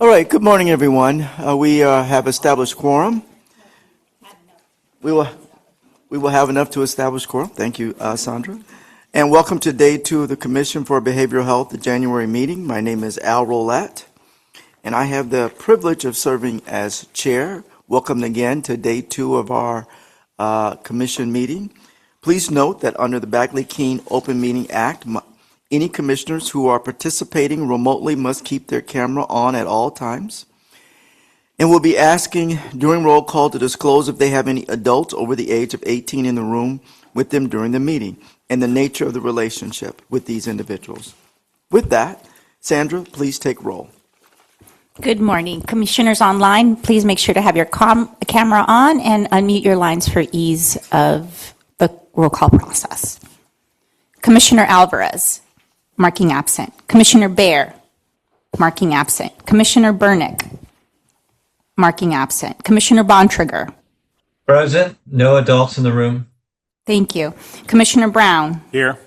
All right, good morning, everyone. We have established quorum. We will have enough to establish quorum. Thank you, Sandra. And welcome to day 2 of the Commission for Behavioral Health, the January meeting. My name is Al Roulette, and I have the privilege of serving as chair. Welcome again to day 2 of our commission meeting. Please note that under the Bagley-Keene Open Meeting Act, any commissioners who are participating remotely must keep their camera on at all times. And we'll be asking during roll call to disclose if they have any adults over the age of 18 in the room with them during the meeting and the nature of the relationship with these individuals. With that, Sandra, please take roll. Good morning. Commissioners online, please make sure to have your camera on and unmute your lines for ease of the roll call process. Commissioner Alvarez, marking absent. Commissioner Baer, marking absent. Commissioner Burnick, marking absent. Commissioner Bontrager. Present. No adults in the room. Thank you. Commissioner Brown. Here.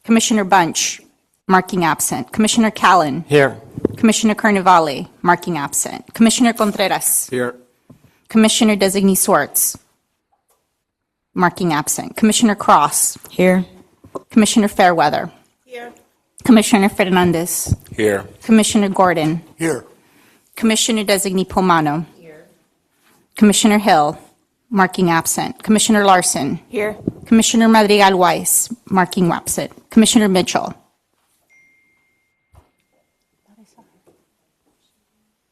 Commissioner Bunch, marking absent. Commissioner Callan. Here. Commissioner Carnevale, marking absent. Commissioner Contreras. Here. Commissioner Designee Swartz, marking absent. Commissioner Cross. Here. Commissioner Fairweather. Here. Commissioner Fernandez. Here. Commissioner Gordon. Here. Commissioner Designee Pomano. Here. Commissioner Hill, marking absent. Commissioner Larson. Here. Commissioner Madrigal Weiss, marking absent. Commissioner Mitchell.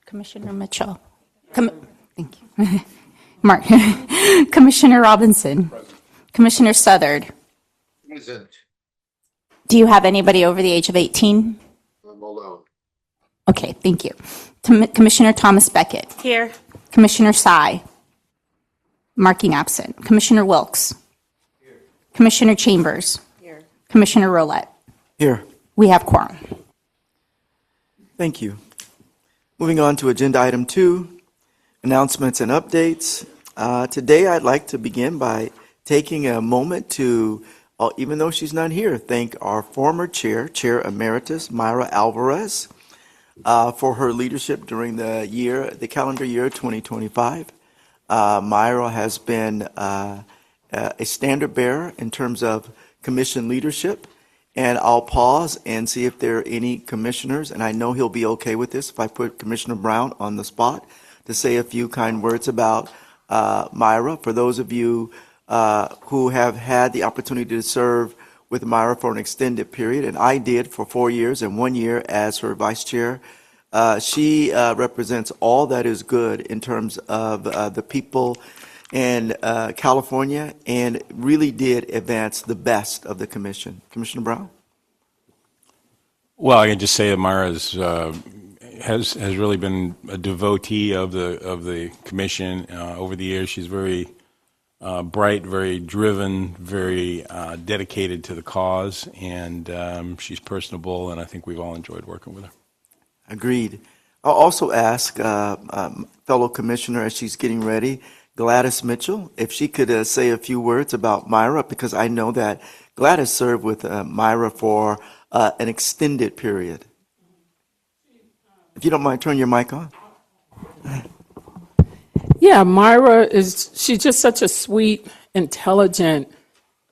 Commissioner Mitchell. Thank you. Mark. Commissioner Robinson. Commissioner Southard. Present. Do you have anybody over the age of 18? I'm alone. Okay, thank you. Commissioner Thomas Beckett. Here. Commissioner Sy. Marking absent. Commissioner Wilkes. Here. Commissioner Chambers. Here. Commissioner Roulette. Here. We have quorum. Thank you. Moving on to agenda item 2, announcements and updates. Today I'd like to begin by taking a moment to, even though she's not here, thank our former chair, Chair Emeritus Mayra Alvarez, for her leadership during the calendar year 2025. Mayra has been a standard bearer in terms of commission leadership. And I'll pause and see if there are any commissioners, and I know he'll be okay with this if I put Commissioner Brown on the spot to say a few kind words about Mayra. For those of you who have had the opportunity to serve with Mayra for an extended period, and I did for 4 years and 1 year as her vice chair, she represents all that is good in terms of the people in California, and really did advance the best of the commission. Commissioner Brown? Well, I can just say that Mayra has really been a devotee of the commission over the years. She's very bright, very driven, very dedicated to the cause, and she's personable, and I think we've all enjoyed working with her. Agreed. I'll also ask fellow commissioner, as she's getting ready, Gladys Mitchell, if she could say a few words about Mayra, because I know that Gladys served with Mayra for an extended period. If you don't mind, turn your mic on. Yeah, Mayra she's just such a sweet, intelligent,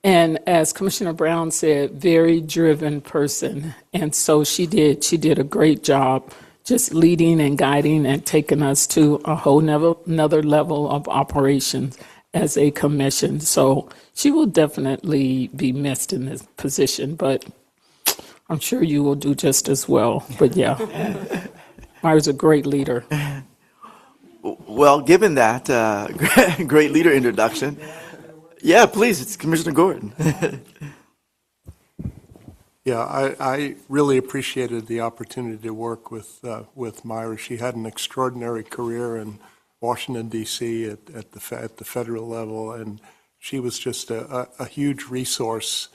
and as Commissioner Brown said, very driven person. And so she did a great job just leading and guiding and taking us to a whole another level of operations as a commission. So she will definitely be missed in this position, but I'm sure you will do just as well. But yeah, Mayra's a great leader. Well, given that great leader introduction, yeah, please, it's Commissioner Gordon. Yeah, I really appreciated the opportunity to work with Mayra. She had an extraordinary career in Washington, D.C. at the federal level, and she was just a huge resource,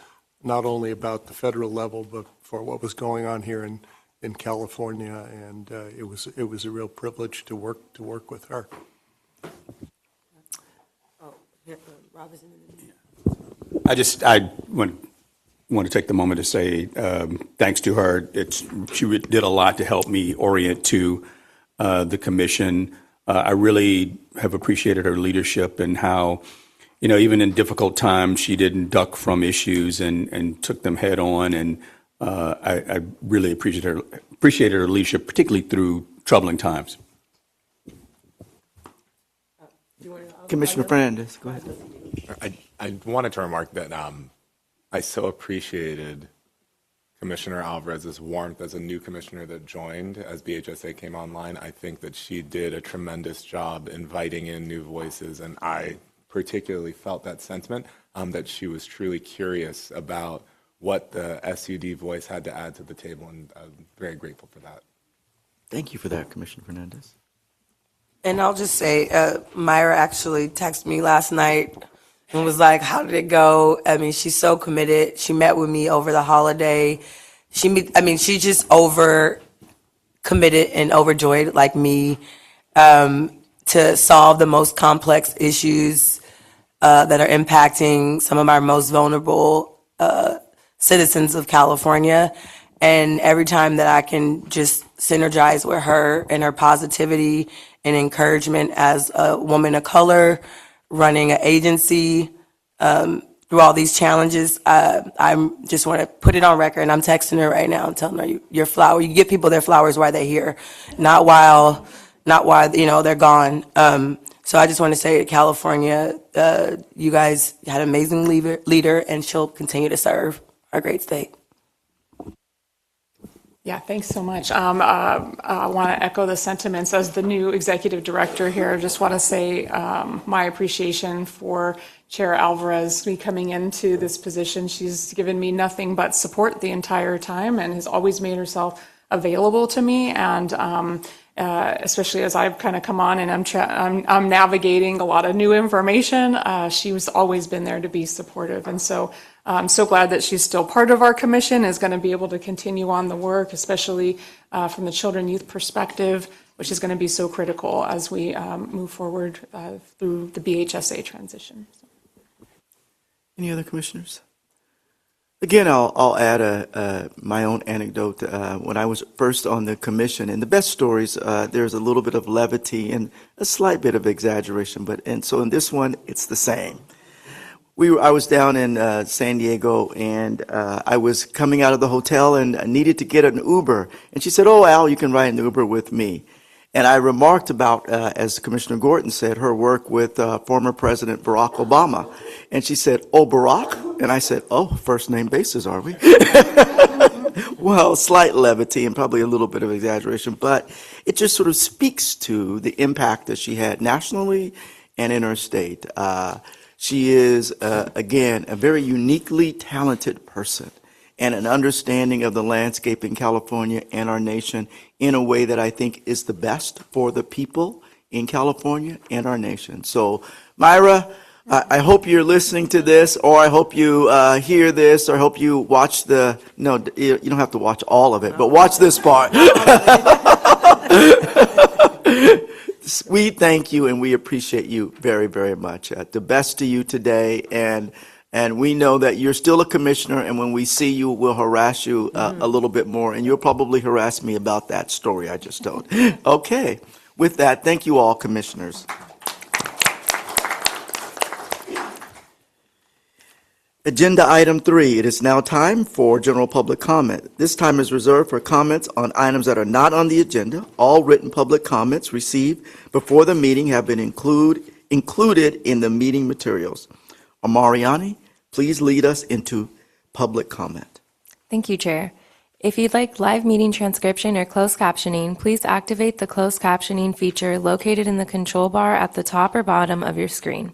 not only about the federal level, but for what was going on here in California. And it was a real privilege to work with her. I want to take the moment to say thanks to her. She did a lot to help me orient to the commission. I really have appreciated her leadership and how, even in difficult times, she didn't duck from issues and took them head on. And I really appreciated her leadership, particularly through troubling times. Commissioner Fernandez, go ahead. I wanted to remark that I so appreciated Commissioner Alvarez's warmth as a new commissioner that joined as BHSA came online. I think that she did a tremendous job inviting in new voices, and I particularly felt that sentiment, that she was truly curious about what the SUD voice had to add to the table, and I'm very grateful for that. Thank you for that, Commissioner Fernandez. And I'll just say, Myra actually texted me last night and was like, how did it go? I mean, she's so committed. She met with me over the holiday. She's just over committed and overjoyed like me to solve the most complex issues that are impacting some of our most vulnerable citizens of California. And every time that I can just synergize with her and her positivity and encouragement as a woman of color running an agency through all these challenges, I just want to put it on record, and I'm texting her right now and telling her, your flower, you give people their flowers while they're here, not while they're gone. So I just want to say to California, you guys had an amazing leader, and she'll continue to serve our great state. Yeah, thanks so much. I want to echo the sentiments as the new executive director here. I just want to say my appreciation for Chair Alvarez coming into this position. She's given me nothing but support the entire time and has always made herself available to me. And especially as I've kind of come on and I'm navigating a lot of new information, she's always been there to be supportive. And so I'm so glad that she's still part of our commission, is going to be able to continue on the work, especially from the children youth perspective, which is going to be so critical as we move forward through the BHSA transition. Any other commissioners? Again, I'll add my own anecdote. When I was first on the commission, in the best stories, there's a little bit of levity and a slight bit of exaggeration, and so in this one, it's the same. I was down in San Diego, and I was coming out of the hotel and I needed to get an Uber. And she said, "Oh, Al, you can ride an Uber with me." And I remarked about, as Commissioner Gorton said, her work with former President Barack Obama. And she said, "Oh, Barack?" And I said, "Oh, first name basis, are we?" Well, slight levity and probably a little bit of exaggeration, but it just sort of speaks to the impact that she had nationally and in her state. She is, again, a very uniquely talented person and an understanding of the landscape in California and our nation in a way that I think is the best for the people in California and our nation. So, Myra, I hope you're listening to this, or I hope you hear this, or I hope you watch no, you don't have to watch all of it, but watch this part. We thank you and we appreciate you very, very much. The best to you today, and we know that you're still a commissioner, and when we see you, we'll harass you a little bit more, and you'll probably harass me about that story I just told. Okay, with that, thank you all, commissioners. Agenda item 3, it is now time for general public comment. This time is reserved for comments on items that are not on the agenda. All written public comments received before the meeting have been included in the meeting materials. Amariani, please lead us into public comment. Thank you, Chair. If you'd like live meeting transcription or closed captioning, please activate the closed captioning feature located in the control bar at the top or bottom of your screen.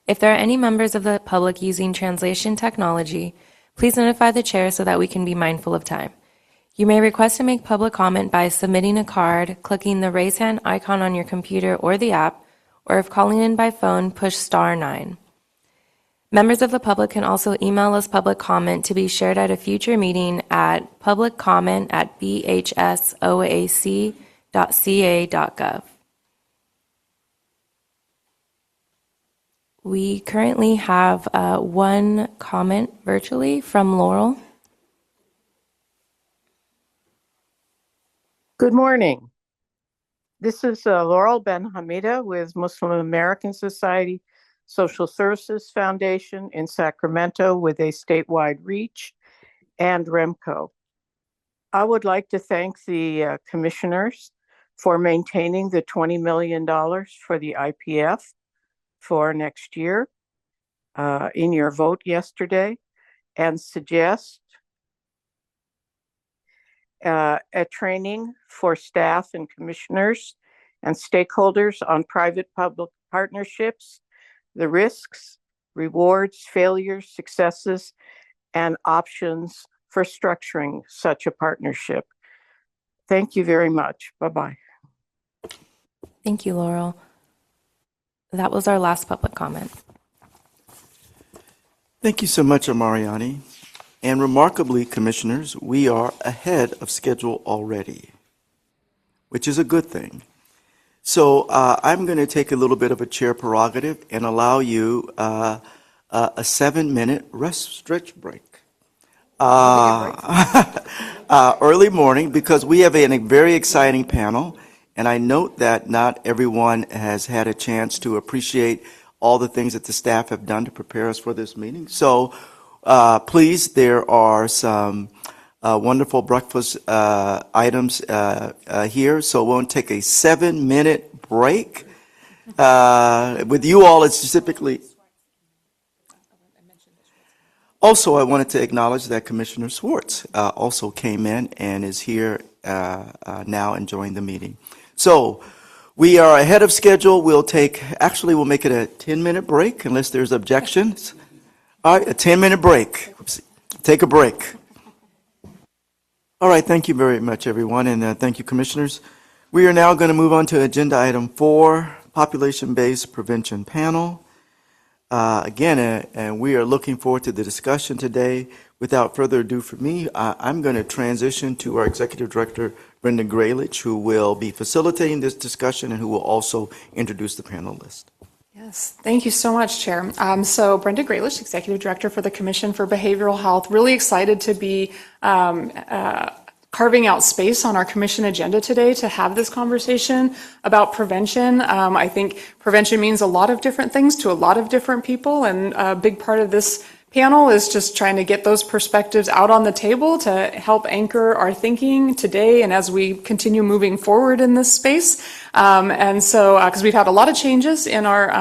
If there are any members of the public using translation technology, please notify the chair so that we can be mindful of time. You may request to make public comment by submitting a card, clicking the raise hand icon on your computer or the app, or if calling in by phone, push *9. Members of the public can also email us public comment to be shared at a future meeting at publiccomment@bhsoac.ca.gov. We currently have one comment virtually from Laurel. Good morning. This is Laurel Ben Hamida with Muslim American Society Social Services Foundation in Sacramento with a statewide reach, and REMCO. I would like to thank the commissioners for maintaining the $20 million for the IPF for next year in your vote yesterday, and suggest a training for staff and commissioners and stakeholders on private-public partnerships, the risks, rewards, failures, successes, and options for structuring such a partnership. Thank you very much. Bye-bye. Thank you, Laurel. That was our last public comment. Thank you so much, Amariani. And remarkably, commissioners, we are ahead of schedule already, which is a good thing. So I'm going to take a little bit of a chair prerogative and allow you a 7-minute rest stretch break. Early morning, because we have a very exciting panel, and I note that not everyone has had a chance to appreciate all the things that the staff have done to prepare us for this meeting. So please, there are some wonderful breakfast items here, so we'll take a 7-minute break. With you all, it's typically... Also, I wanted to acknowledge that Commissioner Swartz also came in and is here now enjoying the meeting. So we are ahead of schedule. We'll make it a 10-minute break unless there's objections. All right, a 10-minute break. Take a break. All right, thank you very much, everyone, and thank you, commissioners. We are now going to move on to agenda item 4, Population-Based Prevention Panel. And we are looking forward to the discussion today. Without further ado for me, I'm going to transition to our Executive Director, Brenda Graylich, who will be facilitating this discussion and who will also introduce the panel list. Yes, thank you so much, Chair. So Brenda Graylich, Executive Director for the Commission for Behavioral Health, really excited to be carving out space on our commission agenda today to have this conversation about prevention. I think prevention means a lot of different things to a lot of different people, and a big part of this panel is just trying to get those perspectives out on the table to help anchor our thinking today and as we continue moving forward in this space. And so, because we've had a lot of changes in our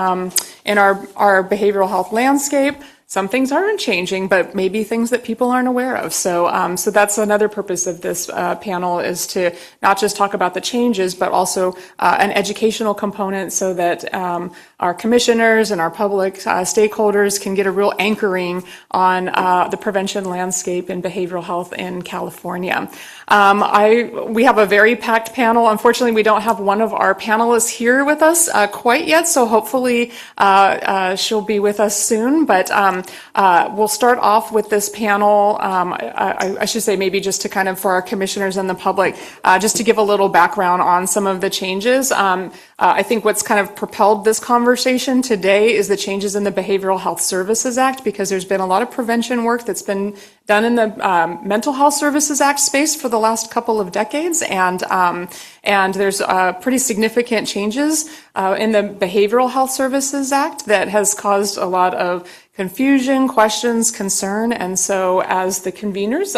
behavioral health landscape. Some things aren't changing, but maybe things that people aren't aware of. So that's another purpose of this panel, is to not just talk about the changes, but also an educational component so that our commissioners and our public stakeholders can get a real anchoring on the prevention landscape in behavioral health in California. We have a very packed panel. Unfortunately, we don't have one of our panelists here with us quite yet, so hopefully she'll be with us soon. But we'll start off with this panel, I should say maybe just to kind of, for our commissioners and the public, just to give a little background on some of the changes. I think what's kind of propelled this conversation today is the changes in the Behavioral Health Services Act, because there's been a lot of prevention work that's been done in the Mental Health Services Act space for the last couple of decades, and there's pretty significant changes in the Behavioral Health Services Act that has caused a lot of confusion, questions, concern, and so as the conveners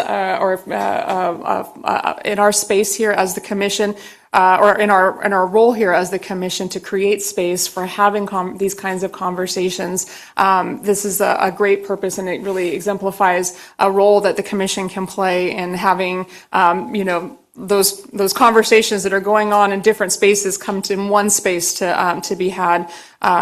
in our space here as the commission, or in our role here as the commission to create space for having these kinds of conversations, this is a great purpose, and it really exemplifies a role that the commission can play in having, those conversations that are going on in different spaces come to one space to be had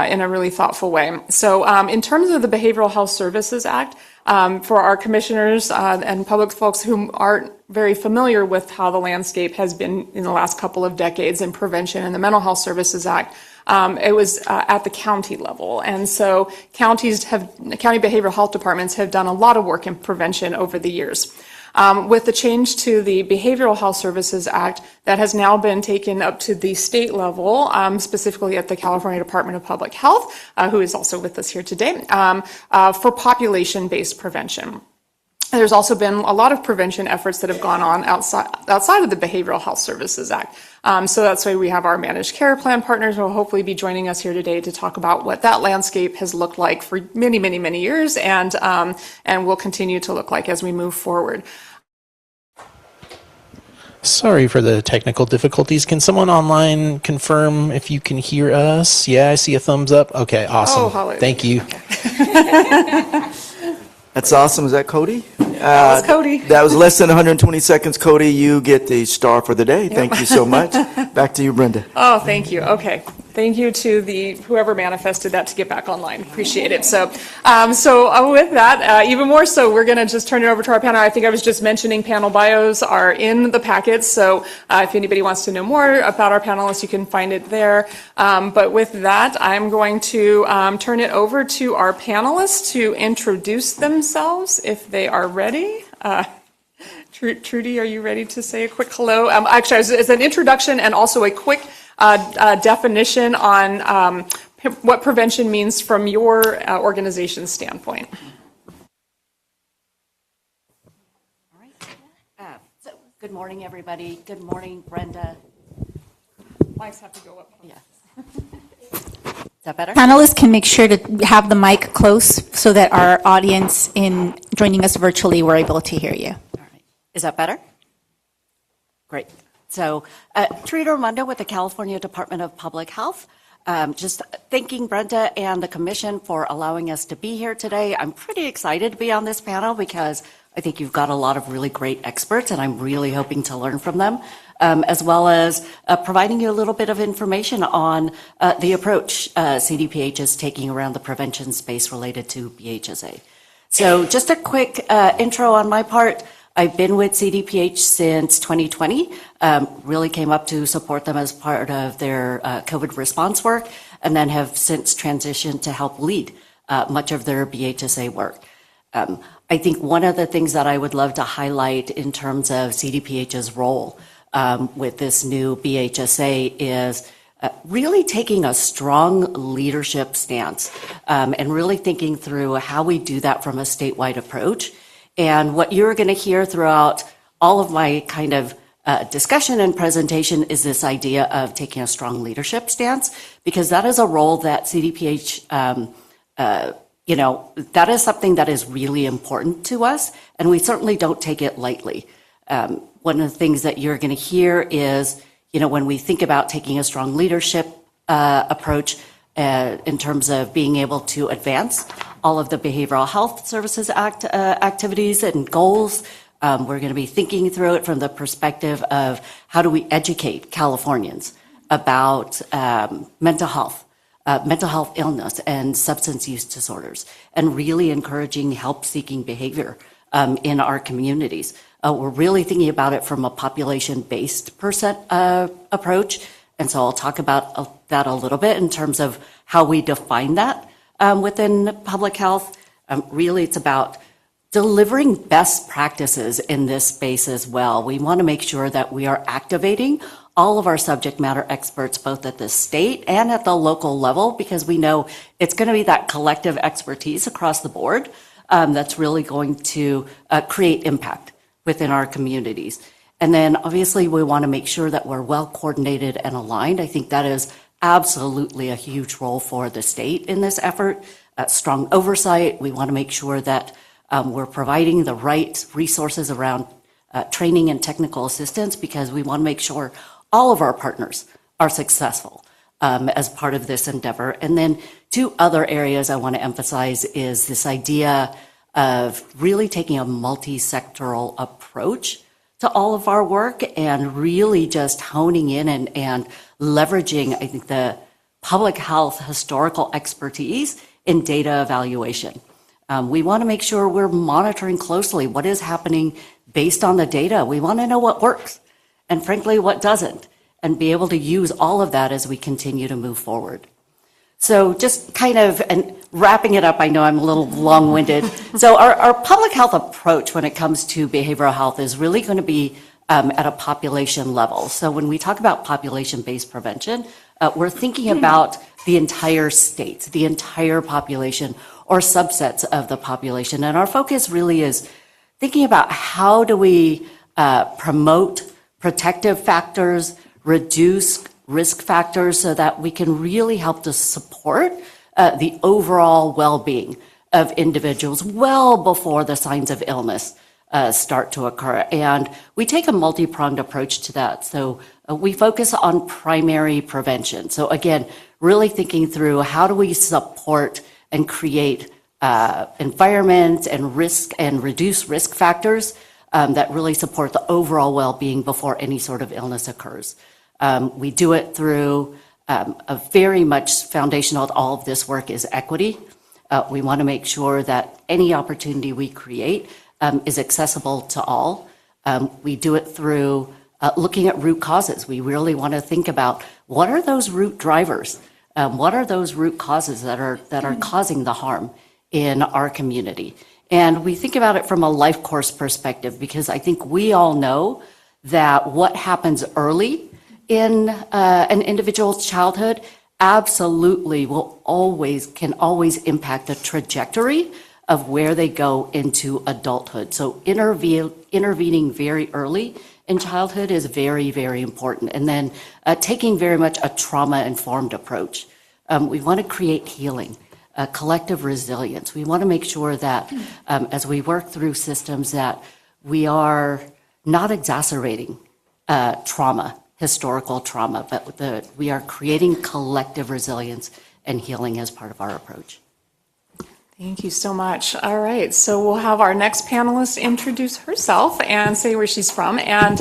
in a really thoughtful way. So in terms of the Behavioral Health Services Act, for our commissioners and public folks who aren't very familiar with how the landscape has been in the last couple of decades in prevention and the Mental Health Services Act, it was at the county level. And so county behavioral health departments have done a lot of work in prevention over the years. With the change to the Behavioral Health Services Act, that has now been taken up to the state level, specifically at the California Department of Public Health, who is also with us here today, for population-based prevention. There's also been a lot of prevention efforts that have gone on outside of the Behavioral Health Services Act. So that's why we have our managed care plan partners who will hopefully be joining us here today to talk about what that landscape has looked like for many, many, many years and will continue to look like as we move forward. Sorry for the technical difficulties. Can someone online confirm if you can hear us? Yeah, I see a thumbs up. Okay, awesome. Oh, hallelujah. Thank you. Okay. That's awesome. Is that Cody? That was Cody. That was less than 120 seconds. Cody, you get the star for the day. Thank you so much. Back to you, Brenda. Oh, thank you. Okay. Thank you to whoever manifested that to get back online. Appreciate it. So with that, even more so, we're going to just turn it over to our panel. I think I was just mentioning panel bios are in the packets. So if anybody wants to know more about our panelists, you can find it there. But with that, I'm going to turn it over to our panelists to introduce themselves if they are ready. Trudy, are you ready to say a quick hello? Actually, as an introduction and also a quick definition on what prevention means from your organization's standpoint. All right. So good morning, everybody. Good morning, Brenda. Mics have to go up. Yeah. Is that better? Panelists can make sure to have the mic close so that our audience in joining us virtually were able to hear you. All right. Is that better? Great. So, Trudy Raimondo with the California Department of Public Health. Just thanking Brenda and the Commission for allowing us to be here today. I'm pretty excited to be on this panel because I think you've got a lot of really great experts, and I'm really hoping to learn from them, as well as providing you a little bit of information on the approach CDPH is taking around the prevention space related to BHSA. So, just a quick intro on my part. I've been with CDPH since 2020, really came up to support them as part of their COVID response work, and then have since transitioned to help lead much of their BHSA work. I think one of the things that I would love to highlight in terms of CDPH's role with this new BHSA is really taking a strong leadership stance and really thinking through how we do that from a statewide approach. And what you're going to hear throughout all of my kind of discussion and presentation is this idea of taking a strong leadership stance, because that is a role that CDPH, that is something that is really important to us, and we certainly don't take it lightly. One of the things that you're going to hear is, when we think about taking a strong leadership approach in terms of being able to advance all of the Behavioral Health Services Act activities and goals. We're going to be thinking through it from the perspective of how do we educate Californians about mental health illness, and substance use disorders, and really encouraging help-seeking behavior in our communities. We're really thinking about it from a population-based approach, and so I'll talk about that a little bit in terms of how we define that. Within public health, really it's about delivering best practices in this space as well. We want to make sure that we are activating all of our subject matter experts, both at the state and at the local level, because we know it's going to be that collective expertise across the board that's really going to create impact within our communities. And then obviously we want to make sure that we're well coordinated and aligned. I think that is absolutely a huge role for the state in this effort. Strong oversight. We want to make sure that we're providing the right resources around training and technical assistance, because we want to make sure all of our partners are successful as part of this endeavor. And then two other areas I want to emphasize is this idea of really taking a multi-sectoral approach to all of our work, and really just honing in and leveraging, I think, the public health historical expertise in data evaluation. We want to make sure we're monitoring closely what is happening based on the data. We want to know what works and, frankly, what doesn't, and be able to use all of that as we continue to move forward. So just kind of, and wrapping it up, I know I'm a little long-winded. So our public health approach when it comes to behavioral health is really going to be at a population level. So when we talk about population-based prevention, we're thinking about the entire state, the entire population, or subsets of the population. And our focus really is thinking about how do we promote protective factors, reduce risk factors so that we can really help to support the overall well-being of individuals well before the signs of illness start to occur. And we take a multi-pronged approach to that. So we focus on primary prevention. So again, really thinking through how do we support and create environments and reduce risk factors that really support the overall well-being before any sort of illness occurs. We do it through a very much foundational to all of this work is equity. We want to make sure that any opportunity we create is accessible to all. We do it through looking at root causes. We really want to think about what are those root drivers? What are those root causes that are causing the harm in our community? And we think about it from a life course perspective, because I think we all know that what happens early in an individual's childhood absolutely can always impact the trajectory of where they go into adulthood. So intervening very early in childhood is very, very important. And then taking very much a trauma-informed approach. We want to create healing, collective resilience. We want to make sure that as we work through systems that we are not exacerbating trauma, historical trauma, but we are creating collective resilience and healing as part of our approach. Thank you so much. All right, so we'll have our next panelist introduce herself and say where she's from, and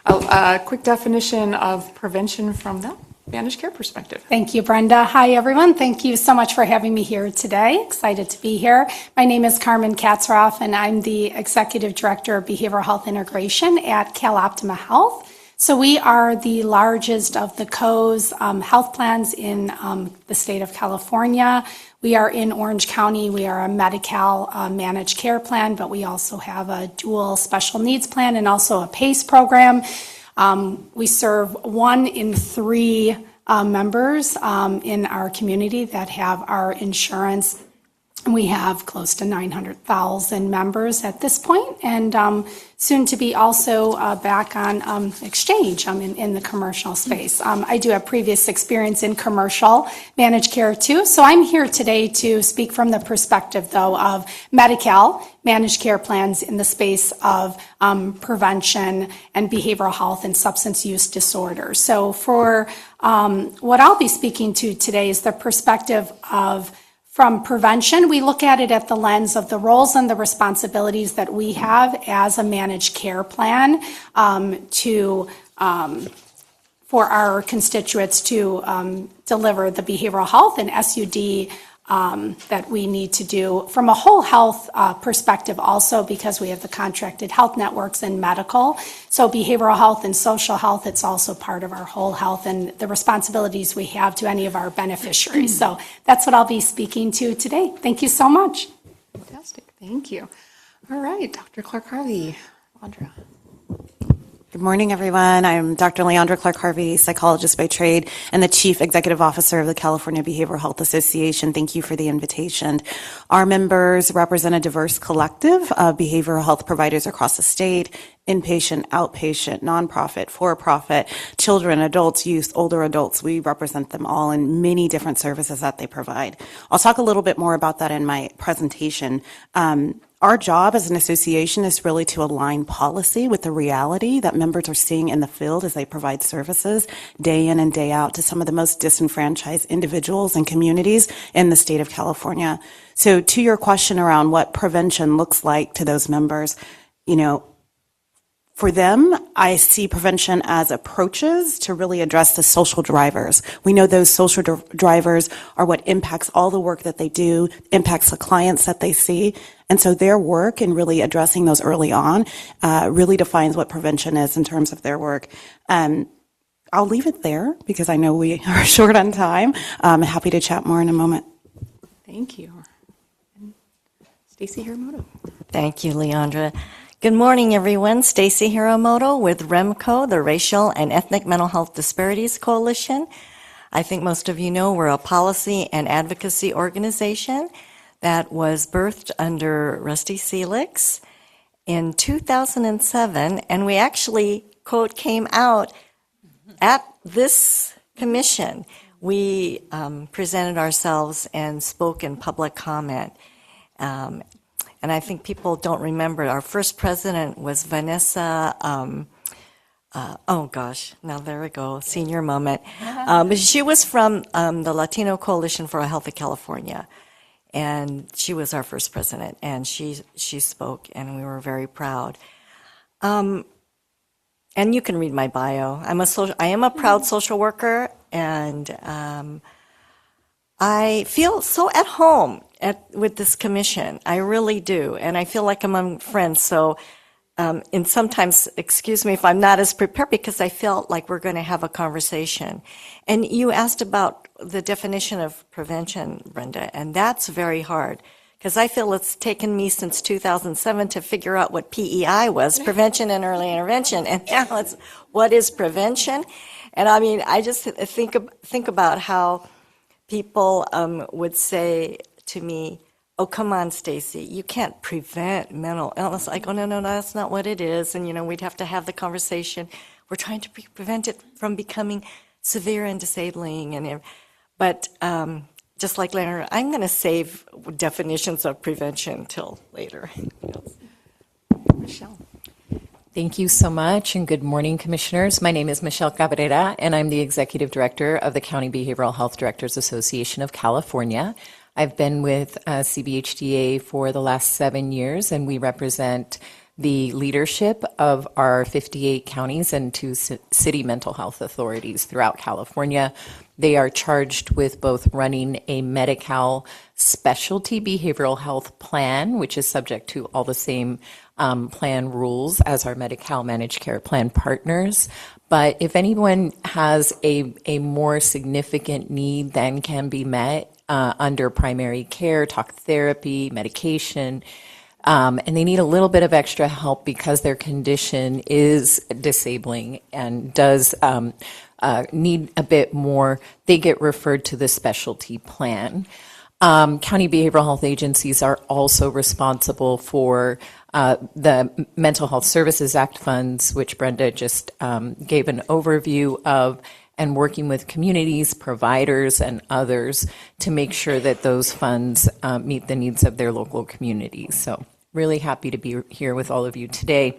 a quick definition of prevention from the managed care perspective. Thank you, Brenda. Hi, everyone. Thank you so much for having me here today. Excited to be here. My name is Carmen Katzroff, and I'm the Executive Director of Behavioral Health Integration at CalOptima Health. So we are the largest of the COES health plans in the state of California. We are in Orange County. We are a Medi-Cal managed care plan, but we also have a dual special needs plan and also a PACE program. We serve 1 in 3 members in our community that have our insurance. We have close to 900,000 members at this point, and soon to be also back on exchange in the commercial space. I do have previous experience in commercial managed care too, so I'm here today to speak from the perspective, though, of Medi-Cal managed care plans in the space of prevention and behavioral health and substance use disorders. So for what I'll be speaking to today is the perspective of from prevention. We look at it at the lens of the roles and the responsibilities that we have as a managed care plan for our constituents to deliver the behavioral health and SUD that we need to do from a whole health perspective also, because we have the contracted health networks and medical. So behavioral health and social health, it's also part of our whole health and the responsibilities we have to any of our beneficiaries. So that's what I'll be speaking to today. Thank you so much. Fantastic. Thank you. All right, Dr. Clark-Harvey. Leandra. Good morning, everyone. I'm Dr. Leandra Clark-Harvey, psychologist by trade, and the Chief Executive Officer of the California Behavioral Health Association. Thank you for the invitation. Our members represent a diverse collective of behavioral health providers across the state: inpatient, outpatient, nonprofit, for-profit, children, adults, youth, older adults. We represent them all in many different services that they provide. I'll talk a little bit more about that in my presentation. Our job as an association is really to align policy with the reality that members are seeing in the field as they provide services day in and day out to some of the most disenfranchised individuals and communities in the state of California. So to your question around what prevention looks like to those members, for them, I see prevention as approaches to really address the social drivers. We know those social drivers are what impacts all the work that they do, impacts the clients that they see. And so their work in really addressing those early on really defines what prevention is in terms of their work. I'll leave it there because I know we are short on time. I'm happy to chat more in a moment. Thank you. Stacey Hiramoto. Thank you, Leandra. Good morning, everyone. Stacey Hiramoto with REMCO, the Racial and Ethnic Mental Health Disparities Coalition. I think most of you know we're a policy and advocacy organization that was birthed under Rusty Seelix in 2007, and we actually, quote, came out at this commission. We presented ourselves and spoke in public comment. And I think people don't remember, our first president was Vanessa, oh gosh, now there we go, senior moment. But she was from the Latino Coalition for a Healthy California. And she was our first president, and she spoke, and we were very proud. And you can read my bio. I am a proud social worker, and I feel so at home with this commission. I really do, and I feel like I'm among friends. So, and sometimes, excuse me if I'm not as prepared, because I felt like we're going to have a conversation. And you asked about the definition of prevention, Brenda, and that's very hard, because I feel it's taken me since 2007 to figure out what PEI was, prevention and early intervention, and now it's what is prevention. And I mean, I just think about how people would say to me, "Oh, come on, Stacy, you can't prevent mental illness." I go, no, that's not what it is. And, we'd have to have the conversation. We're trying to prevent it from becoming severe and disabling. But just like Leonard, I'm going to save definitions of prevention till later. Michelle. Thank you so much, and good morning, Commissioners. My name is Michelle Cabrera, and I'm the Executive Director of the County Behavioral Health Directors Association of California. I've been with CBHDA for the last 7 years, and we represent the leadership of our 58 counties and 2 city mental health authorities throughout California. They are charged with both running a Medi-Cal specialty behavioral health plan, which is subject to all the same plan rules as our Medi-Cal managed care plan partners. But if anyone has a more significant need than can be met under primary care, talk therapy, medication, and they need a little bit of extra help because their condition is disabling and does need a bit more, they get referred to the specialty plan. County behavioral health agencies are also responsible for the Mental Health Services Act funds, which Brenda just gave an overview of, and working with communities, providers, and others to make sure that those funds meet the needs of their local communities. So really happy to be here with all of you today.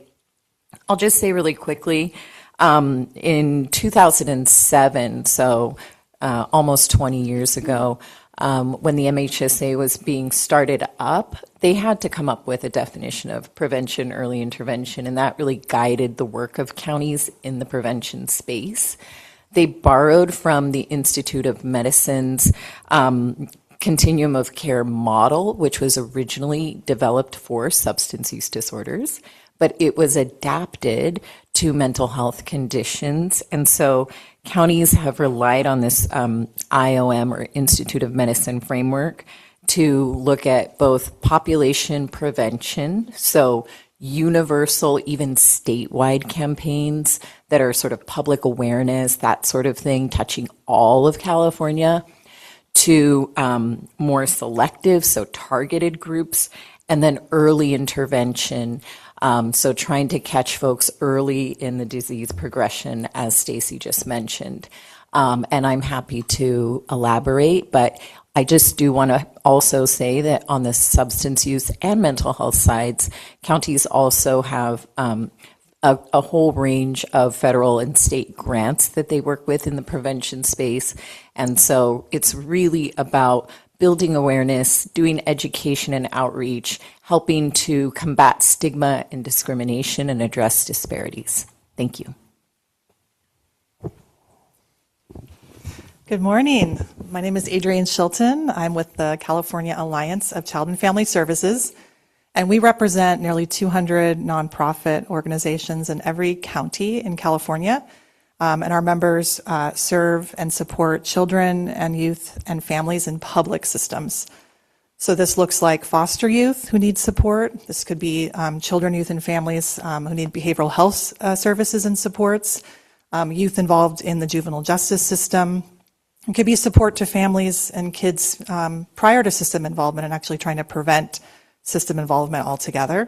I'll just say really quickly, in 2007, so almost 20 years ago, when the MHSA was being started up, they had to come up with a definition of prevention, early intervention, and that really guided the work of counties in the prevention space. They borrowed from the Institute of Medicine's continuum of care model, which was originally developed for substance use disorders, but it was adapted to mental health conditions. And so counties have relied on this IOM, or Institute of Medicine framework, to look at both population prevention, so universal, even statewide campaigns that are sort of public awareness, that sort of thing, touching all of California, to more selective, so targeted groups, and then early intervention, so trying to catch folks early in the disease progression, as Stacy just mentioned. And I'm happy to elaborate, but I just do want to also say that on the substance use and mental health sides, counties also have a whole range of federal and state grants that they work with in the prevention space. And so it's really about building awareness, doing education and outreach, helping to combat stigma and discrimination and address disparities. Thank you. Good morning. My name is Adrienne Shilton. I'm with the California Alliance of Child and Family Services, and we represent nearly 200 nonprofit organizations in every county in California. And our members serve and support children and youth and families in public systems. So this looks like foster youth who need support. This could be children, youth, and families who need behavioral health services and supports, youth involved in the juvenile justice system. It could be support to families and kids prior to system involvement and actually trying to prevent system involvement altogether.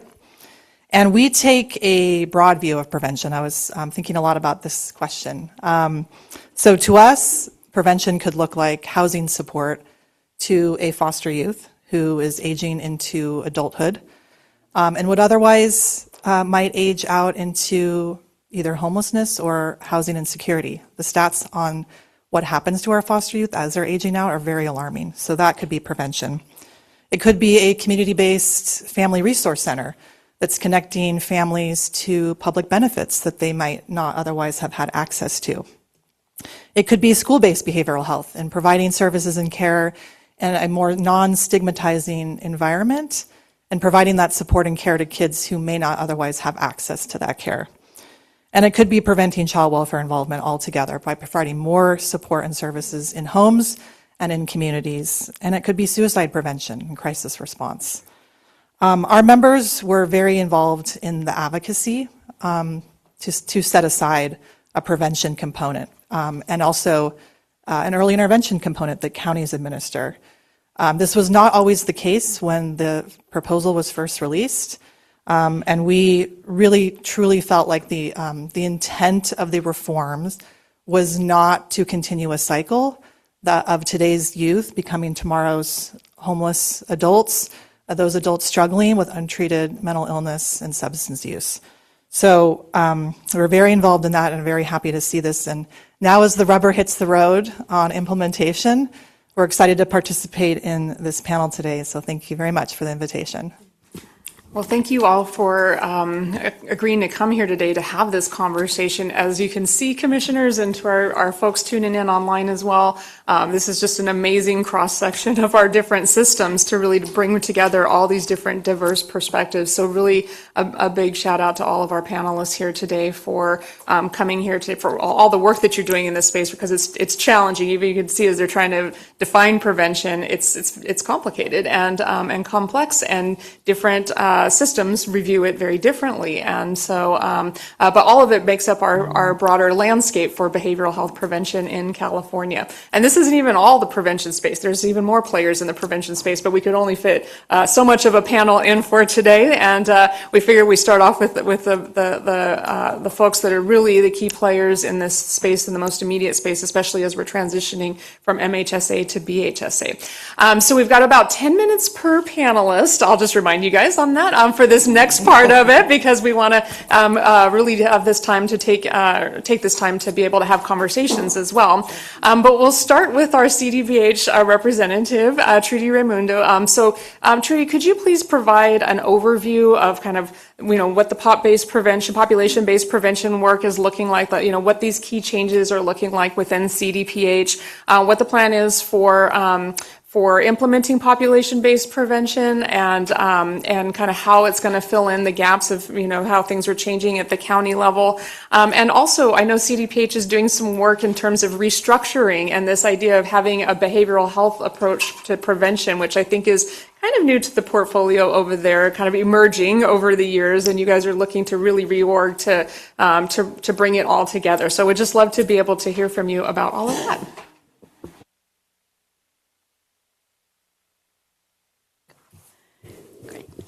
And we take a broad view of prevention. I was thinking a lot about this question. So to us, prevention could look like housing support to a foster youth who is aging into adulthood and would otherwise might age out into either homelessness or housing insecurity. The stats on what happens to our foster youth as they're aging out are very alarming. So that could be prevention. It could be a community-based family resource center that's connecting families to public benefits that they might not otherwise have had access to. It could be school-based behavioral health and providing services and care in a more non-stigmatizing environment and providing that support and care to kids who may not otherwise have access to that care. And it could be preventing child welfare involvement altogether by providing more support and services in homes and in communities. And it could be suicide prevention and crisis response. Our members were very involved in the advocacy to set aside a prevention component and also an early intervention component that counties administer. This was not always the case when the proposal was first released. And we really truly felt like the intent of the reforms was not to continue a cycle of today's youth becoming tomorrow's homeless adults, those adults struggling with untreated mental illness and substance use. So we're very involved in that and very happy to see this. And now as the rubber hits the road on implementation, we're excited to participate in this panel today. So thank you very much for the invitation. Well, thank you all for agreeing to come here today to have this conversation. As you can see, commissioners, and to our folks tuning in online as well, this is just an amazing cross-section of our different systems to really bring together all these different diverse perspectives. So really a big shout out to all of our panelists here today for coming here today, for all the work that you're doing in this space, because it's challenging. Even you can see as they're trying to define prevention, it's complicated and complex, and different systems review it very differently. And so, but all of it makes up our broader landscape for behavioral health prevention in California. And this isn't even all the prevention space. There's even more players in the prevention space, but we could only fit so much of a panel in for today. And we figured we start off with the folks that are really the key players in this space, in the most immediate space, especially as we're transitioning from MHSA to BHSA. So we've got about 10 minutes per panelist. I'll just remind you guys on that for this next part of it, because we want to really have this time to take this time to be able to have conversations as well. But we'll start with our CDBH representative, Trudy Raimundo. So Trudy, could you please provide an overview of kind of what the population-based prevention work is looking like, what these key changes are looking like within CDPH, what the plan is for implementing population-based prevention, and kind of how it's going to fill in the gaps of how things are changing at the county level. And also, I know CDPH is doing some work in terms of restructuring and this idea of having a behavioral health approach to prevention, which I think is kind of new to the portfolio over there, kind of emerging over the years, and you guys are looking to really reorg to bring it all together. So we'd just love to be able to hear from you about all of that.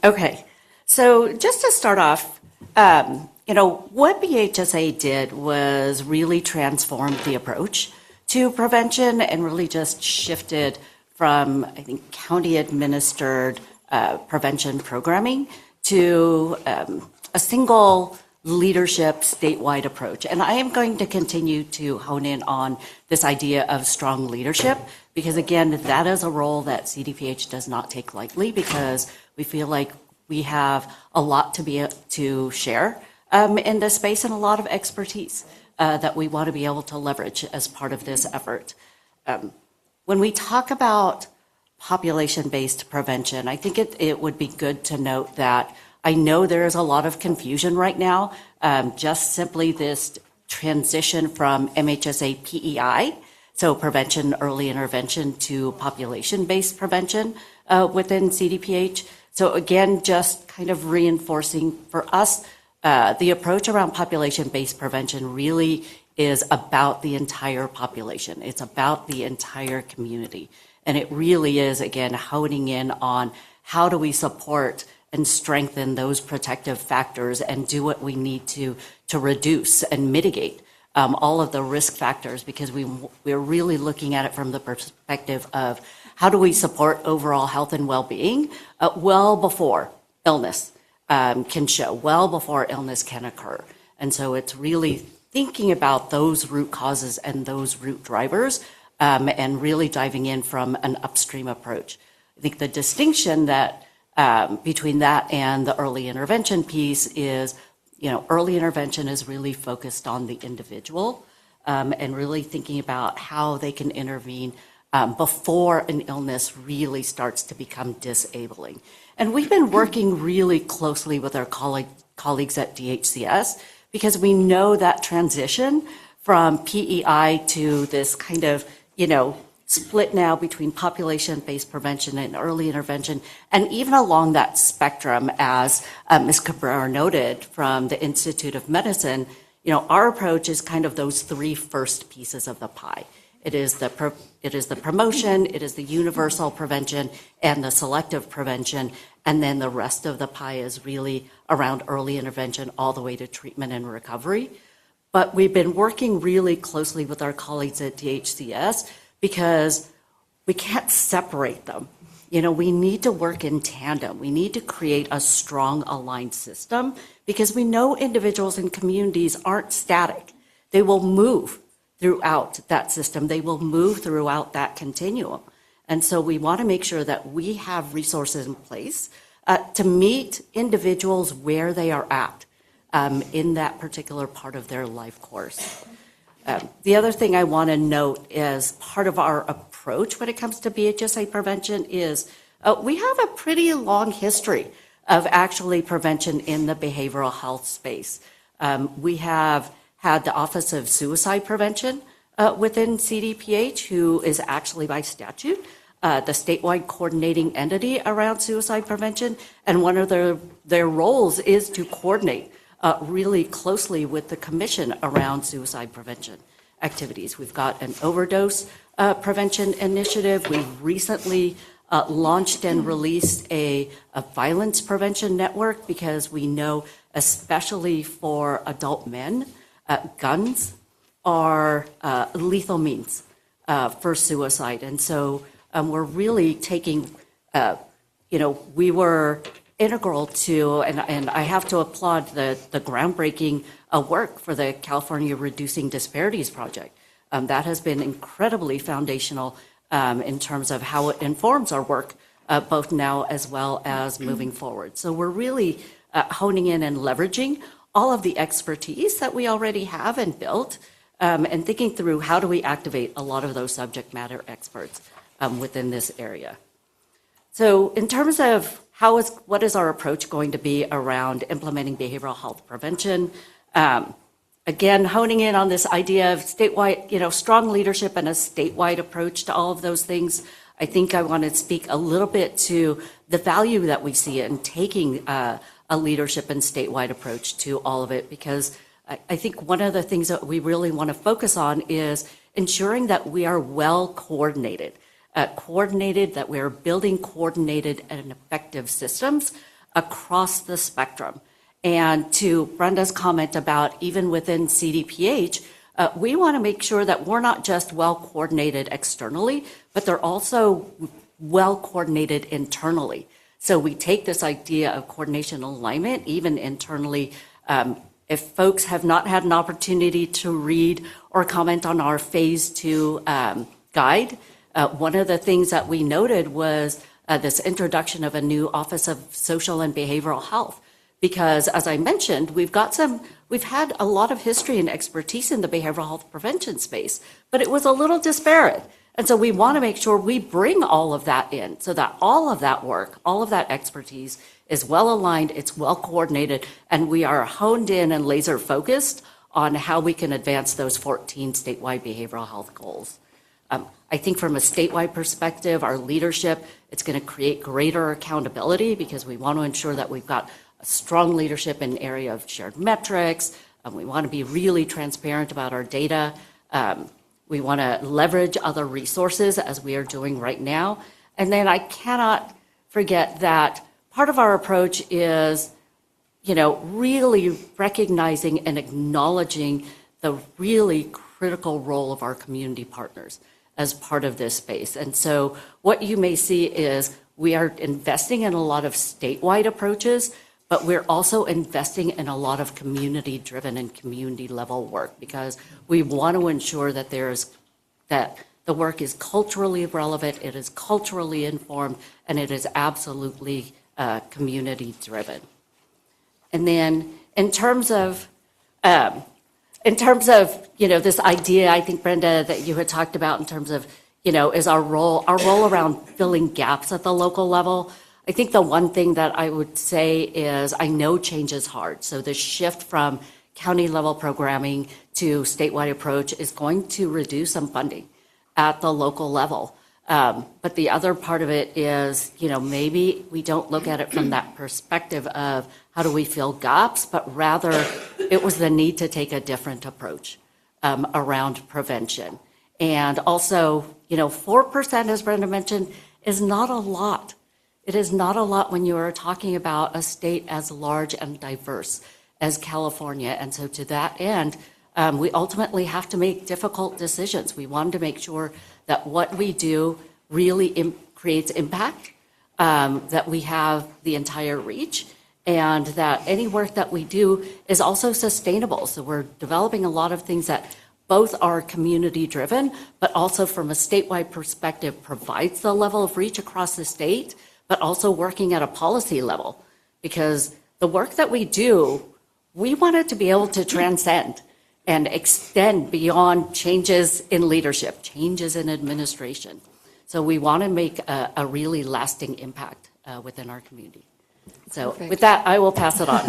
Okay, so just to start off, what BHSA did was really transform the approach to prevention and really just shifted from, I think, county-administered prevention programming to a single leadership statewide approach. And I am going to continue to hone in on this idea of strong leadership, because again, that is a role that CDPH does not take lightly, because we feel like we have a lot to share in this space, and a lot of expertise that we want to be able to leverage as part of this effort. When we talk about population-based prevention, I think it would be good to note that I know there is a lot of confusion right now, just simply this transition from MHSA PEI, so prevention, early intervention, to population-based prevention within CDPH. So again, just kind of reinforcing for us, the approach around population-based prevention really is about the entire population. It's about the entire community. And it really is, again, honing in on how do we support and strengthen those protective factors and do what we need to reduce and mitigate all of the risk factors, because we're really looking at it from the perspective of how do we support overall health and well-being well before illness can show, well before illness can occur. And so it's really thinking about those root causes and those root drivers and really diving in from an upstream approach. I think the distinction that between that and the early intervention piece is, early intervention is really focused on the individual and really thinking about how they can intervene before an illness really starts to become disabling. And we've been working really closely with our colleagues at DHCS because we know that transition from PEI to this kind of, split now between population-based prevention and early intervention, and even along that spectrum, as Ms. Cabrera noted from the Institute of Medicine, our approach is kind of those three first pieces of the pie. It is the promotion, it is the universal prevention, and the selective prevention, and then the rest of the pie is really around early intervention all the way to treatment and recovery. But we've been working really closely with our colleagues at DHCS because we can't separate them. We need to work in tandem. We need to create a strong, aligned system because we know individuals and communities aren't static. They will move throughout that system. They will move throughout that continuum. And so we want to make sure that we have resources in place to meet individuals where they are at in that particular part of their life course. The other thing I want to note as part of our approach when it comes to BHSA prevention is we have a pretty long history of actually prevention in the behavioral health space. We have had the Office of Suicide Prevention within CDPH, who is actually by statute the statewide coordinating entity around suicide prevention, and one of their roles is to coordinate really closely with the commission around suicide prevention activities. We've got an overdose prevention initiative. We've recently launched and released a violence prevention network because we know, especially for adult men, guns are lethal means for suicide. And so we're really taking, we were integral to, and I have to applaud the groundbreaking work for the California Reducing Disparities Project. That has been incredibly foundational in terms of how it informs our work, both now as well as moving forward. So we're really honing in and leveraging all of the expertise that we already have and built, and thinking through how do we activate a lot of those subject matter experts within this area. So in terms of what is our approach going to be around implementing behavioral health prevention? Again, honing in on this idea of statewide, strong leadership and a statewide approach to all of those things. I think I want to speak a little bit to the value that we see in taking a leadership and statewide approach to all of it, because I think one of the things that we really want to focus on is ensuring that we are well coordinated. That we're building coordinated and effective systems across the spectrum. And to Brenda's comment about even within CDPH, we want to make sure that we're not just well coordinated externally, but they're also well coordinated internally. So we take this idea of coordination and alignment, even internally. If folks have not had an opportunity to read or comment on our Phase 2 guide, one of the things that we noted was this introduction of a new Office of Social and Behavioral Health. Because as I mentioned, we've had a lot of history and expertise in the behavioral health prevention space, but it was a little disparate. And so we want to make sure we bring all of that in so that all of that work, all of that expertise is well aligned, it's well coordinated, and we are honed in and laser focused on how we can advance those 14 statewide behavioral health goals. I think from a statewide perspective, our leadership, it's going to create greater accountability because we want to ensure that we've got a strong leadership in the area of shared metrics. We want to be really transparent about our data. We want to leverage other resources as we are doing right now. And then I cannot forget that part of our approach is, really recognizing and acknowledging the really critical role of our community partners as part of this space. And so what you may see is we are investing in a lot of statewide approaches, but we're also investing in a lot of community-driven and community-level work because we want to ensure that that the work is culturally relevant, it is culturally informed, and it is absolutely community-driven. And then in terms of this idea, I think, Brenda, that you had talked about in terms of, is our role around filling gaps at the local level. I think the one thing that I would say is I know change is hard. So the shift from county level programming to statewide approach is going to reduce some funding at the local level. But the other part of it is, maybe we don't look at it from that perspective of how do we fill gaps, but rather it was the need to take a different approach around prevention. And also, 4%, as Brenda mentioned, is not a lot. It is not a lot when you are talking about a state as large and diverse as California. And so to that end, we ultimately have to make difficult decisions. We wanted to make sure that what we do really creates impact, that we have the entire reach, and that any work that we do is also sustainable. So we're developing a lot of things that both are community driven, but also from a statewide perspective provides the level of reach across the state, but also working at a policy level. Because the work that we do, we want it to be able to transcend and extend beyond changes in leadership, changes in administration. So we want to make a really lasting impact within our community. So Perfect. With that, I will pass it on.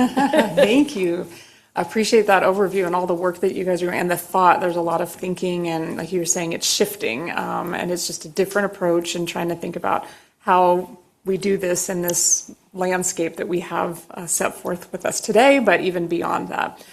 Thank you. I appreciate that overview and all the work that you guys are doing and the thought. There's a lot of thinking and, like you were saying, it's shifting and it's just a different approach and trying to think about how we do this in this landscape that we have set forth with us today, but even beyond that.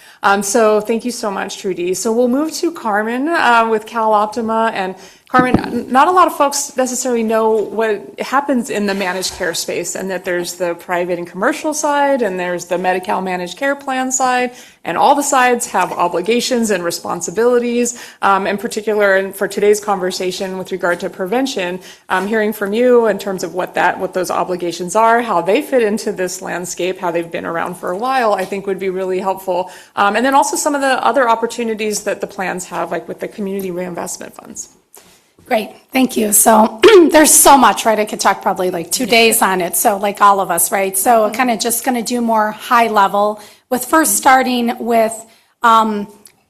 So thank you so much, Trudy. So we'll move to Carmen with CalOptima. And Carmen, not a lot of folks necessarily know what happens in the managed care space, and that there's the private and commercial side, and there's the Medi-Cal managed care plan side, and all the sides have obligations and responsibilities. In particular, and for today's conversation with regard to prevention, hearing from you in terms of what those obligations are, how they fit into this landscape, how they've been around for a while, I think would be really helpful. And then also some of the other opportunities that the plans have, like with the community reinvestment funds. Great, thank you. So there's so much, right? I could talk probably like 2 days on it, so like all of us, right? So kind of just going to do more high level with first starting with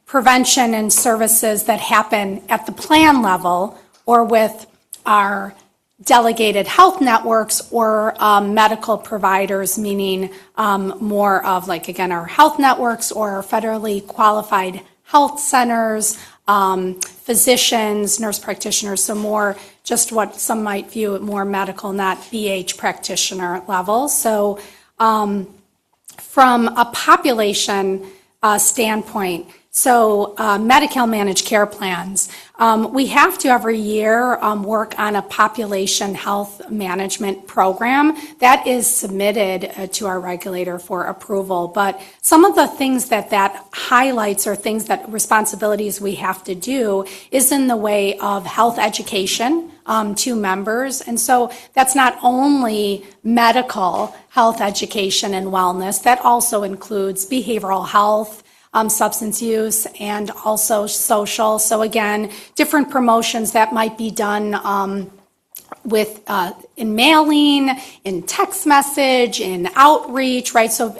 prevention and services that happen at the plan level or with our delegated health networks or medical providers, meaning more of like, again, our health networks or federally qualified health centers, physicians, nurse practitioners, so more just what some might view more medical, not BH practitioner level. So from a population standpoint, so Medi-Cal managed care plans, we have to every year work on a population health management program that is submitted to our regulator for approval. But some of the things that highlights or things that responsibilities we have to do is in the way of health education to members. And so that's not only medical health education and wellness, that also includes behavioral health, substance use, and also social. So again, different promotions that might be done with in mailing, in text message, in outreach, right? So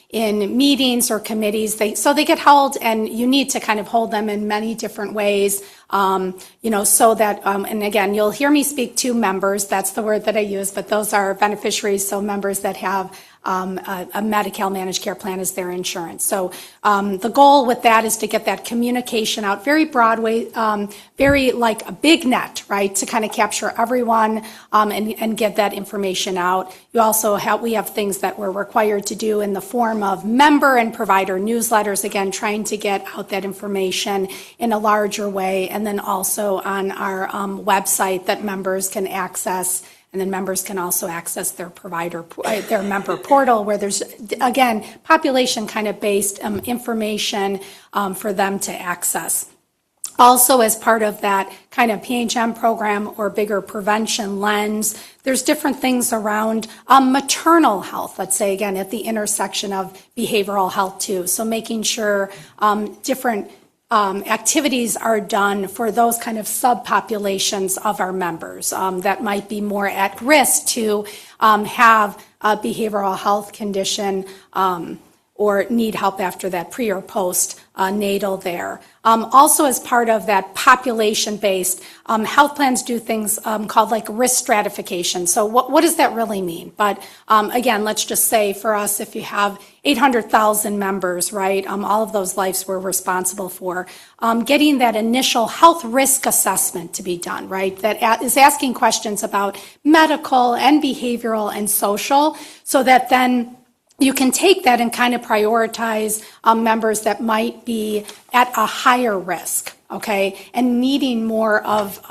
in meetings or committees, they get held, and you need to kind of hold them in many different ways, so that, and again, you'll hear me speak to members, that's the word that I use, but those are beneficiaries, so members that have a Medi-Cal managed care plan as their insurance. So the goal with that is to get that communication out very broad way, very like a big net, right, to kind of capture everyone and get that information out. You also we have things that we're required to do in the form of member and provider newsletters, again, trying to get out that information in a larger way, and then also on our website that members can access And then members can also access their their member portal where there's, again, population kind of based information for them to access. Also, as part of that kind of PHM program or bigger prevention lens, there's different things around maternal health, let's say, again, at the intersection of behavioral health too. So making sure different activities are done for those kind of subpopulations of our members that might be more at risk to have a behavioral health condition or need help after that pre or post natal there. Also, as part of that population-based, health plans do things called like risk stratification. So what does that really mean? But again, let's just say for us, if you have 800,000 members, right, all of those lives we're responsible for, getting that initial health risk assessment to be done, right, that is asking questions about medical and behavioral and social, so that then you can take that and kind of prioritize members that might be at a higher risk, okay, and needing more of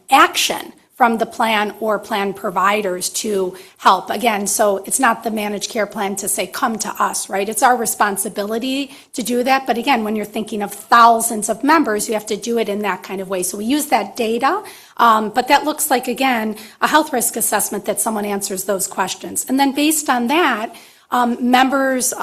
action from the plan or plan providers to help. Again, so it's not the managed care plan to say, come to us, right? It's our responsibility to do that. But again, when you're thinking of thousands of members, you have to do it in that kind of way. So we use that data, but that looks like, again, a health risk assessment that someone answers those questions. And then based on that, members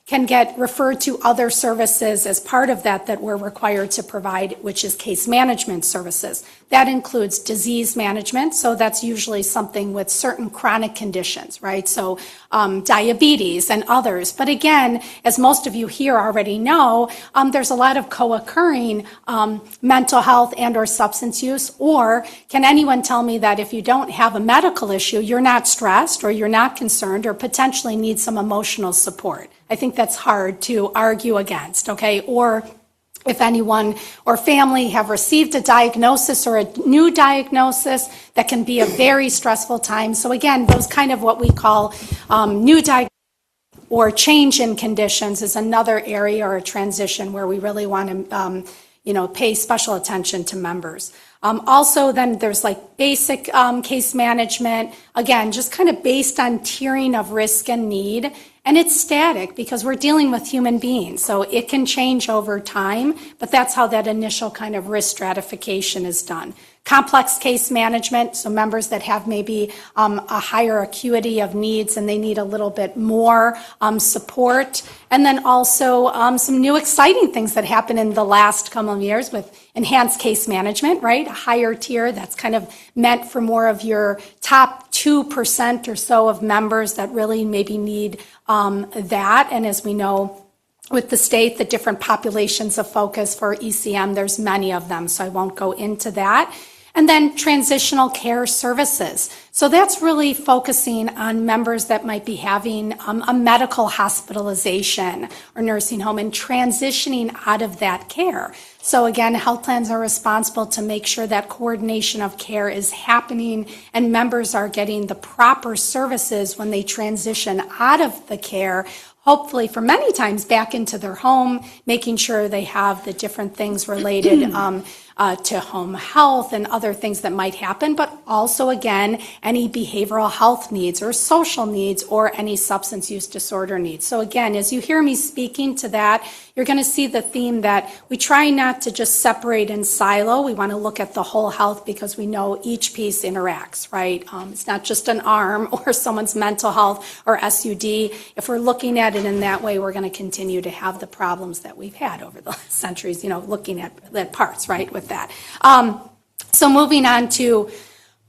can get referred to other services as part of that we're required to provide, which is case management services. That includes disease management, so that's usually something with certain chronic conditions, right? So diabetes and others. But again, as most of you here already know, there's a lot of co-occurring mental health and or substance use. Or can anyone tell me that if you don't have a medical issue, you're not stressed or you're not concerned or potentially need some emotional support? I think that's hard to argue against, okay? Or if anyone or family have received a diagnosis or a new diagnosis, that can be a very stressful time. So again, those kind of what we call new diagnosis or change in conditions is another area or a transition where we really want to pay special attention to members. Also, then there's like basic case management, again, just kind of based on tiering of risk and need. And it's static because we're dealing with human beings. So it can change over time, but that's how that initial kind of risk stratification is done. Complex case management, so members that have maybe a higher acuity of needs and they need a little bit more support. And then also some new exciting things that happened in the last couple of years with enhanced case management, right? A higher tier that's kind of meant for more of your top 2% or so of members that really maybe need that. And as we know, with the state, the different populations of focus for ECM, there's many of them, so I won't go into that. And then transitional care services. So that's really focusing on members that might be having a medical hospitalization or nursing home and transitioning out of that care. So again, health plans are responsible to make sure that coordination of care is happening and members are getting the proper services when they transition out of the care, hopefully for many times back into their home, making sure they have the different things related to home health and other things that might happen, but also, again, any behavioral health needs or social needs or any substance use disorder needs. So again, as you hear me speaking to that, you're going to see the theme that we try not to just separate and silo. We want to look at the whole health because we know each piece interacts, right? It's not just an arm or someone's mental health or SUD. If we're looking at it in that way, we're going to continue to have the problems that we've had over the centuries, looking at parts, right, with that. So moving on to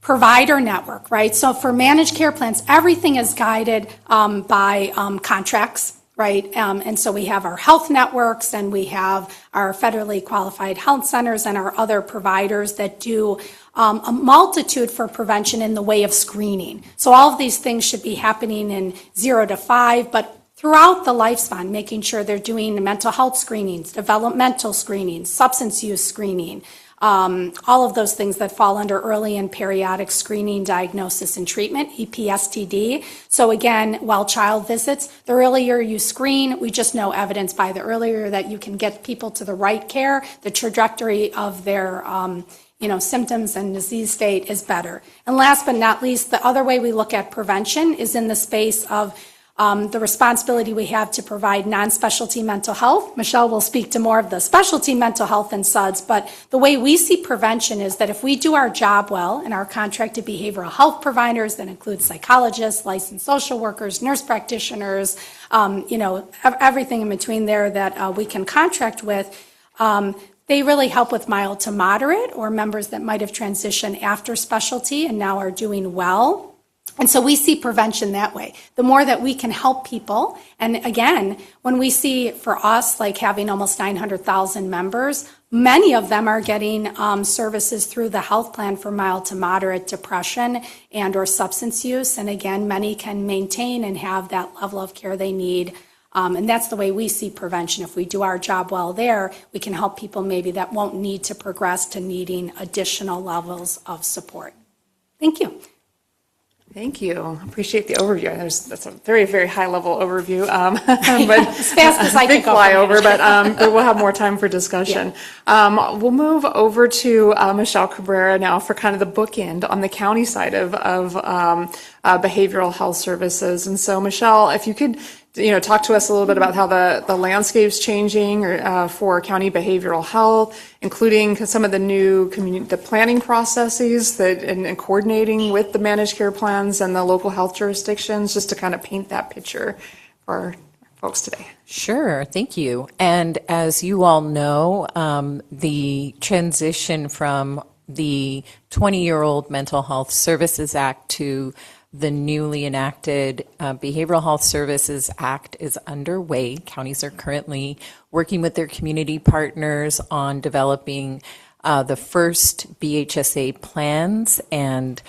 provider network, right? So for managed care plans, everything is guided by contracts, right? And so we have our health networks and we have our federally qualified health centers and our other providers that do a multitude for prevention in the way of screening. So all of these things should be happening in 0 to 5, but throughout the lifespan, making sure they're doing mental health screenings, developmental screenings, substance use screening, all of those things that fall under early and periodic screening, diagnosis, and treatment, EPSTD. So again, well child visits, the earlier you screen, we just know evidence by the earlier that you can get people to the right care, the trajectory of their symptoms and disease state is better. And last but not least, the other way we look at prevention is in the space of the responsibility we have to provide non-specialty mental health. Michelle will speak to more of the specialty mental health and SUDS, but the way we see prevention is that if we do our job well and our contracted behavioral health providers, that includes psychologists, licensed social workers, nurse practitioners, everything in between there that we can contract with, they really help with mild to moderate or members that might have transitioned after specialty and now are doing well. And so we see prevention that way. The more that we can help people, and again, when we see for us, like having almost 900,000 members, many of them are getting services through the health plan for mild to moderate depression and or substance use. And again, many can maintain and have that level of care they need. And that's the way we see prevention. If we do our job well there, we can help people maybe that won't need to progress to needing additional levels of support. Thank you. Thank you. Appreciate the overview. That's a very, very high level overview. But as fast as I big can go. flyover, but we'll have more time for discussion. Yeah. We'll move over to Michelle Cabrera now for kind of the bookend on the county side of behavioral health services. And so, Michelle, if you could, talk to us a little bit about how the landscape's changing for county behavioral health, including some of the new the planning processes and coordinating with the managed care plans and the local health jurisdictions, just to kind of paint that picture for our folks today. Sure, thank you. And as you all know, the transition from the 20-year-old Mental Health Services Act to the newly enacted Behavioral Health Services Act is underway. Counties are currently working with their community partners on developing the first BHSA plans, and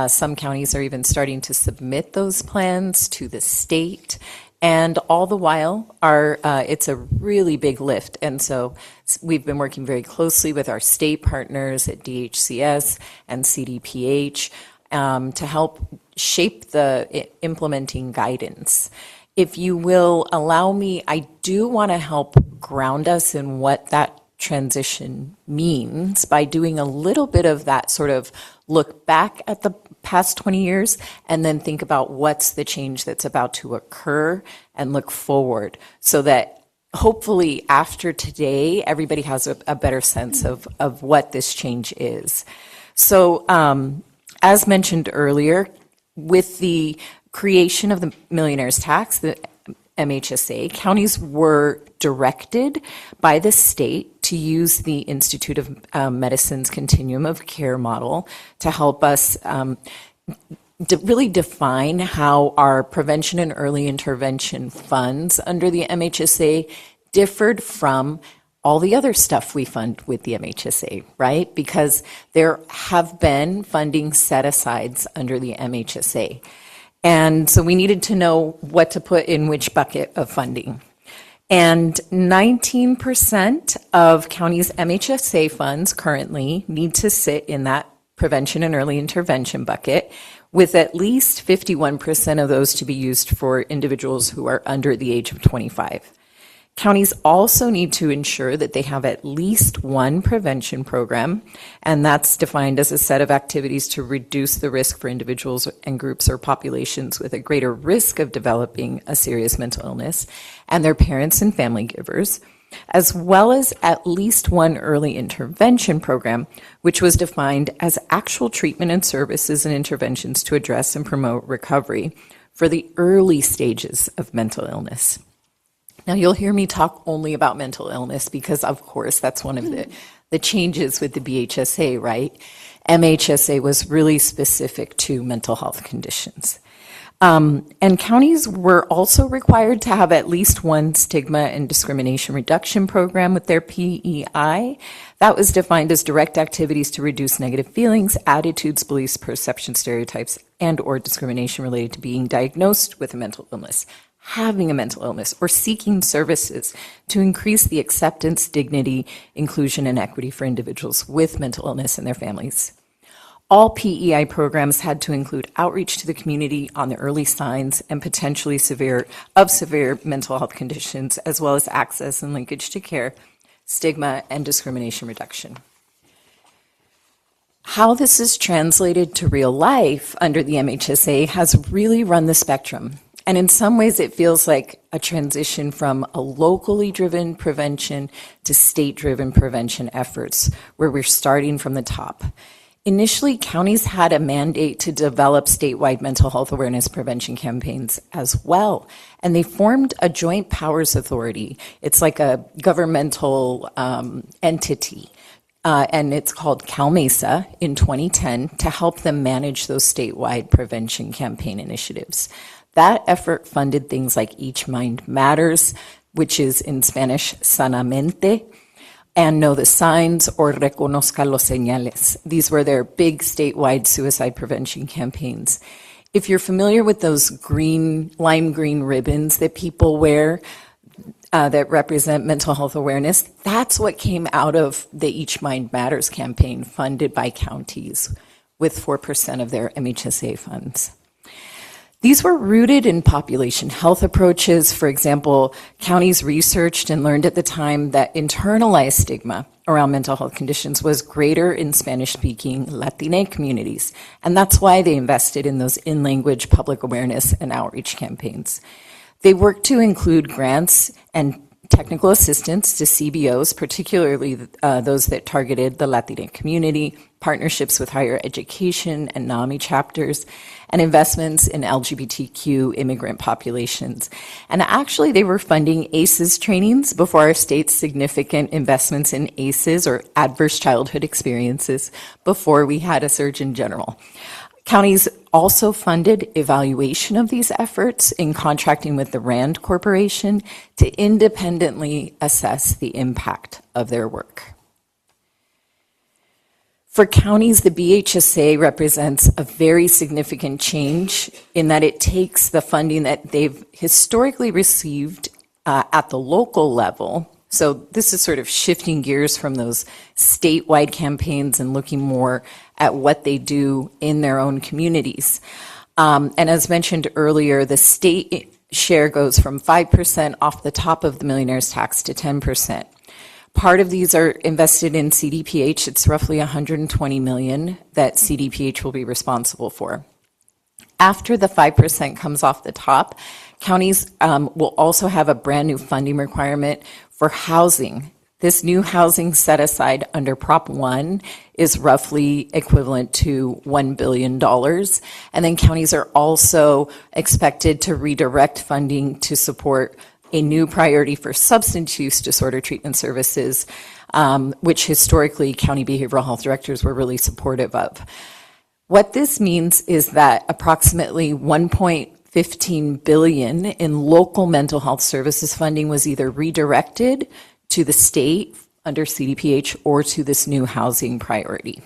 some counties are even starting to submit those plans to the state. And all the while, it's a really big lift. And so we've been working very closely with our state partners at DHCS and CDPH to help shape the implementing guidance. If you will allow me, I do want to help ground us in what that transition means by doing a little bit of that sort of look back at the past 20 years and then think about what's the change that's about to occur and look forward, so that hopefully after today, everybody has a better sense of what this change is. So as mentioned earlier, with the creation of the Millionaire's Tax, the MHSA, counties were directed by the state to use the Institute of Medicine's Continuum of Care model to help us really define how our prevention and early intervention funds under the MHSA differed from all the other stuff we fund with the MHSA, right? Because there have been funding set-asides under the MHSA. And so we needed to know what to put in which bucket of funding. And 19% of counties' MHSA funds currently need to sit in that prevention and early intervention bucket, with at least 51% of those to be used for individuals who are under the age of 25. Counties also need to ensure that they have at least one prevention program, and that's defined as a set of activities to reduce the risk for individuals and groups or populations with a greater risk of developing a serious mental illness and their parents and family givers, as well as at least one early intervention program, which was defined as actual treatment and services and interventions to address and promote recovery for the early stages of mental illness. Now, you'll hear me talk only about mental illness because, of course, that's one of the changes with the BHSA, right? MHSA was really specific to mental health conditions. And counties were also required to have at least one stigma and discrimination reduction program with their PEI. That was defined as direct activities to reduce negative feelings, attitudes, beliefs, perceptions, stereotypes, and or discrimination related to being diagnosed with a mental illness, having a mental illness, or seeking services to increase the acceptance, dignity, inclusion, and equity for individuals with mental illness and their families. All PEI programs had to include outreach to the community on the early signs and potentially severe mental health conditions, as well as access and linkage to care, stigma, and discrimination reduction. How this is translated to real life under the MHSA has really run the spectrum. And in some ways, it feels like a transition from a locally driven prevention to state-driven prevention efforts, where we're starting from the top. Initially, counties had a mandate to develop statewide mental health awareness prevention campaigns as well. And they formed a joint powers authority. It's like a governmental entity. And it's called CalMesa in 2010 to help them manage those statewide prevention campaign initiatives. That effort funded things like Each Mind Matters, which is in Spanish Sanamente, and Know the Signs or Reconozca los Señales. These were their big statewide suicide prevention campaigns. If you're familiar with those lime green ribbons that people wear that represent mental health awareness, that's what came out of the Each Mind Matters campaign funded by counties with 4% of their MHSA funds. These were rooted in population health approaches. For example, counties researched and learned at the time that internalized stigma around mental health conditions was greater in Spanish-speaking Latina communities. And that's why they invested in those in-language public awareness and outreach campaigns. They worked to include grants and technical assistance to CBOs, particularly those that targeted the Latina community, partnerships with higher education and NAMI chapters, and investments in LGBTQ immigrant populations. And actually, they were funding ACEs trainings before our state's significant investments in ACEs, or adverse childhood experiences, before we had a Surgeon General. Counties also funded evaluation of these efforts in contracting with the RAND Corporation to independently assess the impact of their work. For counties, the BHSA represents a very significant change in that it takes the funding that they've historically received at the local level. So this is sort of shifting gears from those statewide campaigns and looking more at what they do in their own communities. And as mentioned earlier, the state share goes from 5% off the top of the millionaire's tax to 10%. Part of these are invested in CDPH. It's roughly $120 million that CDPH will be responsible for. After the 5% comes off the top, counties will also have a brand new funding requirement for housing. This new housing set aside under Prop 1 is roughly equivalent to $1 billion. And then counties are also expected to redirect funding to support a new priority for substance use disorder treatment services, which historically county behavioral health directors were really supportive of. What this means is that approximately $1.15 billion in local mental health services funding was either redirected to the state under CDPH or to this new housing priority.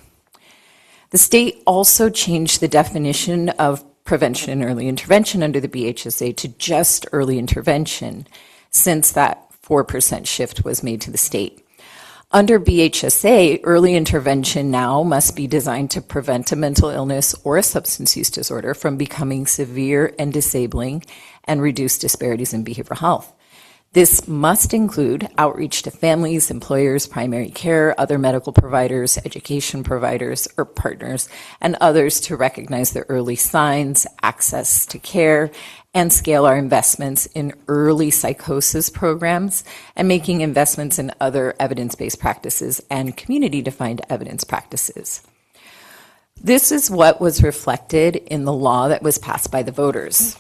The state also changed the definition of prevention and early intervention under the BHSA to just early intervention, since that 4% shift was made to the state. Under BHSA, early intervention now must be designed to prevent a mental illness or a substance use disorder from becoming severe and disabling and reduce disparities in behavioral health. This must include outreach to families, employers, primary care, other medical providers, education providers or partners, and others to recognize the early signs, access to care, and scale our investments in early psychosis programs and making investments in other evidence-based practices and community-defined evidence practices. This is what was reflected in the law that was passed by the voters.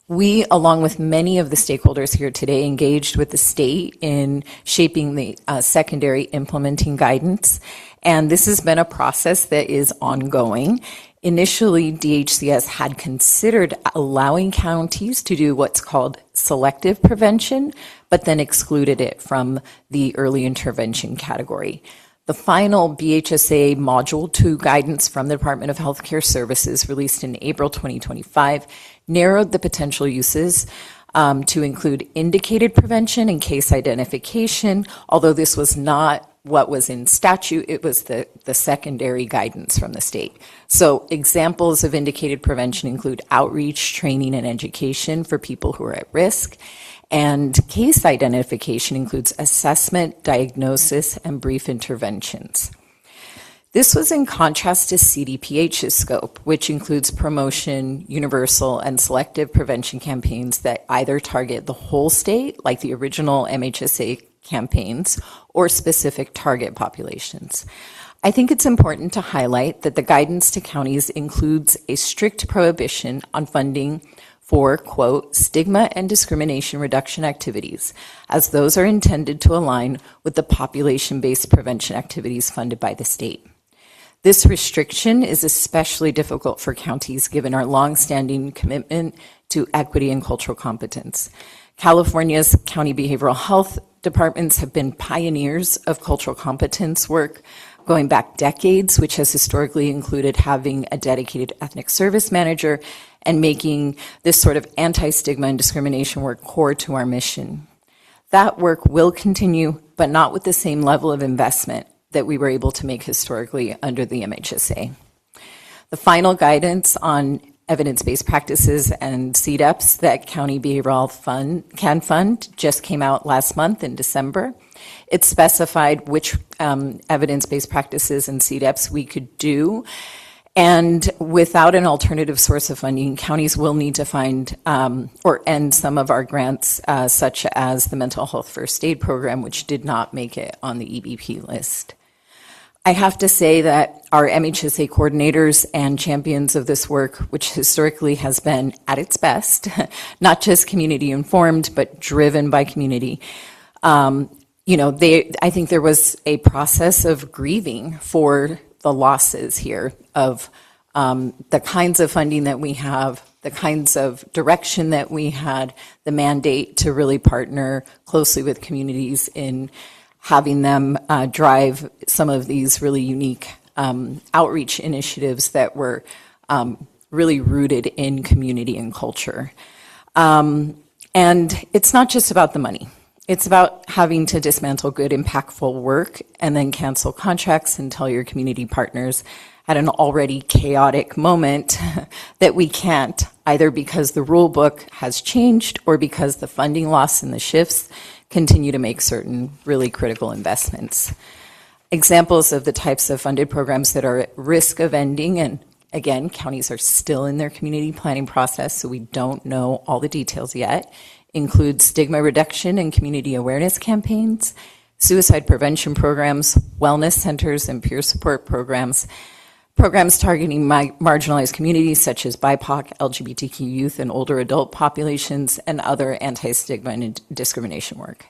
We, along with many of the stakeholders here today, engaged with the state in shaping the secondary implementing guidance. And this has been a process that is ongoing. Initially, DHCS had considered allowing counties to do what's called selective prevention, but then excluded it from the early intervention category. The final BHSA Module 2 guidance from the Department of Healthcare Services, released in April 2025, narrowed the potential uses to include indicated prevention and case identification, although this was not what was in statute, it was the secondary guidance from the state. So examples of indicated prevention include outreach, training, and education for people who are at risk. And case identification includes assessment, diagnosis, and brief interventions. This was in contrast to CDPH's scope, which includes promotion, universal, and selective prevention campaigns that either target the whole state, like the original MHSA campaigns, or specific target populations. I think it's important to highlight that the guidance to counties includes a strict prohibition on funding for, quote, stigma and discrimination reduction activities, as those are intended to align with the population-based prevention activities funded by the state. This restriction is especially difficult for counties given our longstanding commitment to equity and cultural competence. California's county behavioral health departments have been pioneers of cultural competence work going back decades, which has historically included having a dedicated ethnic service manager and making this sort of anti-stigma and discrimination work core to our mission. That work will continue, but not with the same level of investment that we were able to make historically under the MHSA. The final guidance on evidence-based practices and CDEPs that County Behavioral Health can fund just came out last month in December. It specified which evidence-based practices and CDEPs we could do. And without an alternative source of funding, counties will need to find or end some of our grants, such as the Mental Health First Aid Program, which did not make it on the EBP list. I have to say that our MHSA coordinators and champions of this work, which historically has been at its best, not just community informed, but driven by community, I think there was a process of grieving for the losses here of the kinds of funding that we have, the kinds of direction that we had, the mandate to really partner closely with communities in having them drive some of these really unique outreach initiatives that were really rooted in community and culture. And it's not just about the money. It's about having to dismantle good, impactful work and then cancel contracts and tell your community partners at an already chaotic moment that we can't, either because the rule book has changed or because the funding loss and the shifts continue to make certain really critical investments. Examples of the types of funded programs that are at risk of ending, and again, counties are still in their community planning process, so we don't know all the details yet, include stigma reduction and community awareness campaigns, suicide prevention programs, wellness centers and peer support programs, programs targeting marginalized communities such as BIPOC, LGBTQ youth, and older adult populations, and other anti-stigma and discrimination work.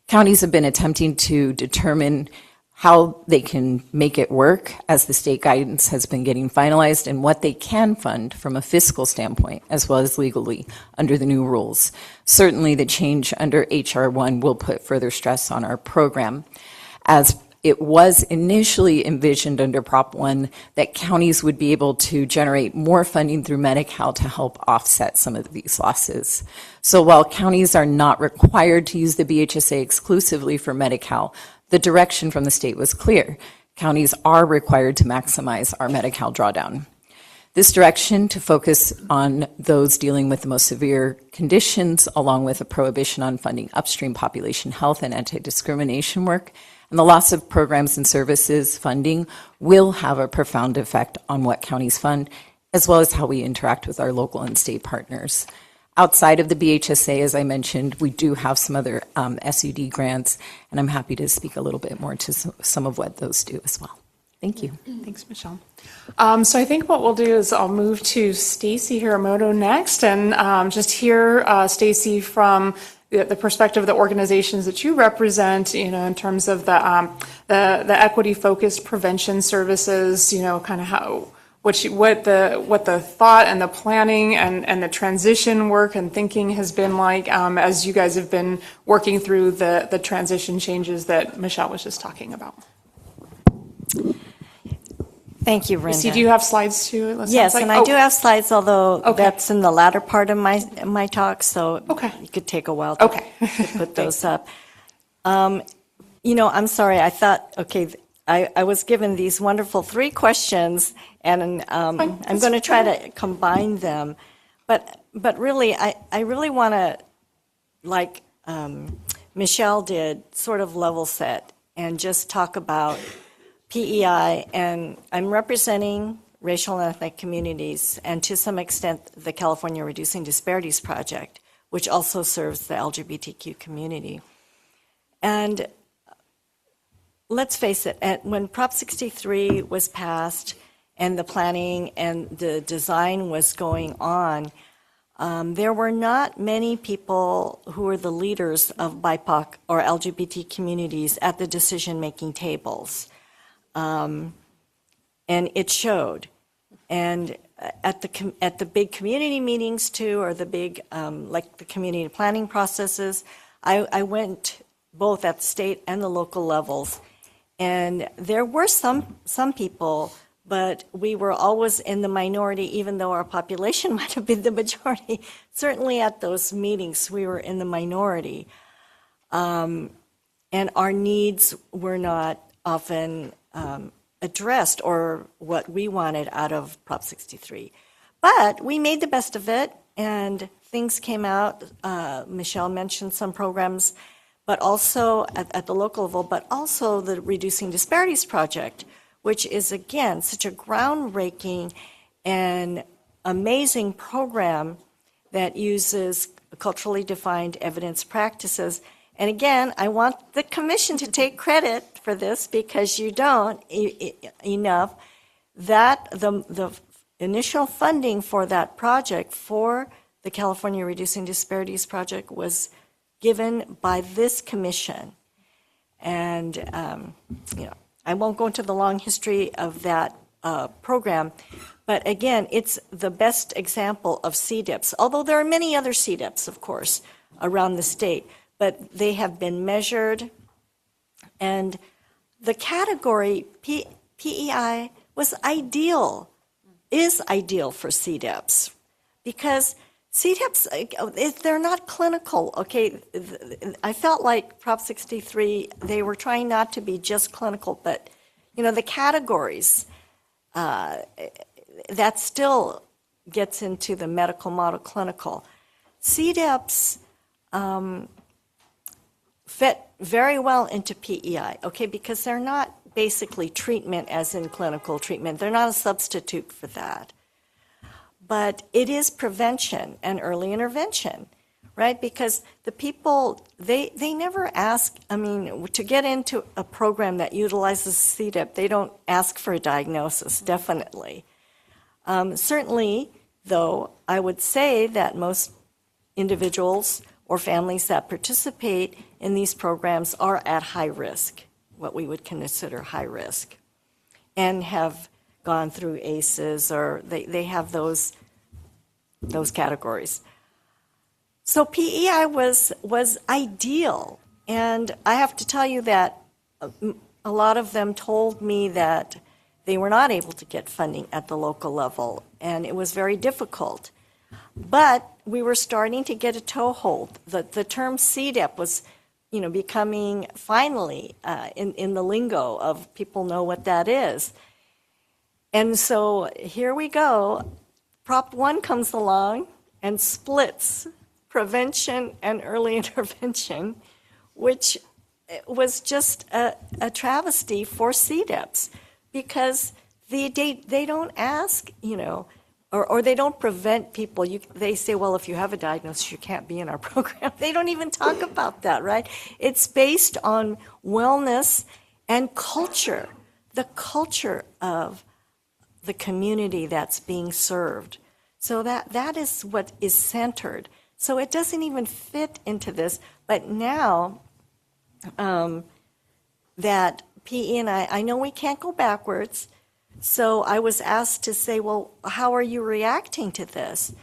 Counties have been attempting to determine how they can make it work as the state guidance has been getting finalized and what they can fund from a fiscal standpoint as well as legally under the new rules. Certainly the change under HR 1 will put further stress on our program, as it was initially envisioned under Prop 1 that counties would be able to generate more funding through Medi-Cal to help offset some of these losses. So while counties are not required to use the BHSA exclusively for Medi-Cal, the direction from the state was clear. Counties are required to maximize our Medi-Cal drawdown. This direction to focus on those dealing with the most severe conditions, along with a prohibition on funding upstream population health and anti-discrimination work, and the loss of programs and services funding will have a profound effect on what counties fund, as well as how we interact with our local and state partners. Outside of the BHSA, as I mentioned, we do have some other SUD grants, and I'm happy to speak a little bit more to some of what those do as well. Thank you. Thanks, Michelle. So I think what we'll do is I'll move to Stacy Hiramoto next, and just hear, Stacy, from the perspective of the organizations that you represent, in terms of the equity-focused prevention services, kind of how, what the thought and the planning and the transition work and thinking has been like as you guys have been working through the transition changes that Michelle was just talking about. Thank you, Brenda. Stacey, do you have slides too? Yes, and I do have slides, although that's in the latter part of my talk, so it could take a while to put those up. I'm sorry, I thought, I was given these wonderful 3 questions, and I'm going to try to combine them. But really, I really want to, like Michelle did, sort of level set and just talk about PEI, and I'm representing racial and ethnic communities, and to some extent, the California Reducing Disparities Project, which also serves the LGBTQ community. And let's face it, when Prop 63 was passed and the planning and the design was going on, there were not many people who were the leaders of BIPOC or LGBT communities at the decision-making tables. And it showed. And at the big community meetings too, or the big, like the community planning processes, I went both at the state and the local levels. And there were some people, but we were always in the minority, even though our population might have been the majority. Certainly at those meetings, we were in the minority. And our needs were not often addressed or what we wanted out of Prop 63. But we made the best of it, and things came out. Michelle mentioned some programs, but also at the local level, but also the Reducing Disparities Project, which is, again, such a groundbreaking and amazing program that uses culturally defined evidence practices. And again, I want the commission to take credit for this because you don't enough. That the initial funding for that project, for the California Reducing Disparities Project, was given by this commission. And I won't go into the long history of that program, but again, it's the best example of CDIPs, although there are many other CDIPs, of course, around the state, but they have been measured. And the category PEI was ideal, is ideal for CDIPs, because CDIPs, they're not clinical, okay? I felt like Prop 63, they were trying not to be just clinical, but, the categories, that still gets into the medical model clinical. CDIPs fit very well into PEI, okay, because they're not basically treatment as in clinical treatment. They're not a substitute for that. But it is prevention and early intervention, right? Because the people, they never ask, to get into a program that utilizes CDIP, they don't ask for a diagnosis, definitely. Certainly, though, I would say that most individuals or families that participate in these programs are at high risk, what we would consider high risk, and have gone through ACEs, or they have those categories. So PEI was ideal, and I have to tell you that a lot of them told me that they were not able to get funding at the local level, and it was very difficult. But we were starting to get a toehold. The term CDIP was, becoming finally in the lingo of people know what that is. And so here we go. Prop 1 comes along and splits prevention and early intervention, which was just a travesty for CDIPs, because they don't ask, or they don't prevent people. They say, well, if you have a diagnosis, you can't be in our program. They don't even talk about that, right? It's based on wellness and culture, the culture of the community that's being served. So that is what is centered. So it doesn't even fit into this. But now that PE and I know we can't go backwards. So I was asked to say, well, how are you reacting to this?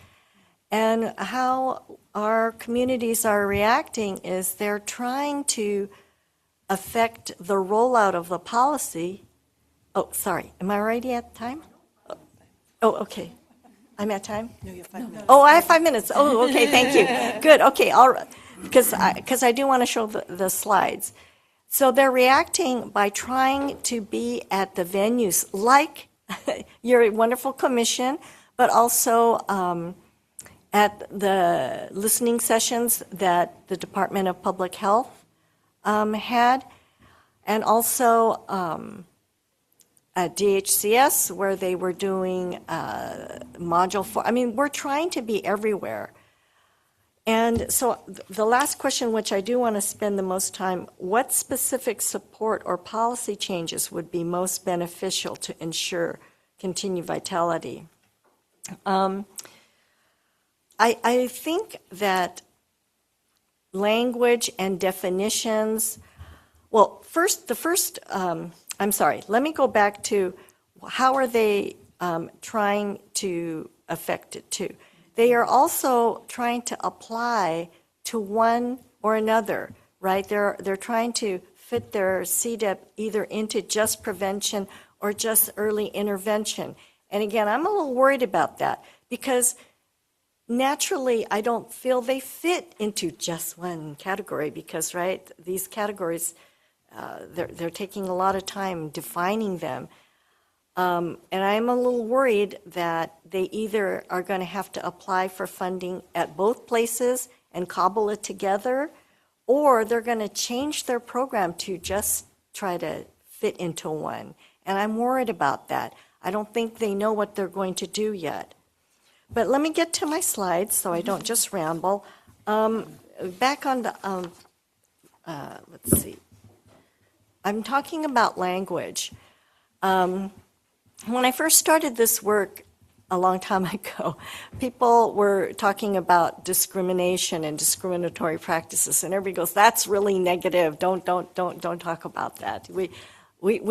And how our communities are reacting is they're trying to affect the rollout of the policy. Oh, sorry. Am I already at time? Oh, okay. I'm at time? No, you have 5 minutes. Oh, I have 5 minutes. Oh, okay. Thank you. Good. Okay. All right. Because I do want to show the slides. So they're reacting by trying to be at the venues like your wonderful commission, but also at the listening sessions that the Department of Public Health had, and also DHCS, where they were doing Module 4. I mean, we're trying to be everywhere. And so the last question, which I do want to spend the most time, what specific support or policy changes would be most beneficial to ensure continued vitality? I think that language and definitions, well, I'm sorry, let me go back to how are they trying to affect it too. They are also trying to apply to one or another, right? They're trying to fit their CDEP either into just prevention or just early intervention. And again, I'm a little worried about that because naturally I don't feel they fit into just one category because, right, these categories, they're taking a lot of time defining them. And I'm a little worried that they either are going to have to apply for funding at both places and cobble it together, or they're going to change their program to just try to fit into one. And I'm worried about that. I don't think they know what they're going to do yet. But let me get to my slides so I don't just ramble. Back on the, let's see. I'm talking about language. When I first started this work a long time ago, people were talking about discrimination and discriminatory practices, and everybody goes, "That's really negative. Don't talk about that." We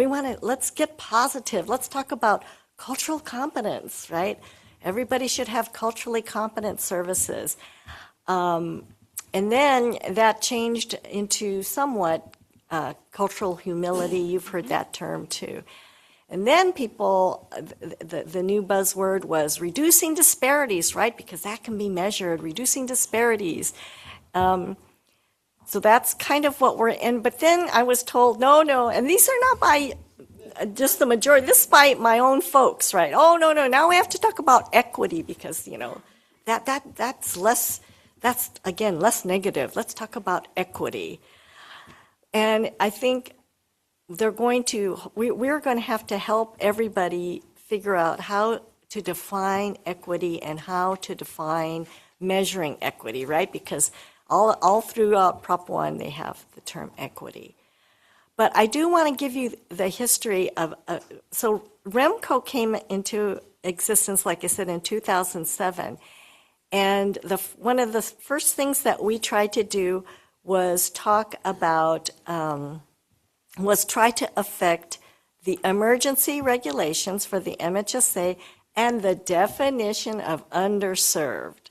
want to, let's get positive. Let's talk about cultural competence, right? Everybody should have culturally competent services. And then that changed into somewhat cultural humility. You've heard that term too. And then people, the new buzzword was reducing disparities, right? Because that can be measured, reducing disparities. So that's kind of what we're in. But then I was told, no, and these are not by just the majority. This is by my own folks, right? Oh, no, now we have to talk about equity because, that's less, that's, again, less negative. Let's talk about equity. And I think we're going to have to help everybody figure out how to define equity and how to define measuring equity, right? Because all throughout Prop 1, they have the term equity. But I do want to give you the history of, so REMCO came into existence, like I said, in 2007. And one of the first things that we tried to do was talk about, was try to affect the emergency regulations for the MHSA and the definition of underserved.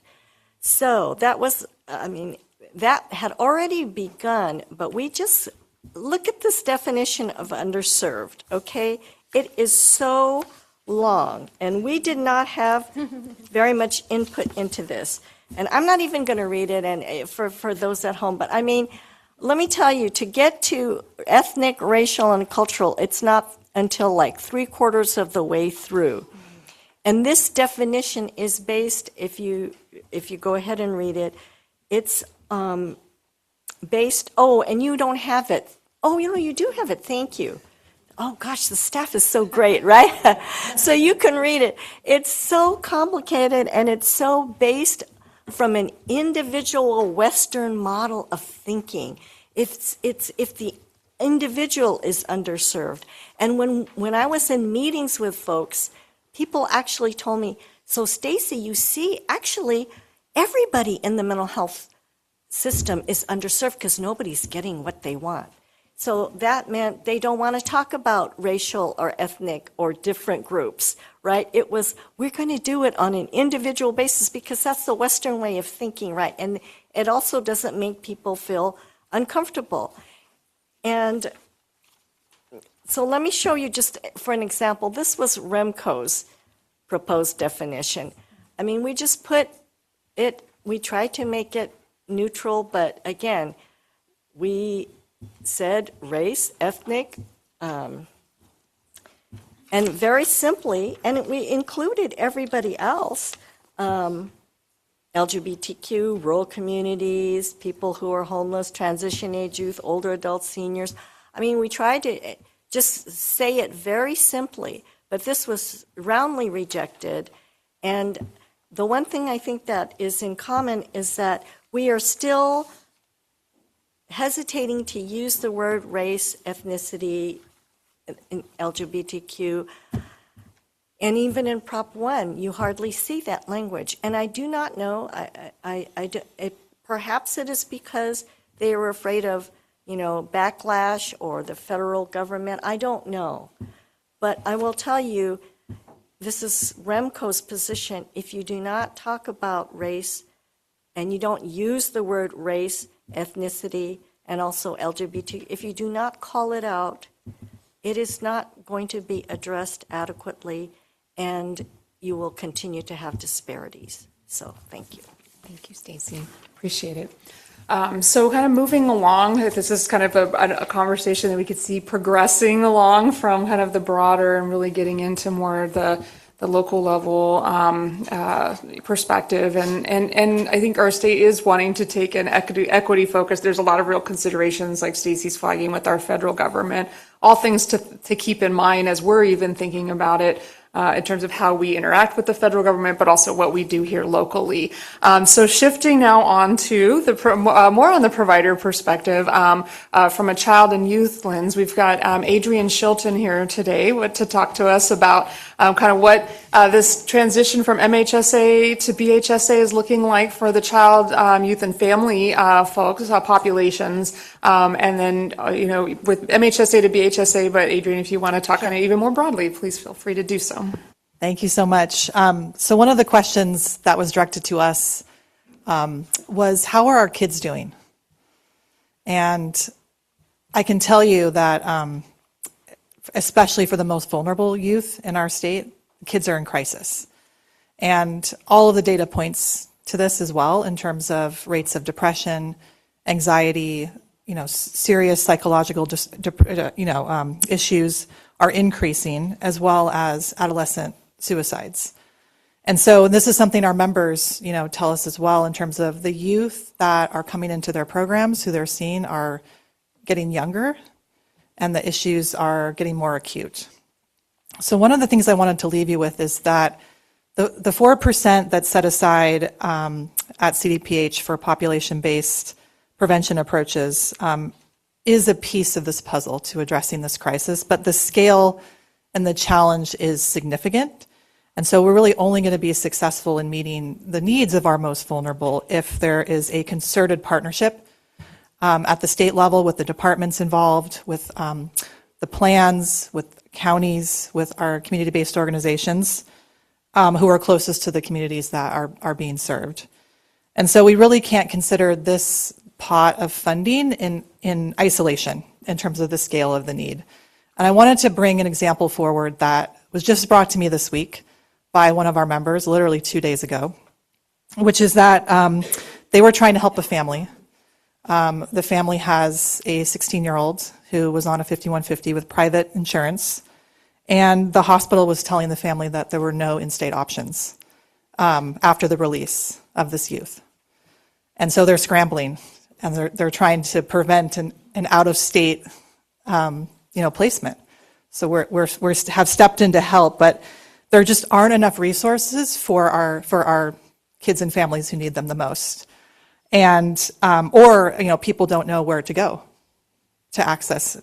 So that was, that had already begun, but we just look at this definition of underserved, okay? It is so long, and we did not have very much input into this. And I'm not even going to read it and for those at home, but let me tell you, to get to ethnic, racial, and cultural, it's not until like 3/4 of the way through. And this definition is based, if you go ahead and read it, it's based, and you don't have it. Oh, you do have it, thank you. Oh gosh, the staff is so great, right? So you can read it. It's so complicated and it's so based from an individual Western model of thinking. If the individual is underserved. And when I was in meetings with folks, people actually told me, so Stacy, you see, actually, everybody in the mental health system is underserved because nobody's getting what they want. So that meant they don't want to talk about racial or ethnic or different groups, right? It was, we're going to do it on an individual basis because that's the Western way of thinking, right? And it also doesn't make people feel uncomfortable. And so let me show you just for an example. This was REMCO's proposed definition. We just put it, we tried to make it neutral, but again, we said race, ethnic, and very simply, and we included everybody else, LGBTQ, rural communities, people who are homeless, transition age youth, older adults, seniors. We tried just say it very simply. But this was roundly rejected. And the one thing I think that is in common is that we are still hesitating to use the word race, ethnicity, LGBTQ. And even in Prop 1, you hardly see that language. And I do not know, perhaps it is because they were afraid of, backlash or the federal government. I don't know. But I will tell you, this is REMCO's position. If you do not talk about race and you don't use the word race, ethnicity, and also LGBT, if you do not call it out, it is not going to be addressed adequately, and you will continue to have disparities. So thank you. Thank you, Stacy. Appreciate it. So kind of moving along, this is kind of a conversation that we could see progressing along from kind of the broader and really getting into more of the local level perspective. And I think our state is wanting to take an equity focus. There's a lot of real considerations like Stacy's flagging with our federal government, all things to keep in mind as we're even thinking about it. In terms of how we interact with the federal government, but also what we do here locally. So shifting now on to more on the provider perspective, from a child and youth lens, we've got Adrienne Shilton here today to talk to us about kind of what this transition from MHSA to BHSA is looking like for the child, youth, and family folks, populations, and then, with MHSA to BHSA, but Adrienne, if you want to talk on it even more broadly, please feel free to do so. Thank you so much. So one of the questions that was directed to us was, how are our kids doing? And I can tell you that, especially for the most vulnerable youth in our state, kids are in crisis. And all of the data points to this as well in terms of rates of depression, anxiety, serious psychological issues are increasing, as well as adolescent suicides. And so this is something our members, tell us as well in terms of the youth that are coming into their programs, who they're seeing are getting younger, and the issues are getting more acute. So one of the things I wanted to leave you with is that the 4% that's set aside at CDPH for population-based prevention approaches is a piece of this puzzle to addressing this crisis, but the scale and the challenge is significant. And so we're really only going to be successful in meeting the needs of our most vulnerable if there is a concerted partnership at the state level with the departments involved, with the plans, with counties, with our community-based organizations who are closest to the communities that are being served. And so we really can't consider this pot of funding in isolation in terms of the scale of the need. And I wanted to bring an example forward that was just brought to me this week by one of our members, literally 2 days ago, which is that they were trying to help a family. The family has a 16-year-old who was on a 5150 with private insurance, and the hospital was telling the family that there were no in-state options after the release of this youth. And so they're scrambling, and they're trying to prevent an out-of-state placement. So we have stepped in to help, but there just aren't enough resources for our kids and families who need them the most. And people don't know where to go to access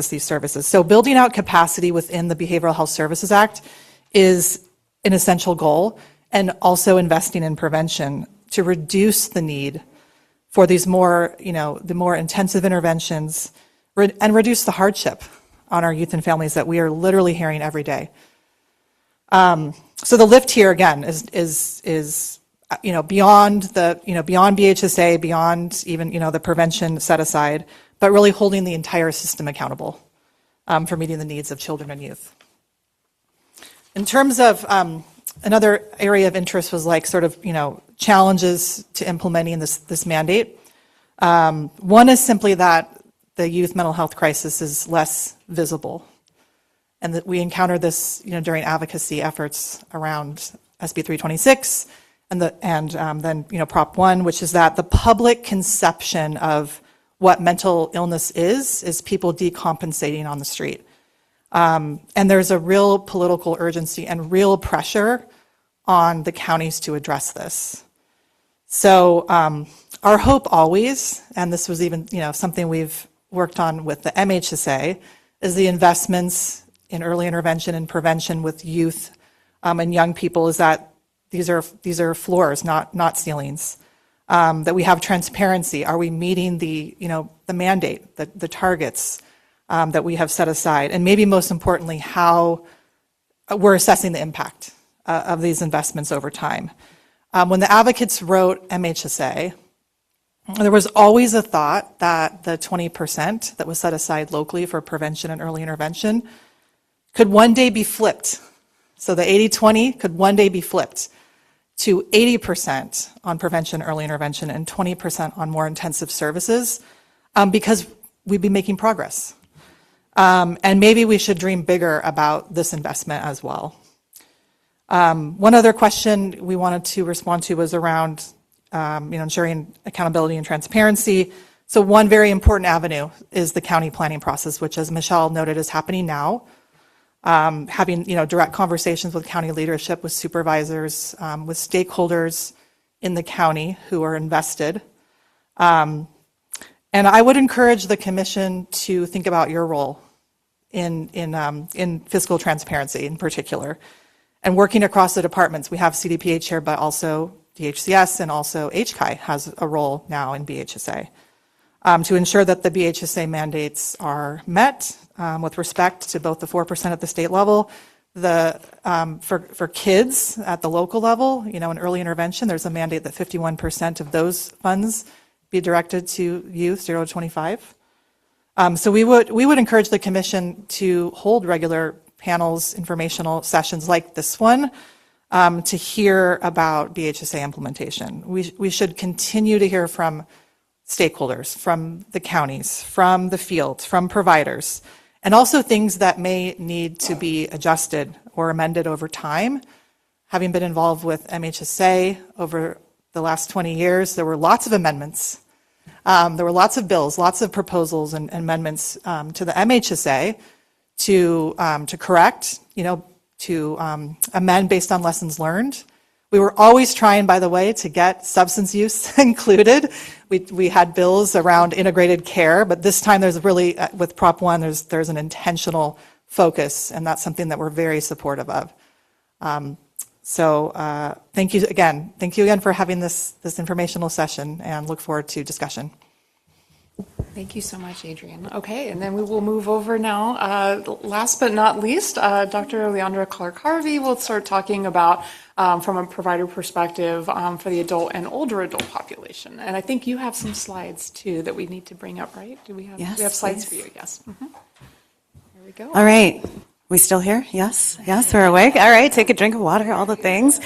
these services. So building out capacity within the Behavioral Health Services Act is an essential goal, and also investing in prevention to reduce the need for these the more intensive interventions and reduce the hardship on our youth and families that we are literally hearing every day. So the lift here again is beyond beyond BHSA, beyond even the prevention set aside, but really holding the entire system accountable for meeting the needs of children and youth. In terms of another area of interest was challenges to implementing this mandate. One is simply that the youth mental health crisis is less visible, and that we encountered this during advocacy efforts around SB 326 and then Prop 1, which is that the public conception of what mental illness is people decompensating on the street And there's a real political urgency and real pressure on the counties to address this. So our hope always, and this was even something we've worked on with the MHSA, is the investments in early intervention and prevention with youth and young people, is that these are floors, not ceilings. That we have transparency. Are we meeting the mandate, the targets that we have set aside? And maybe most importantly, how we're assessing the impact of these investments over time. When the advocates wrote MHSA, there was always a thought that the 20% that was set aside locally for prevention and early intervention could one day be flipped. So the 80-20 could one day be flipped to 80% on prevention, early intervention, and 20% on more intensive services, because we'd be making progress. And maybe we should dream bigger about this investment as well. One other question we wanted to respond to was around ensuring accountability and transparency. So one very important avenue is the county planning process, which, as Michelle noted, is happening now. Having direct conversations with county leadership, with supervisors, with stakeholders in the county who are invested. And I would encourage the commission to think about your role in fiscal transparency in particular, and working across the departments. We have CDPH here, but also DHCS and also HCI has a role now in BHSA to ensure that the BHSA mandates are met with respect to both the 4% at the state level, for kids at the local level. In early intervention, there's a mandate that 51% of those funds be directed to youth 0 to 25. So we would encourage the commission to hold regular panels, informational sessions like this one, to hear about BHSA implementation. We should continue to hear from stakeholders, from the counties, from the field, from providers, and also things that may need to be adjusted or amended over time. Having been involved with MHSA over the last 20 years, there were lots of amendments. There were lots of bills, lots of proposals and amendments to the MHSA to correct, to amend based on lessons learned. We were always trying, by the way, to get substance use included. We had bills around integrated care, but this time there's really, with Prop 1, there's an intentional focus, and that's something that we're very supportive of. So thank you again. Thank you again for having this informational session, and look forward to discussion. Thank you so much, Adrian. Okay, and then we will move over now. Last but not least, Dr. Leandra Clark-Harvey will start talking about, from a provider perspective, for the adult and older adult population. And I think you have some slides, too, that we need to bring up, right? Yes, we have slides please. for you? Yes. Mm-hmm. There we go. All right. We still here? Yes. Yes, we're awake. All right. Take a drink of water, all the things.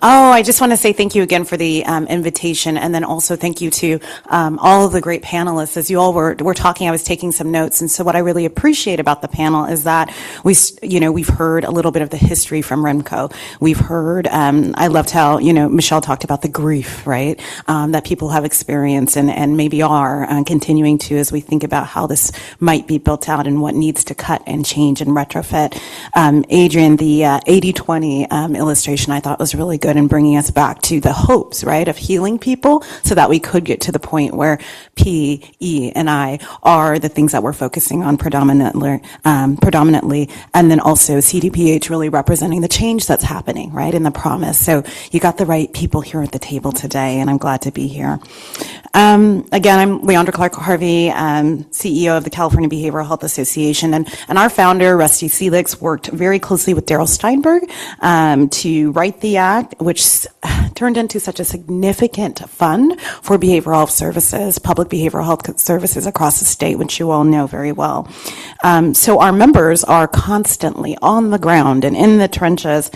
Oh, I just want to say thank you again for the invitation. And then also thank you to all of the great panelists. As you all were talking, I was taking some notes. And so what I really appreciate about the panel is that we've heard a little bit of the history from Remco. We've heard, I loved how, Michelle talked about the grief, right? That people have experienced and maybe are continuing to, as we think about how this might be built out and what needs to cut and change and retrofit. Adrian, the 80-20 illustration I thought was really good in bringing us back to the hopes, right, of healing people so that we could get to the point where P, E, and I are the things that we're focusing on predominantly, and then also CDPH really representing the change that's happening, right, in the promise. So you got the right people here at the table today, and I'm glad to be here. Again, I'm Leandra Clark-Harvey, CEO of the California Behavioral Health Association, and our founder, Rusty Seelig, worked very closely with Darrell Steinberg to write the act, which turned into such a significant fund for behavioral health services, public behavioral health services across the state, which you all know very well. So our members are constantly on the ground and in the trenches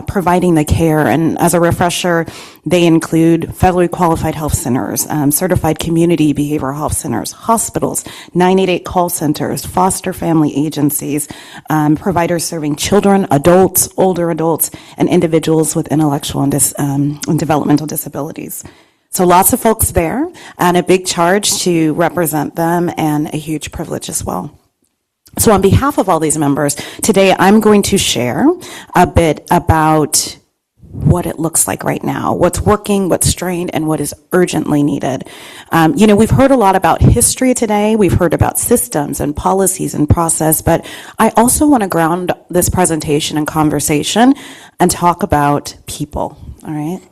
providing the care. And as a refresher, they include federally qualified health centers, certified community behavioral health centers, hospitals, 988 call centers, foster family agencies, providers serving children, adults, older adults, and individuals with intellectual and developmental disabilities. So lots of folks there, and a big charge to represent them, and a huge privilege as well. So on behalf of all these members, today I'm going to share a bit about what it looks like right now, what's working, what's strained, and what is urgently needed. We've heard a lot about history today. We've heard about systems and policies and process, but I also want to ground this presentation and conversation and talk about people, all right?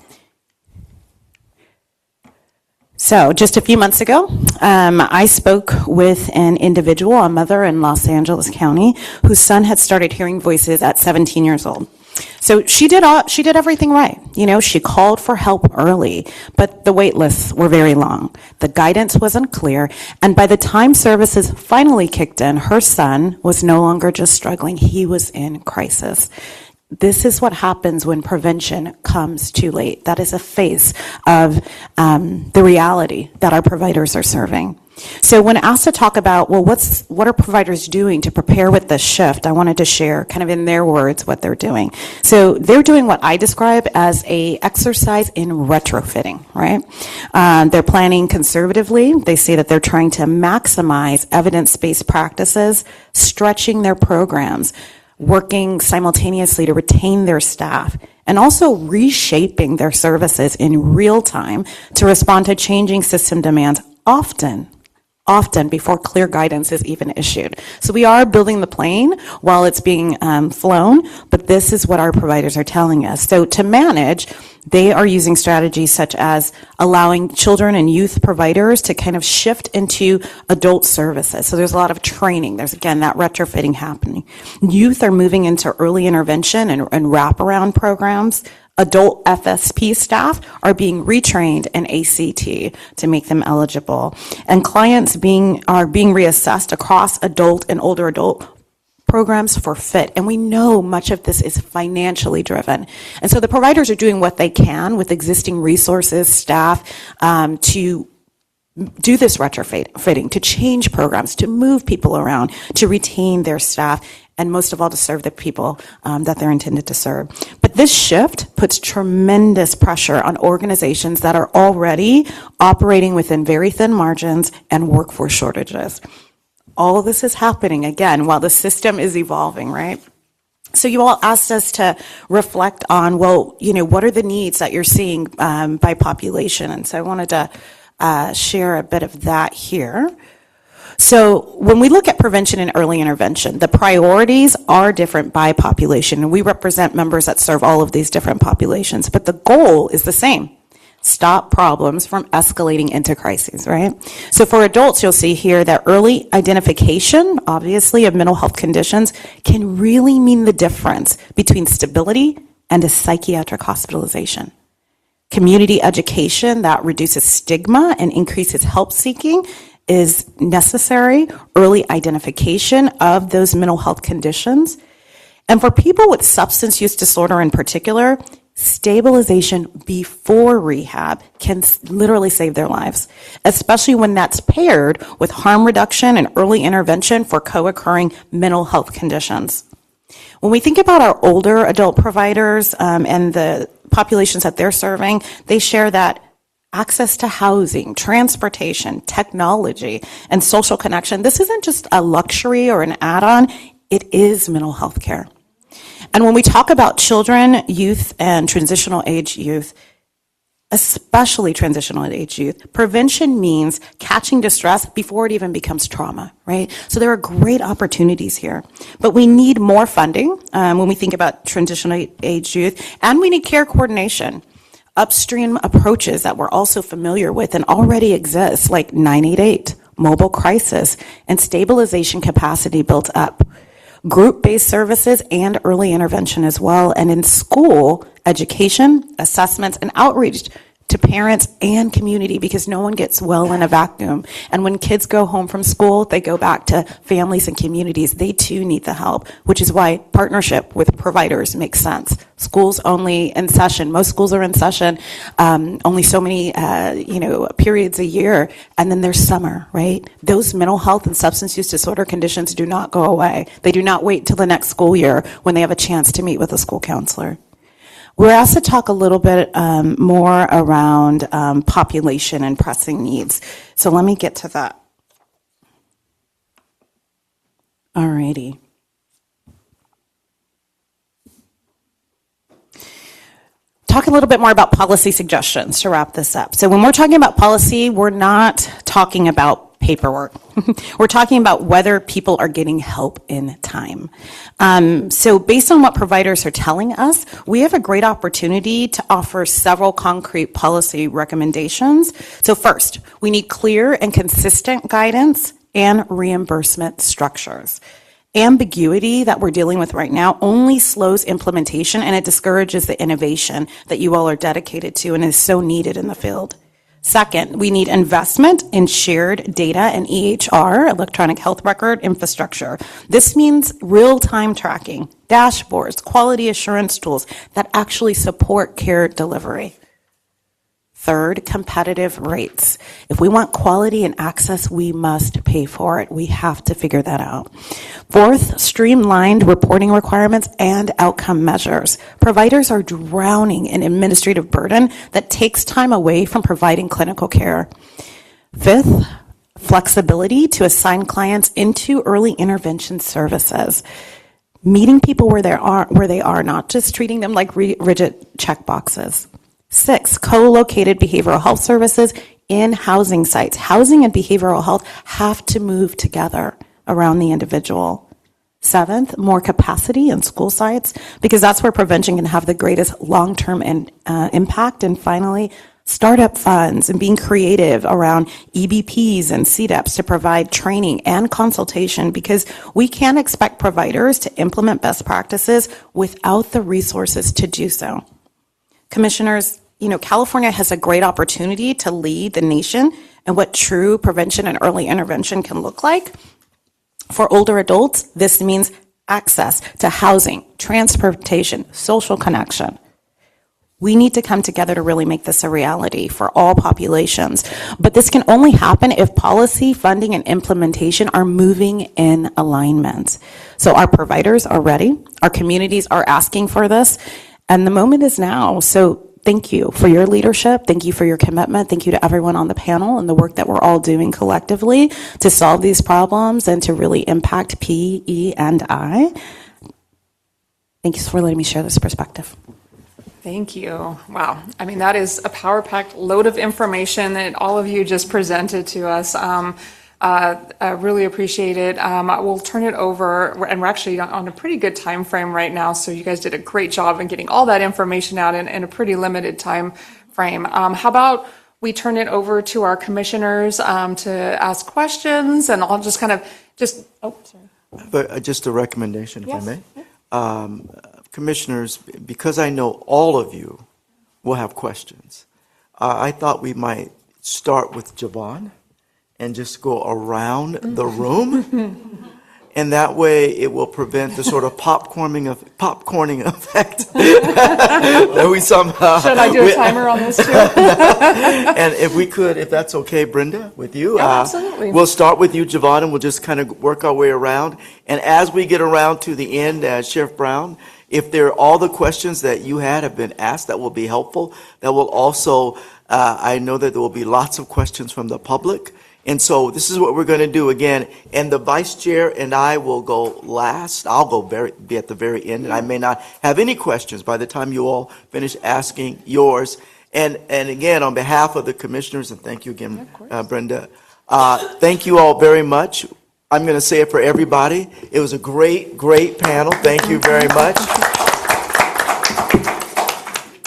So just a few months ago, I spoke with an individual, a mother in Los Angeles County, whose son had started hearing voices at 17 years old. So she did everything right. She called for help early, but the wait lists were very long. The guidance was unclear, and by the time services finally kicked in, her son was no longer just struggling, he was in crisis. This is what happens when prevention comes too late. That is a face of the reality that our providers are serving. So when asked to talk about, well, what are providers doing to prepare with this shift, I wanted to share kind of in their words what they're doing. So they're doing what I describe as a exercise in retrofitting, right? They're planning conservatively. They say that they're trying to maximize evidence-based practices, stretching their programs, working simultaneously to retain their staff, and also reshaping their services in real time to respond to changing system demands often before clear guidance is even issued. So we are building the plane while it's being flown, but this is what our providers are telling us. So to manage, they are using strategies such as allowing children and youth providers to kind of shift into adult services. So there's a lot of training. There's, again, that retrofitting happening. Youth are moving into early intervention and wraparound programs. Adult FSP staff are being retrained in ACT to make them eligible. And clients are being reassessed across adult and older adult programs for fit. And we know much of this is financially driven. And so the providers are doing what they can with existing resources, staff, to do this retrofitting, to change programs, to move people around, to retain their staff, and most of all, to serve the people that they're intended to serve. But this shift puts tremendous pressure on organizations that are already operating within very thin margins and workforce shortages. All of this is happening, again, while the system is evolving, right? So you all asked us to reflect on, well, what are the needs that you're seeing by population? And so I wanted to share a bit of that here. So when we look at prevention and early intervention, the priorities are different by population, and we represent members that serve all of these different populations, but the goal is the same. Stop problems from escalating into crises, right? So for adults, you'll see here that early identification, obviously, of mental health conditions can really mean the difference between stability and a psychiatric hospitalization. Community education that reduces stigma and increases help seeking is necessary. Early identification of those mental health conditions. And for people with substance use disorder in particular, stabilization before rehab can literally save their lives, especially when that's paired with harm reduction and early intervention for co-occurring mental health conditions. When we think about our older adult providers and the populations that they're serving, they share that access to housing, transportation, technology, and social connection, this isn't just a luxury or an add-on, it is mental health care. And when we talk about children, youth, and transitional age youth, especially transitional age youth, prevention means catching distress before it even becomes trauma, right? So there are great opportunities here. But we need more funding when we think about transitional age youth, and we need care coordination. Upstream approaches that we're also familiar with and already exist, like 988, mobile crisis, and stabilization capacity built up. Group-based services and early intervention as well, and in school, education, assessments, and outreach to parents and community, because no one gets well in a vacuum. And when kids go home from school, they go back to families and communities. They too need the help, which is why partnership with providers makes sense. Schools only in session, most schools are in session, only so many, periods a year, and then there's summer, right? Those mental health and substance use disorder conditions do not go away. They do not wait till the next school year when they have a chance to meet with a school counselor. We're asked to talk a little bit more around population and pressing needs. So let me get to that. All righty. Talk a little bit more about policy suggestions to wrap this up. So when we're talking about policy, we're not talking about paperwork. We're talking about whether people are getting help in time. So based on what providers are telling us, we have a great opportunity to offer several concrete policy recommendations. So first, we need clear and consistent guidance and reimbursement structures. Ambiguity that we're dealing with right now only slows implementation, and it discourages the innovation that you all are dedicated to and is so needed in the field. Second, we need investment in shared data and EHR, electronic health record infrastructure. This means real-time tracking, dashboards, quality assurance tools that actually support care delivery. Third, competitive rates. If we want quality and access, we must pay for it. We have to figure that out. Fourth, streamlined reporting requirements and outcome measures. Providers are drowning in administrative burden that takes time away from providing clinical care. Fifth, flexibility to assign clients into early intervention services. Meeting people where they are, not just treating them like rigid checkboxes. 6, co-located behavioral health services in housing sites. Housing and behavioral health have to move together around the individual. 7th, more capacity in school sites, because that's where prevention can have the greatest long-term impact. And finally, startup funds and being creative around EBPs and CDEPs to provide training and consultation, because we can't expect providers to implement best practices without the resources to do so. Commissioners, California has a great opportunity to lead the nation in what true prevention and early intervention can look like. For older adults, this means access to housing, transportation, social connection. We need to come together to really make this a reality for all populations. But this can only happen if policy, funding, and implementation are moving in alignment. So our providers are ready. Our communities are asking for this. And the moment is now. So thank you for your leadership. Thank you for your commitment. Thank you to everyone on the panel and the work that we're all doing collectively to solve these problems and to really impact PE&I. Thank you for letting me share this perspective. Thank you. Wow. I mean, that is a power-packed load of information that all of you just presented to us. I really appreciate it. We'll turn it over, and we're actually on a pretty good time frame right now, so you guys did a great job in getting all that information out in a pretty limited time frame. How about we turn it over to our commissioners to ask questions, and I'll just Just a recommendation, if I may. Commissioners, because I know all of you will have questions, I thought we might start with Javon and just go around the room. And that way it will prevent the sort of popcorning effect that we somehow... Should I do a timer on this too? And if that's okay, Brenda, with you. Yeah, absolutely. We'll start with you, Javon, and we'll just kind of work our way around. And as we get around to the end, Sheriff Brown, if all the questions that you had have been asked, that will be helpful. That will also, I know that there will be lots of questions from the public. And so this is what we're going to do again. And the vice chair and I will go last. I'll be at the very end, and I may not have any questions by the time you all finish asking yours. And again, on behalf of the commissioners, and thank you again, Brenda, thank you all very much. I'm going to say it for everybody. It was a great, great panel. Thank you very much.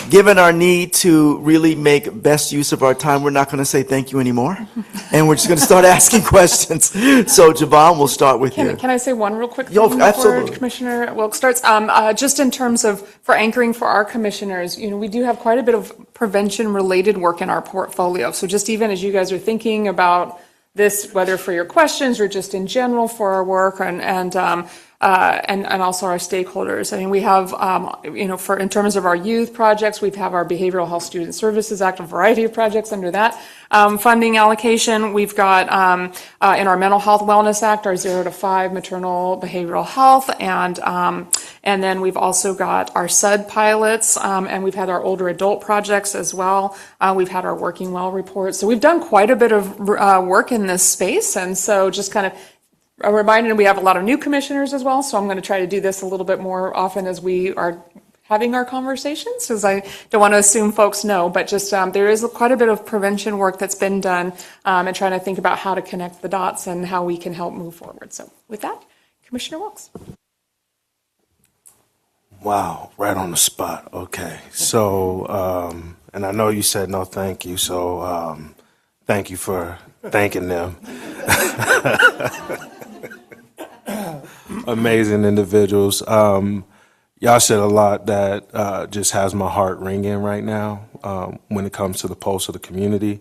Given our need to really make best use of our time, we're not going to say thank you anymore. And we're just going to start asking questions. So, Javon, we'll start with you. Can I say one real quick thing absolutely. before Commissioner Wilk starts? Just in terms of, for anchoring for our commissioners, we do have quite a bit of prevention-related work in our portfolio. So just even as you guys are thinking about this, whether for your questions or just in general for our work and also our stakeholders. I mean, we have, in terms of our youth projects, we have our Behavioral Health Student Services Act, a variety of projects under that funding allocation. We've got, in our Mental Health Wellness Act, our 0 to 5 maternal behavioral health, and then we've also got our SUD pilots, and we've had our older adult projects as well. We've had our Working Well report. So we've done quite a bit of work in this space, and so just kind of a reminder, we have a lot of new commissioners as well, so I'm going to try to do this a little bit more often as we are having our conversations, because I don't want to assume folks know, but just there is quite a bit of prevention work that's been done and trying to think about how to connect the dots and how we can help move forward. So with that, Commissioner Wilkes. Wow, right on the spot. Okay. So, and I know you said no thank you, so thank you for thanking them. Amazing individuals. Y'all said a lot that just has my heart ringing right now when it comes to the pulse of the community.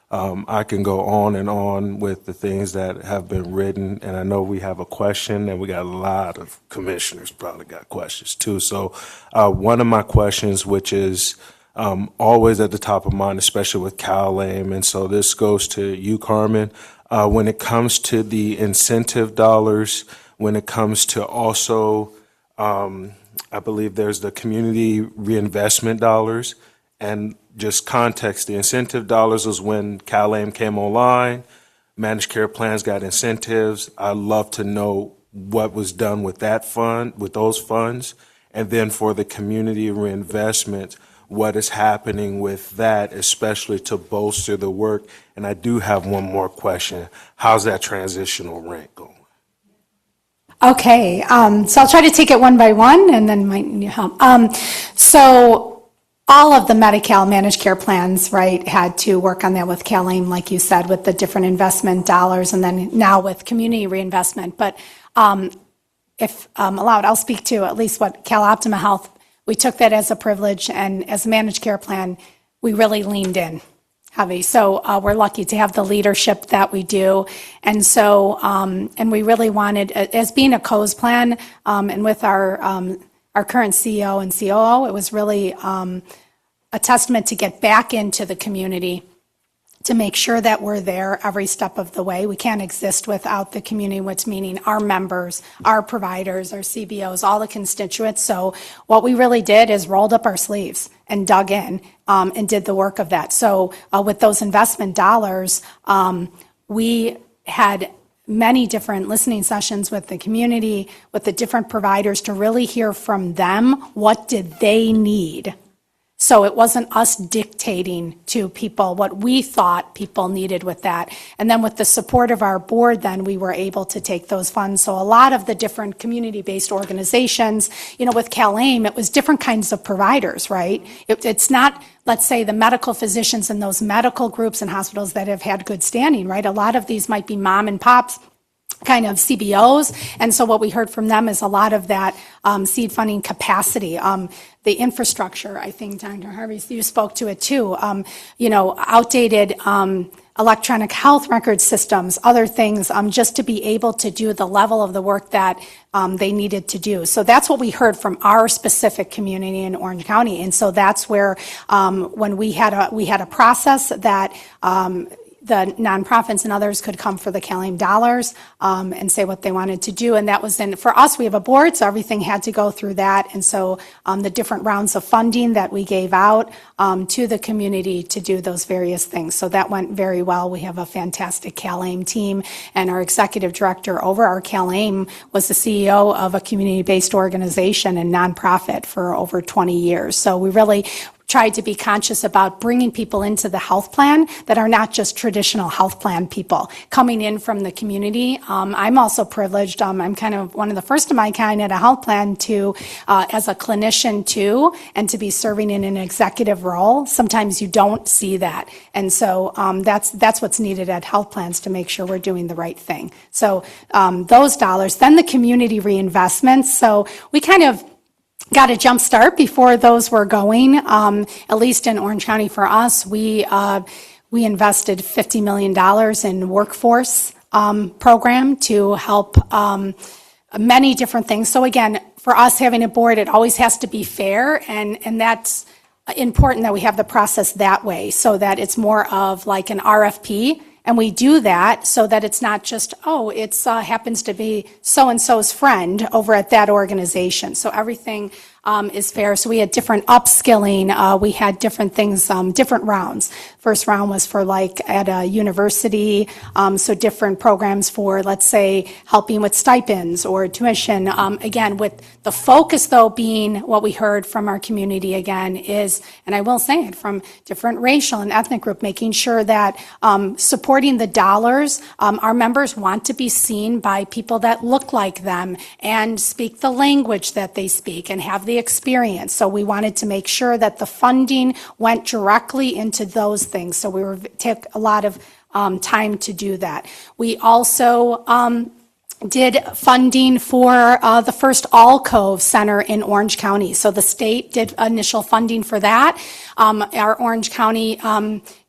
I can go on and on with the things that have been written, and I know we have a question, and we got a lot of commissioners probably got questions too. So one of my questions, which is always at the top of mind, especially with CalAIM, and so this goes to you, Carmen, when it comes to the incentive dollars, when it comes to also I believe there's the community reinvestment dollars, and just context, the incentive dollars was when CalAIM came online, managed care plans got incentives. I'd love to know what was done with that fund, with those funds, and then for the community reinvestment, what is happening with that, especially to bolster the work. And I do have one more question. How's that transitional rent going? Okay, so I'll try to take it one by one and then might need help. So all of the Medi-Cal managed care plans, right, had to work on that with CalAIM, like you said, with the different investment dollars, and then now with community reinvestment. But if allowed, I'll speak to at least what CalOptima Health, we took that as a privilege, and as a managed care plan, we really leaned in heavy. So we're lucky to have the leadership that we do. And so, and we really wanted, as being a COES plan, and with our current CEO and COO, it was really a testament to get back into the community, to make sure that we're there every step of the way. We can't exist without the community, which meaning our members, our providers, our CBOs, all the constituents. So what we really did is rolled up our sleeves and dug in and did the work of that. So with those investment dollars, we had many different listening sessions with the community, with the different providers, to really hear from them, what did they need? So it wasn't us dictating to people what we thought people needed with that. And then with the support of our board, then we were able to take those funds. So a lot of the different community-based organizations, you know, with CalAIM, it was different kinds of providers, right? It's not, let's say, the medical physicians and those medical groups and hospitals that have had good standing, right? A lot of these might be mom and pops kind of CBOs. And so what we heard from them is a lot of that seed funding capacity, the infrastructure. I think, Dr. Harvey, you spoke to it too. You know, outdated electronic health record systems, other things, just to be able to do the level of the work that they needed to do. So that's what we heard from our specific community in Orange County. And so that's where when we had a process that the nonprofits and others could come for the CalAIM dollars and say what they wanted to do. And that was then, for us, we have a board, so everything had to go through that. And so the different rounds of funding that we gave out to the community to do those various things. So that went very well. We have a fantastic CalAIM team, and our executive director over our CalAIM was the CEO of a community-based organization and nonprofit for over 20 years. So we really tried to be conscious about bringing people into the health plan that are not just traditional health plan people coming in from the community. I'm also privileged. I'm kind of one of the first of my kind at a health plan to, as a clinician too, and to be serving in an executive role. Sometimes you don't see that. And so that's what's needed at health plans to make sure we're doing the right thing. So those dollars, then the community reinvestments. So we kind of got a jump start before those were going. At least in Orange County for us, we invested $50 million in workforce program to help many different things. So again, for us having a board, it always has to be fair, and that's important that we have the process that way, so that it's more of like an RFP. And we do that so that it's not just, oh, it happens to be so-and-so's friend over at that organization. So everything is fair. So we had different upskilling. We had different things, different rounds. First round was for like at a university, so different programs for, let's say, helping with stipends or tuition. Again, with the focus though being what we heard from our community again is, and I will say it, from different racial and ethnic group, making sure that supporting the dollars, our members want to be seen by people that look like them and speak the language that they speak and have the experience. So we wanted to make sure that the funding went directly into those things. So we took a lot of time to do that. We also did funding for the first Alcove Center in Orange County. So the state did initial funding for that. Our Orange County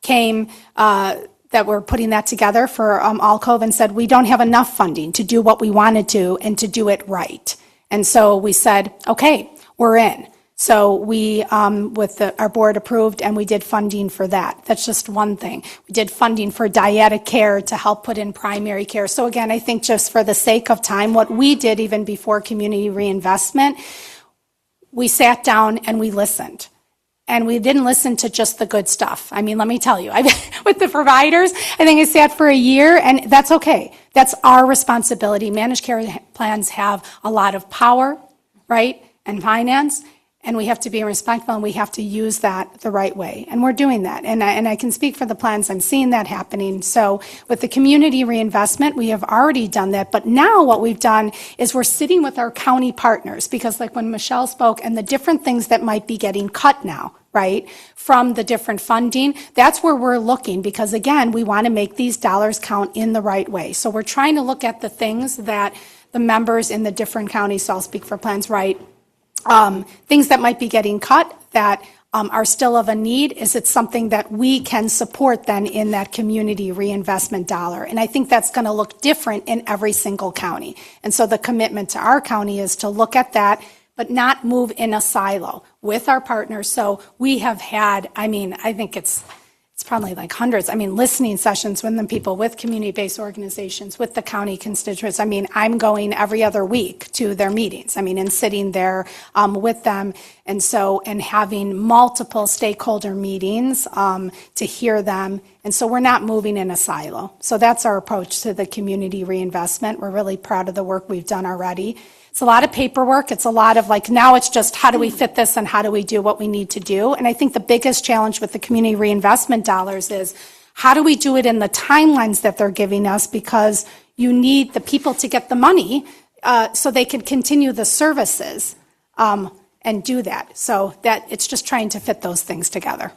came that we're putting that together for Alcove and said, we don't have enough funding to do what we wanted to and to do it right. And so we said, okay, we're in. So we, our board approved, and we did funding for that. That's just one thing. We did funding for dyadic care to help put in primary care. So again, I think just for the sake of time, what we did even before community reinvestment, we sat down and we listened. And we didn't listen to just the good stuff. I mean, let me tell you, with the providers, I think I sat for a year, and that's okay. That's our responsibility. Managed care plans have a lot of power, right, and finance. And we have to be respectful, and we have to use that the right way. And we're doing that. And I can speak for the plans. I'm seeing that happening. So with the community reinvestment, we have already done that. But now what we've done is we're sitting with our county partners, because like when Michelle spoke and the different things that might be getting cut now, right, from the different funding, that's where we're looking, because again, we want to make these dollars count in the right way. So we're trying to look at the things that the members in the different counties, so I'll speak for plans, right, things that might be getting cut that are still of a need. Is it something that we can support then in that community reinvestment dollar? And I think that's going to look different in every single county. And so the commitment to our county is to look at that, but not move in a silo with our partners. So we have had, I mean, I think it's probably like hundreds, listening sessions with the people, with community-based organizations, with the county constituents. I'm going every other week to their meetings, and sitting there with them. And so, and having multiple stakeholder meetings to hear them. And so we're not moving in a silo. So that's our approach to the community reinvestment. We're really proud of the work we've done already. It's a lot of paperwork. It's a lot of now it's just how do we fit this and how do we do what we need to do? And I think the biggest challenge with the community reinvestment dollars is how do we do it in the timelines that they're giving us, because you need the people to get the money so they can continue the services and do that. So that it's just trying to fit those things together.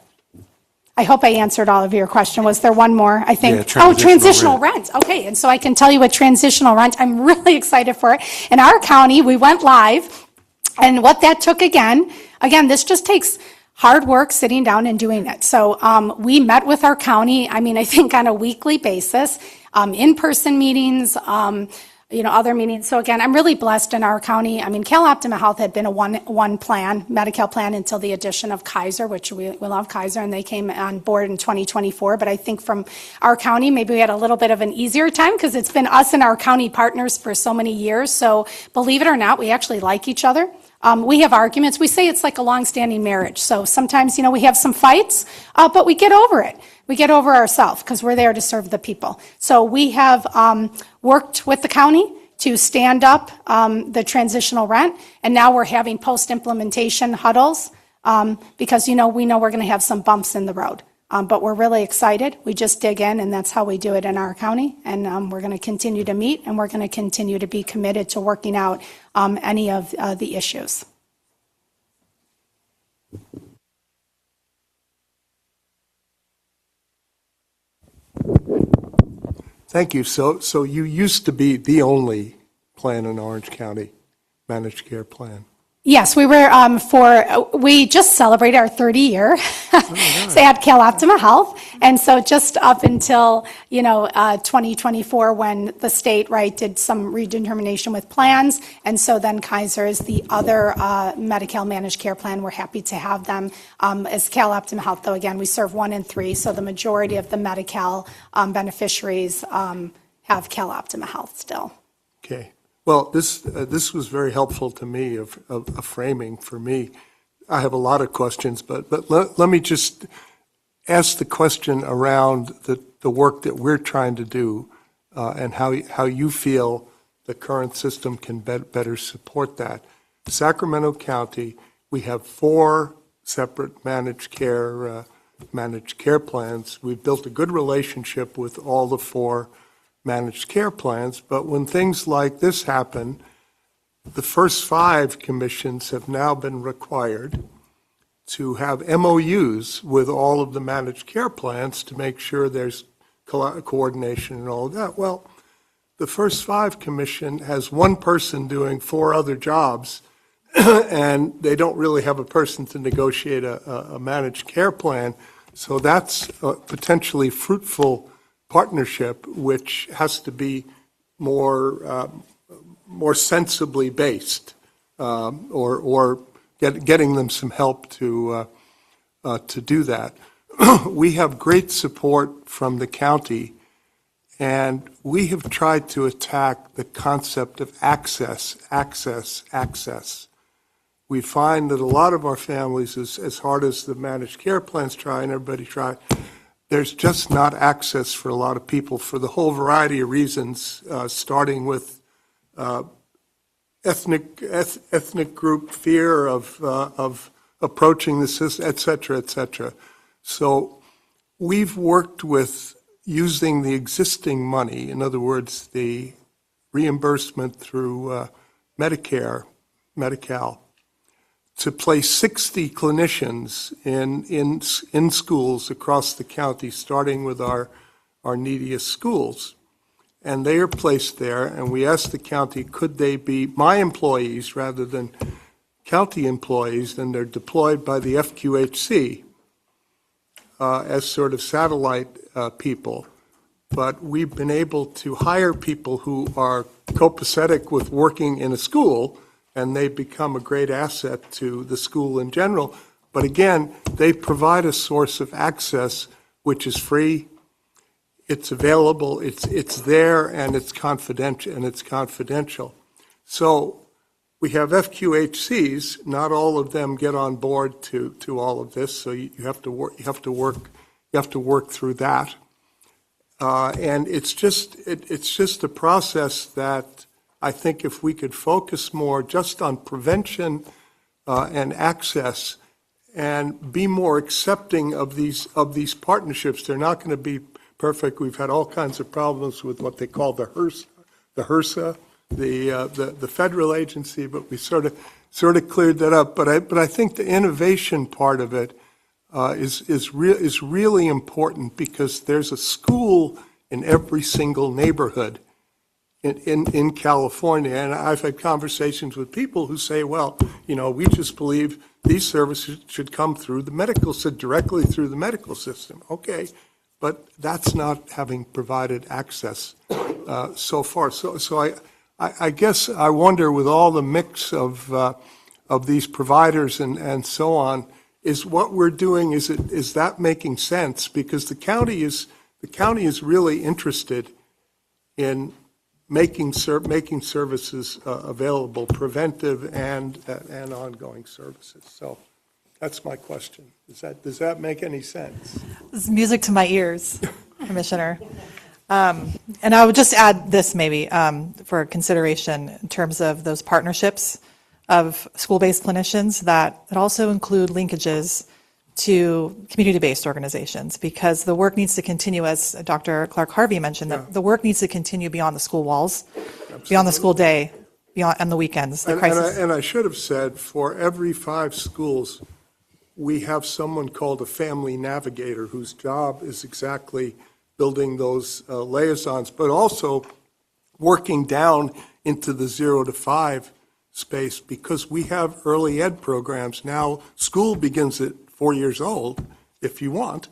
I hope I answered all of your question. Was there one more? I think. Yeah, transitional rent. Okay, and so I can tell you what transitional rent, I'm really excited for it. In our county, we went live, and what that took again, this just takes hard work sitting down and doing it. So we met with our county, I think on a weekly basis, in-person meetings, other meetings. So again, I'm really blessed in our county. CalOptima Health had been a one plan, Medi-Cal plan, until the addition of Kaiser, which we love Kaiser, and they came on board in 2024. But I think from our county, maybe we had a little bit of an easier time because it's been us and our county partners for so many years. So believe it or not, we actually like each other. We have arguments. We say it's like a long-standing marriage. So sometimes, we have some fights, but we get over it. We get over ourselves because we're there to serve the people. So we have worked with the county to stand up the transitional rent, and now we're having post-implementation huddles because, we know we're going to have some bumps in the road. But we're really excited. We just dig in, and that's how we do it in our county. And we're going to continue to meet, and we're going to continue to be committed to working out any of the issues. Thank you. So you used to be the only plan in Orange County, managed care plan. Yes, we were we just celebrated our 30 year at CalOptima Health. And so just up until, 2024, when the state, did some redetermination with plans. And so then Kaiser is the other Medi-Cal managed care plan. We're happy to have them as CalOptima Health, though, again, we serve 1 and 3. So the majority of the Medi-Cal beneficiaries have CalOptima Health still. Okay. Well, this was very helpful to me of framing for me. I have a lot of questions, but let me just ask the question around the work that we're trying to do and how you feel the current system can better support that. Sacramento County, we have 4 separate managed care plans. We've built a good relationship with all the 4 managed care plans, but when things like this happen, the first 5 commissions have now been required to have MOUs with all of the managed care plans to make sure there's coordination and all of that. Well, the first 5 commission has 1 person doing 4 other jobs, and they don't really have a person to negotiate a managed care plan. So that's a potentially fruitful partnership, which has to be more sensibly based, or getting them some help to do that. We have great support from the county, and we have tried to attack the concept of access. We find that a lot of our families, as hard as the managed care plans try and everybody try, there's just not access for a lot of people for the whole variety of reasons, starting with ethnic group fear of approaching the system, et cetera, et cetera. So we've worked with using the existing money, in other words, the reimbursement through Medicare, Medi-Cal, to place 60 clinicians in schools across the county, starting with our neediest schools. And they are placed there, and we asked the county, could they be my employees rather than county employees, and they're deployed by the FQHC as sort of satellite people. But we've been able to hire people who are copacetic with working in a school, and they become a great asset to the school in general. But again, they provide a source of access which is free, it's available, it's there, and it's confidential. So we have FQHCs. Not all of them get on board to all of this. So you have to work through that. And it's just a process that I think if we could focus more just on prevention and access, and be more accepting of these partnerships. They're not going to be perfect. We've had all kinds of problems with what they call the HRSA, the federal agency, but we sort of cleared that up. But I think the innovation part of it is really important, because there's a school in every single neighborhood in California, and I've had conversations with people who say, well, we just believe these services should come through directly through the medical system. Okay, but that's not having provided access so far. So I guess I wonder, with all the mix of these providers and so on, is what we're doing, is that making sense? Because the county is really interested in making services available, preventive and ongoing services. So that's my question. Does that make any sense? This is music to my ears, Commissioner. And I would just add this maybe for consideration in terms of those partnerships of school-based clinicians that also include linkages to community-based organizations, because the work needs to continue, as Dr. Clark-Harvey mentioned, that the work needs to continue beyond the school walls, beyond the school day, beyond and the weekends. The crisis. And I should have said, for every 5 schools, we have someone called a family navigator whose job is exactly building those liaisons, but also working down into the 0 to 5 space, because we have early ed programs. Now, school begins at 4 years old, if you want,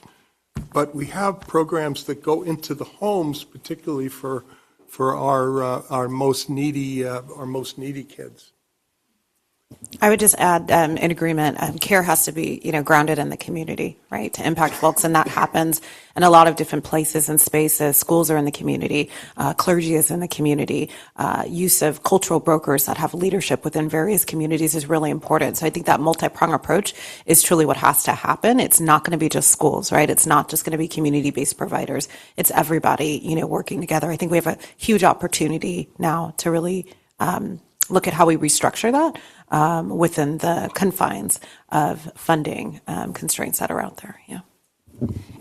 but we have programs that go into the homes, particularly for our most needy kids. I would just add, in agreement, care has to be, grounded in the community, right, to impact folks, and that happens in a lot of different places and spaces. Schools are in the community, clergy is in the community, use of cultural brokers that have leadership within various communities is really important. So I think that multi-pronged approach is truly what has to happen. It's not going to be just schools, right? It's not just going to be community-based providers. It's everybody, working together. I think we have a huge opportunity now to really look at how we restructure that within the confines of funding constraints that are out there. Yeah.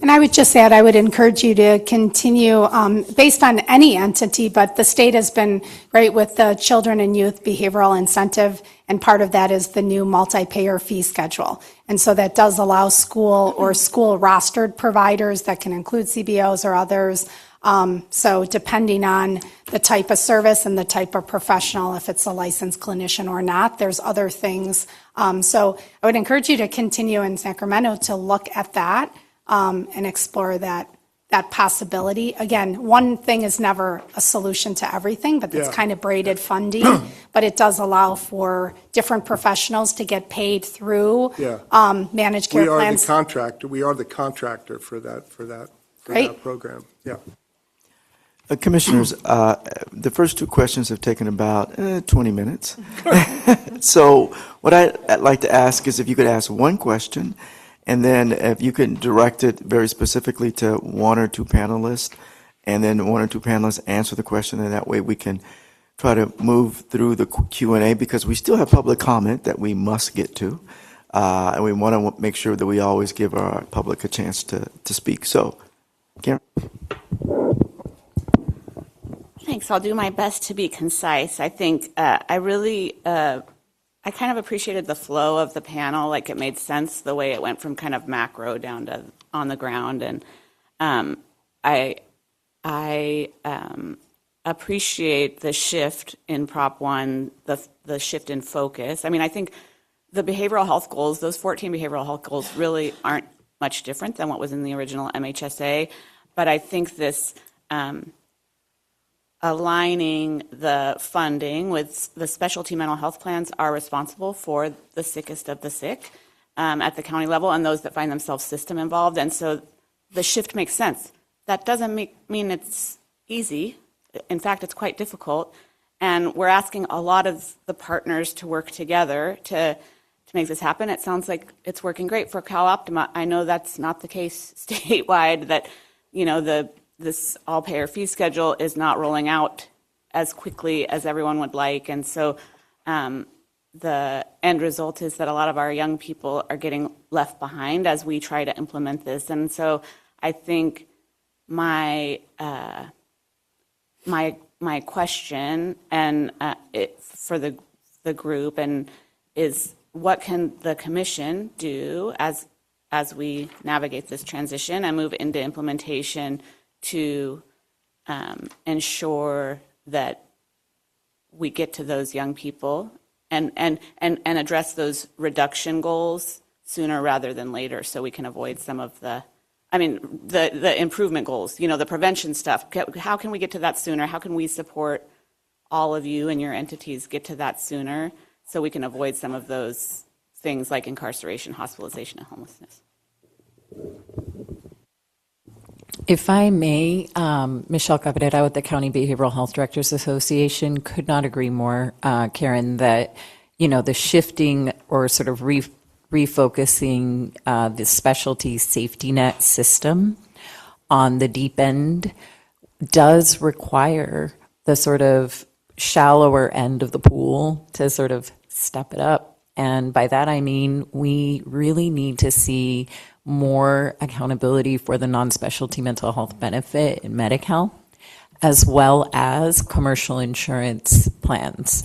And I would just add, I would encourage you to continue based on any entity, but the state has been great with the Children and Youth Behavioral Incentive, and part of that is the new multi-payer fee schedule. And so that does allow school or school rostered providers that can include CBOs or others. So depending on the type of service and the type of professional, if it's a licensed clinician or not, there's other things. So I would encourage you to continue in Sacramento to look at that and explore that possibility. Again, one thing is never a solution to everything, but it's kind of braided funding. But it does allow for different professionals to get paid through managed care plans. We are the contractor for that program. Yeah. Commissioners, the first two questions have taken about 20 minutes. So what I'd like to ask is if you could ask one question, and then if you can direct it very specifically to one or two panelists, and then one or two panelists answer the question, and that way we can try to move through the Q&A, because we still have public comment that we must get to, and we want to make sure that we always give our public a chance to speak. So, Karen? Thanks. I'll do my best to be concise. I think I kind of appreciated the flow of the panel. Like, it made sense the way it went from kind of macro down to on the ground. And I appreciate the shift in Prop 1, the shift in focus. I mean, I think the behavioral health goals, those 14 behavioral health goals, really aren't much different than what was in the original MHSA. But I think this aligning the funding with the specialty mental health plans are responsible for the sickest of the sick at the county level and those that find themselves system involved. And so the shift makes sense. That doesn't mean it's easy. In fact, it's quite difficult. And we're asking a lot of the partners to work together to make this happen. It sounds like it's working great for CalOptima. I know that's not the case statewide, that, this all-payer fee schedule is not rolling out as quickly as everyone would like. And so the end result is that a lot of our young people are getting left behind as we try to implement this. And so I think my question and for the group is, what can the commission do as we navigate this transition and move into implementation to ensure that we get to those young people and address those reduction goals sooner rather than later, so we can avoid some of the improvement goals, the prevention stuff. How can we get to that sooner? How can we support all of you and your entities get to that sooner so we can avoid some of those things like incarceration, hospitalization, and homelessness? If I may, Michelle Cabrera with the County Behavioral Health Directors Association, could not agree more, Karen, that, the shifting or sort of refocusing the specialty safety net system on the deep end does require the sort of shallower end of the pool to sort of step it up. And by that, I mean, we really need to see more accountability for the non-specialty mental health benefit in Medi-Cal, as well as commercial insurance plans.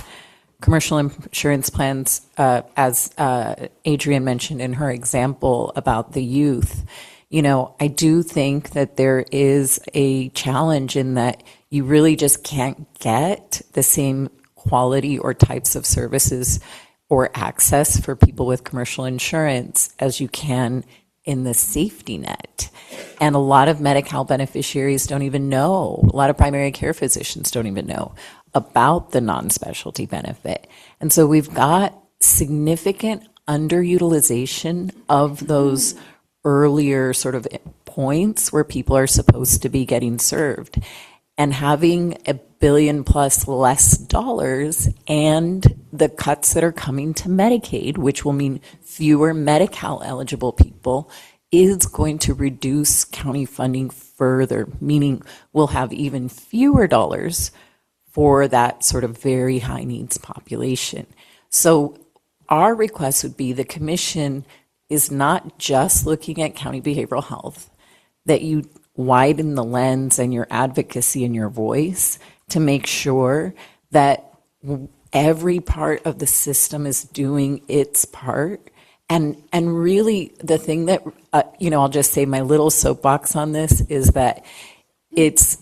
Commercial insurance plans, as Adrienne mentioned in her example about the youth, I do think that there is a challenge in that you really just can't get the same quality or types of services or access for people with commercial insurance as you can in the safety net. And a lot of Medi-Cal beneficiaries don't even know, a lot of primary care physicians don't even know about the non-specialty benefit. And so we've got significant underutilization of those earlier sort of points where people are supposed to be getting served. And having $1 billion plus less dollars and the cuts that are coming to Medicaid, which will mean fewer Medi-Cal eligible people, is going to reduce county funding further, meaning we'll have even fewer dollars for that sort of very high needs population. So our request would be the commission is not just looking at county behavioral health, that you widen the lens and your advocacy and your voice to make sure that every part of the system is doing its part. And really the thing that, I'll just say my little soapbox on this is that it's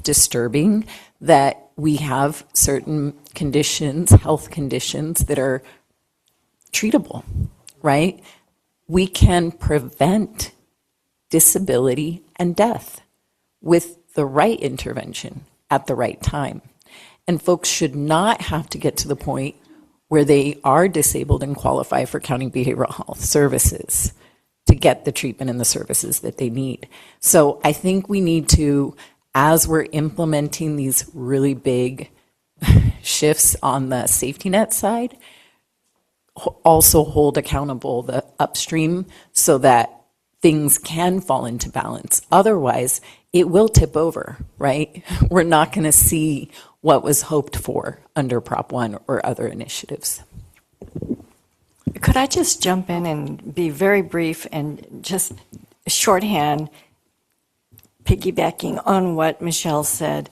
disturbing that we have certain conditions, health conditions that are treatable, right? We can prevent disability and death with the right intervention at the right time. And folks should not have to get to the point where they are disabled and qualify for county behavioral health services to get the treatment and the services that they need. So I think we need to, as we're implementing these really big shifts on the safety net side, also hold accountable the upstream so that things can fall into balance. Otherwise, it will tip over, right? We're not going to see what was hoped for under Prop 1 or other initiatives. Could I just jump in and be very brief and just shorthand, piggybacking on what Michelle said?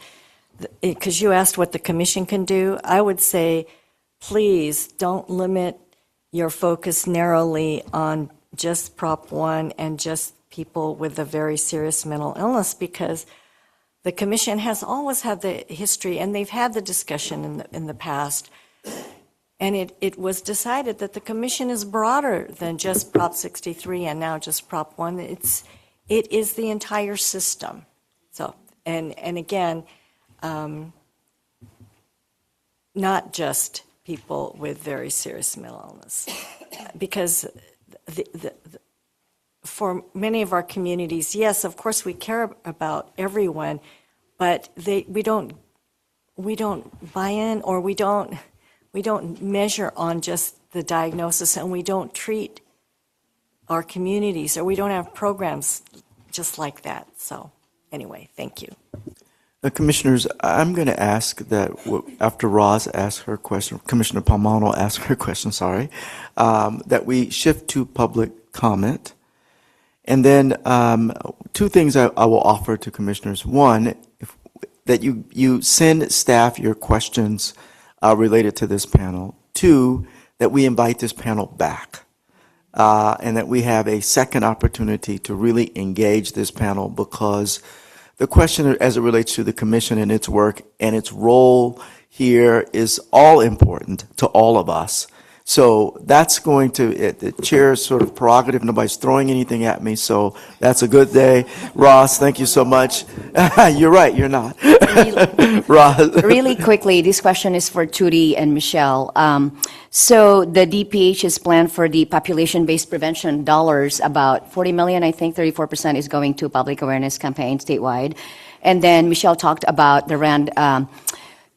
Because you asked what the commission can do. I would say, please don't limit your focus narrowly on just Prop 1 and just people with a very serious mental illness, because the commission has always had the history, and they've had the discussion in the past, and it was decided that the commission is broader than just Prop 63 and now just Prop 1. It is the entire system. So, and again, not just people with very serious mental illness, because for many of our communities, yes, of course we care about everyone, but we don't buy in, or we don't measure on just the diagnosis, and we don't treat our communities, or we don't have programs just like that. So anyway, thank you. Commissioners, I'm going to ask that after Roz asks her question, Commissioner Palmano asks her question, that we shift to public comment. And then two things I will offer to commissioners. One, that you send staff your questions related to this panel. Two, that we invite this panel back. And that we have a second opportunity to really engage this panel, because the question as it relates to the commission and its work and its role here is all important to all of us. So that's going to, the chair's sort of prerogative. Nobody's throwing anything at me, so that's a good day. Ross, thank you so much. You're right, you're not. Ross. Really quickly, this question is for Trudy and Michelle. So the DPH's plan for the population-based prevention dollars, about 40 million, I think 34% is going to public awareness campaign statewide. And then Michelle talked about the RAND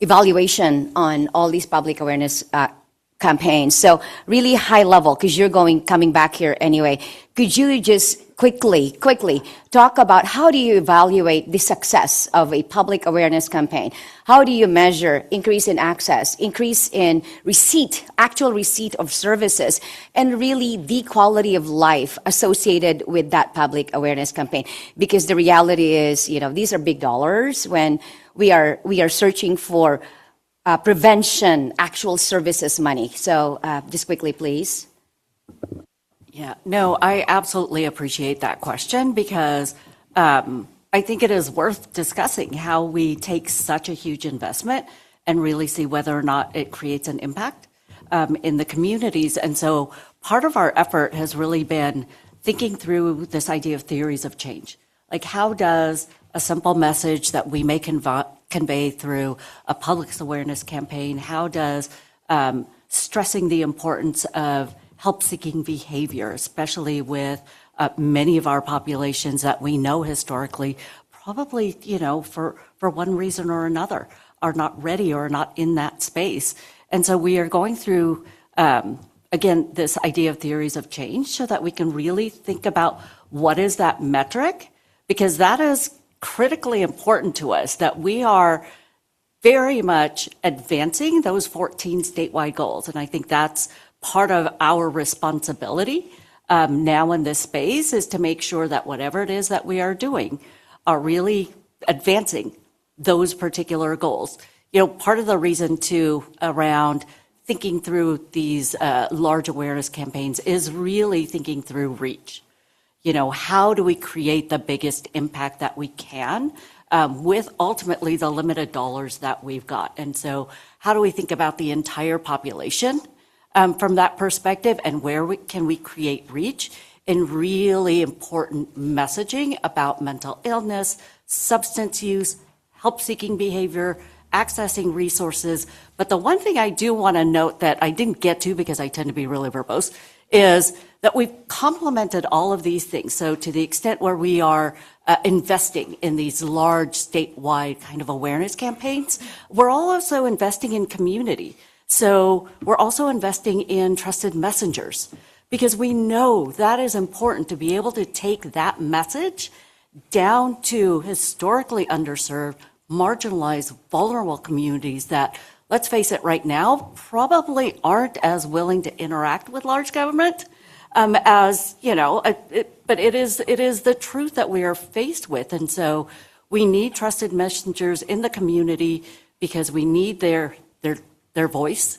evaluation on all these public awareness campaigns. So really high level, because you're coming back here anyway. Could you just quickly talk about how do you evaluate the success of a public awareness campaign? How do you measure increase in access, increase in actual receipt of services, and really the quality of life associated with that public awareness campaign? Because the reality is, these are big dollars when we are searching for prevention, actual services money. So just quickly, please. Yeah, no, I absolutely appreciate that question, because I think it is worth discussing how we take such a huge investment and really see whether or not it creates an impact in the communities. And so part of our effort has really been thinking through this idea of theories of change. Like, how does a simple message that we may convey through a public awareness campaign, how does stressing the importance of help-seeking behavior, especially with many of our populations that we know historically probably, for one reason or another, are not ready or not in that space. And so we are going through, again, this idea of theories of change so that we can really think about what is that metric, because that is critically important to us, that we are very much advancing those 14 statewide goals. And I think that's part of our responsibility now in this space, is to make sure that whatever it is that we are doing are really advancing those particular goals. Part of the reason too around thinking through these large awareness campaigns is really thinking through reach. How do we create the biggest impact that we can with ultimately the limited dollars that we've got? And so how do we think about the entire population from that perspective, and where can we create reach in really important messaging about mental illness, substance use, help-seeking behavior, accessing resources. But the one thing I do want to note that I didn't get to, because I tend to be really verbose, is that we've complemented all of these things. So to the extent where we are investing in these large statewide kind of awareness campaigns, we're also investing in community. So we're also investing in trusted messengers, because we know that is important to be able to take that message down to historically underserved, marginalized, vulnerable communities that, let's face it, right now probably aren't as willing to interact with large government as, but it is the truth that we are faced with. And so we need trusted messengers in the community, because we need their voice.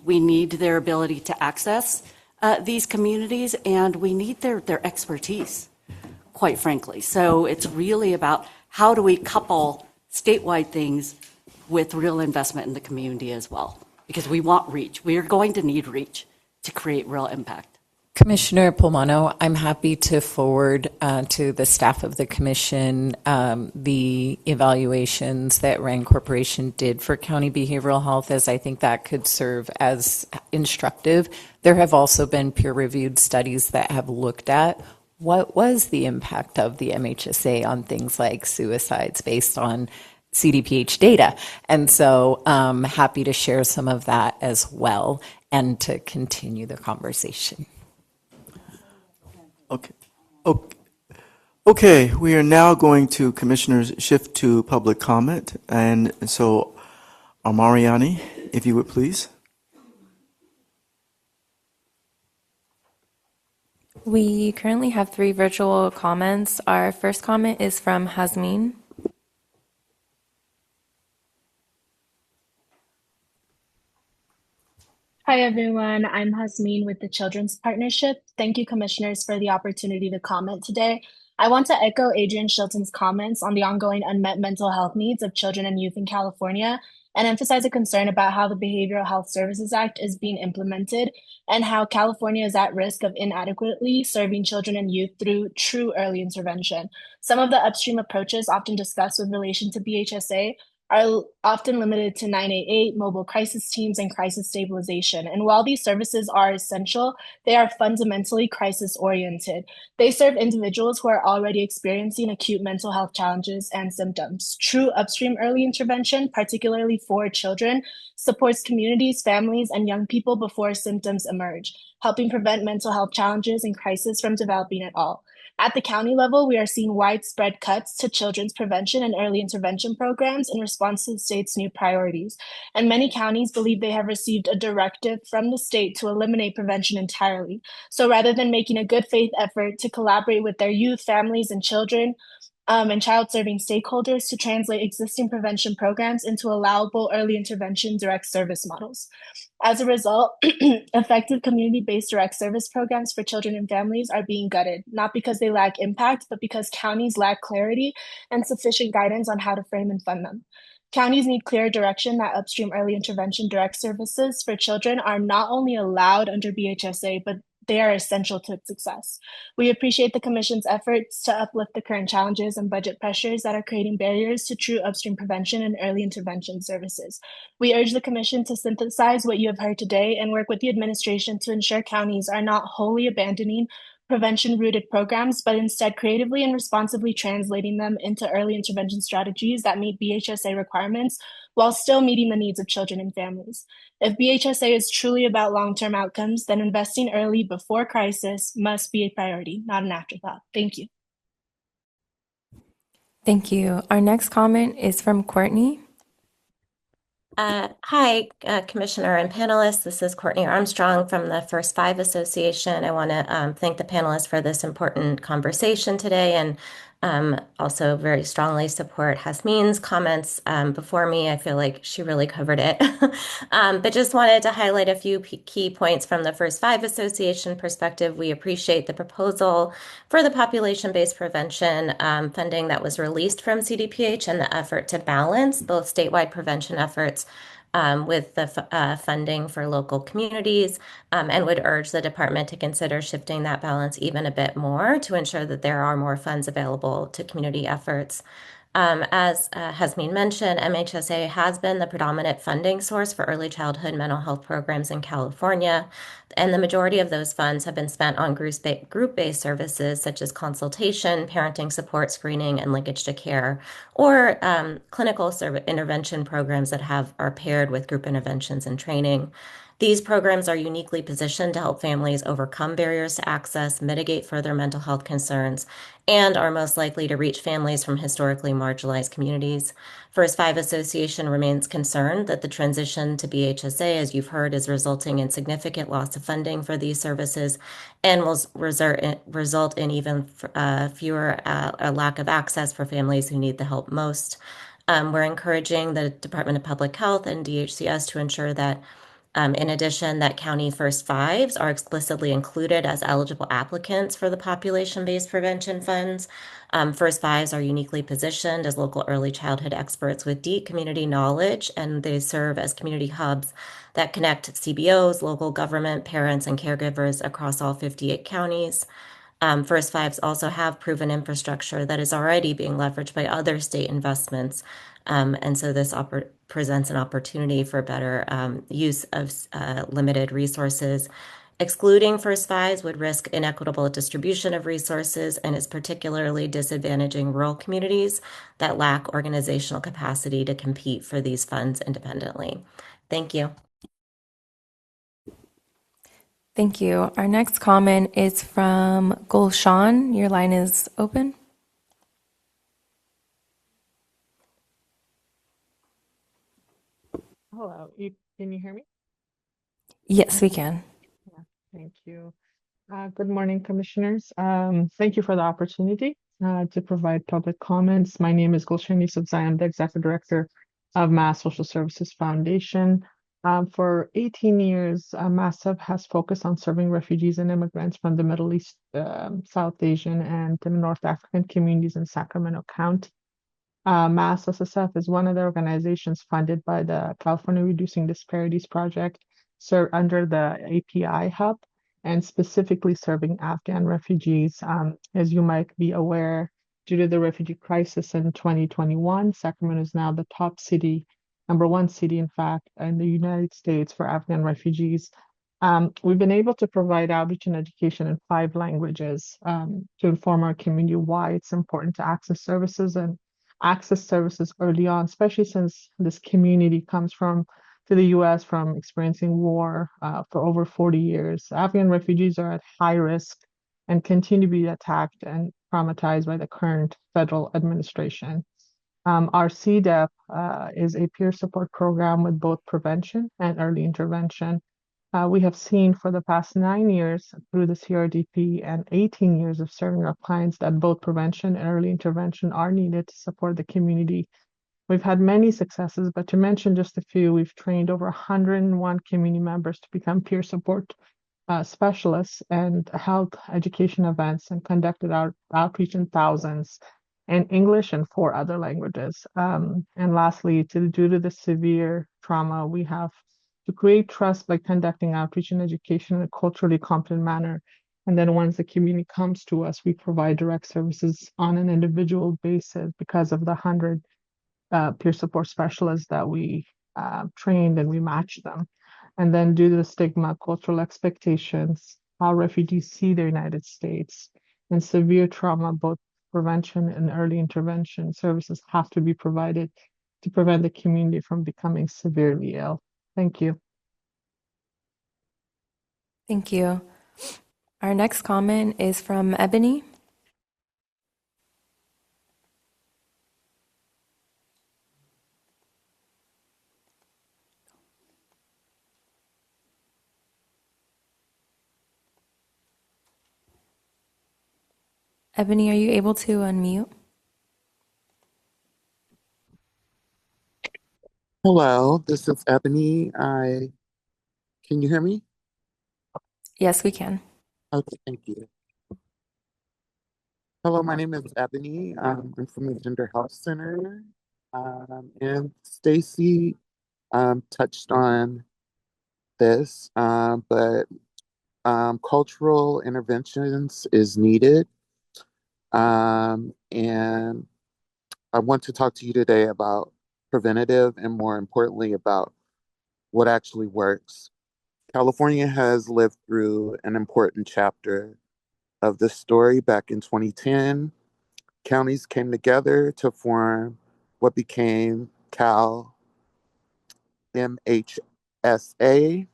We need their ability to access these communities, and we need their expertise, quite frankly. So it's really about how do we couple statewide things with real investment in the community as well, because we want reach. We are going to need reach to create real impact. Commissioner Pulmano, I'm happy to forward to the staff of the commission the evaluations that Rand Corporation did for county behavioral health, as I think that could serve as instructive. There have also been peer-reviewed studies that have looked at what was the impact of the MHSA on things like suicides based on CDPH data. And so happy to share some of that as well and to continue the conversation. Okay, we are now going to commissioners shift to public comment. And so, Mariani, if you would please. We currently have 3 virtual comments. Our first comment is from Hasmin. Hi, everyone. I'm Hasmin with the Children's Partnership. Thank you, commissioners, for the opportunity to comment today. I want to echo Adrian Shilton's comments on the ongoing unmet mental health needs of children and youth in California, and emphasize a concern about how the Behavioral Health Services Act is being implemented and how California is at risk of inadequately serving children and youth through true early intervention. Some of the upstream approaches often discussed with relation to BHSA are often limited to 988, mobile crisis teams, and crisis stabilization. And while these services are essential, they are fundamentally crisis-oriented. They serve individuals who are already experiencing acute mental health challenges and symptoms. True upstream early intervention, particularly for children, supports communities, families, and young people before symptoms emerge, helping prevent mental health challenges and crisis from developing at all. At the county level, we are seeing widespread cuts to children's prevention and early intervention programs in response to the state's new priorities. And many counties believe they have received a directive from the state to eliminate prevention entirely. So rather than making a good faith effort to collaborate with their youth, families, and children, and child-serving stakeholders to translate existing prevention programs into allowable early intervention direct service models. As a result, effective community-based direct service programs for children and families are being gutted, not because they lack impact, but because counties lack clarity and sufficient guidance on how to frame and fund them. Counties need clear direction that upstream early intervention direct services for children are not only allowed under BHSA, but they are essential to its success. We appreciate the Commission's efforts to uplift the current challenges and budget pressures that are creating barriers to true upstream prevention and early intervention services. We urge the Commission to synthesize what you have heard today and work with the administration to ensure counties are not wholly abandoning prevention-rooted programs, but instead creatively and responsibly translating them into early intervention strategies that meet BHSA requirements while still meeting the needs of children and families. If BHSA is truly about long-term outcomes, then investing early before crisis must be a priority, not an afterthought. Thank you. Thank you. Our next comment is from Courtney. Hi, Commissioner and panelists. This is Courtney Armstrong from the First Five Association. I want to thank the panelists for this important conversation today and also very strongly support Hasmeen's comments before me. I feel like she really covered it. But just wanted to highlight a few key points from the First Five Association perspective. We appreciate the proposal for the population-based prevention funding that was released from CDPH and the effort to balance both statewide prevention efforts with the funding for local communities, and would urge the department to consider shifting that balance even a bit more to ensure that there are more funds available to community efforts. As Hasmeen mentioned, MHSA has been the predominant funding source for early childhood mental health programs in California, and the majority of those funds have been spent on group-based services such as consultation, parenting support, screening, and linkage to care, or clinical intervention programs that are paired with group interventions and training. These programs are uniquely positioned to help families overcome barriers to access, mitigate further mental health concerns, and are most likely to reach families from historically marginalized communities. First Five Association remains concerned that the transition to BHSA, as you've heard, is resulting in significant loss of funding for these services and will result in even fewer a lack of access for families who need the help most. We're encouraging the Department of Public Health and DHCS to ensure that in addition, that county First Fives are explicitly included as eligible applicants for the population-based prevention funds. First Fives are uniquely positioned as local early childhood experts with deep community knowledge, and they serve as community hubs that connect CBOs, local government, parents, and caregivers across all 58 counties. First Fives also have proven infrastructure that is already being leveraged by other state investments. And so this presents an opportunity for better use of limited resources. Excluding First Fives would risk inequitable distribution of resources and is particularly disadvantaging rural communities that lack organizational capacity to compete for these funds independently. Thank you. Thank you. Our next comment is from Gulshan. Your line is open. Hello, can you hear me? Yes, we can. Yeah, thank you. Good morning, commissioners. Thank you for the opportunity to provide public comments. My name is Gulshan Yusufzai. I'm the Executive Director of Mass Social Services Foundation. For 18 years, MASSF has focused on serving refugees and immigrants from the Middle East, South Asian, and the North African communities in Sacramento County. MASS SSF is one of the organizations funded by the California Reducing Disparities Project, served under the API Hub, and specifically serving Afghan refugees. As you might be aware, due to the refugee crisis in 2021, Sacramento is now the top city, #1 city, in fact, in the United States for Afghan refugees. We've been able to provide outreach and education in 5 languages to inform our community why it's important to access services early on, especially since this community comes to the U.S. from experiencing war for over 40 years. Afghan refugees are at high risk and continue to be attacked and traumatized by the current federal administration. Our CDEP is a peer support program with both prevention and early intervention. We have seen for the past 9 years through the CRDP and 18 years of serving our clients that both prevention and early intervention are needed to support the community. We've had many successes, but to mention just a few, we've trained over 101 community members to become peer support specialists and held education events and conducted outreach in thousands in English and 4 other languages. And lastly, due to the severe trauma, we have to create trust by conducting outreach and education in a culturally competent manner. And then once the community comes to us, we provide direct services on an individual basis because of the 100 peer support specialists that we trained, and we match them. And then due to the stigma, cultural expectations, how refugees see the United States, and severe trauma, both prevention and early intervention services have to be provided to prevent the community from becoming severely ill. Thank you. Thank you. Our next comment is from Ebony. Ebony, are you able to unmute? Hello, this is Ebony. Can you hear me? Yes, we can. Okay, thank you. Hello, my name is Ebony. I'm from the Gender Health Center. And Stacy touched on this, but cultural interventions is needed. And I want to talk to you today about preventative and, more importantly, about what actually works. California has lived through an important chapter of this story. Back in 2010, counties came together to form what became Cal MHSA,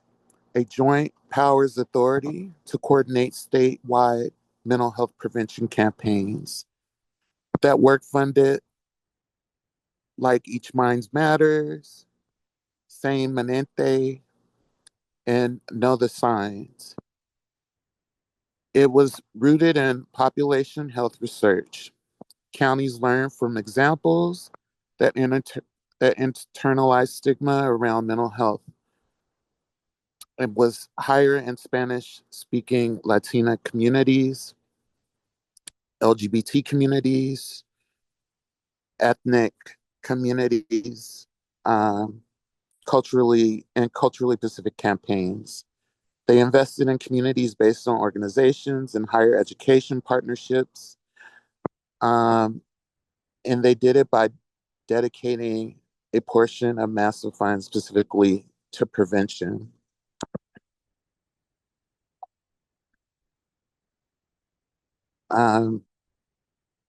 a joint powers authority to coordinate statewide mental health prevention campaigns. That work funded like Each Minds Matters, Sane Manente, and Know the Signs. It was rooted in population health research. Counties learned from examples that internalized stigma around mental health. It was higher in Spanish-speaking Latina communities, LGBT communities, ethnic communities, culturally specific campaigns. They invested in communities based on organizations and higher education partnerships. And they did it by dedicating a portion of massive funds specifically to prevention.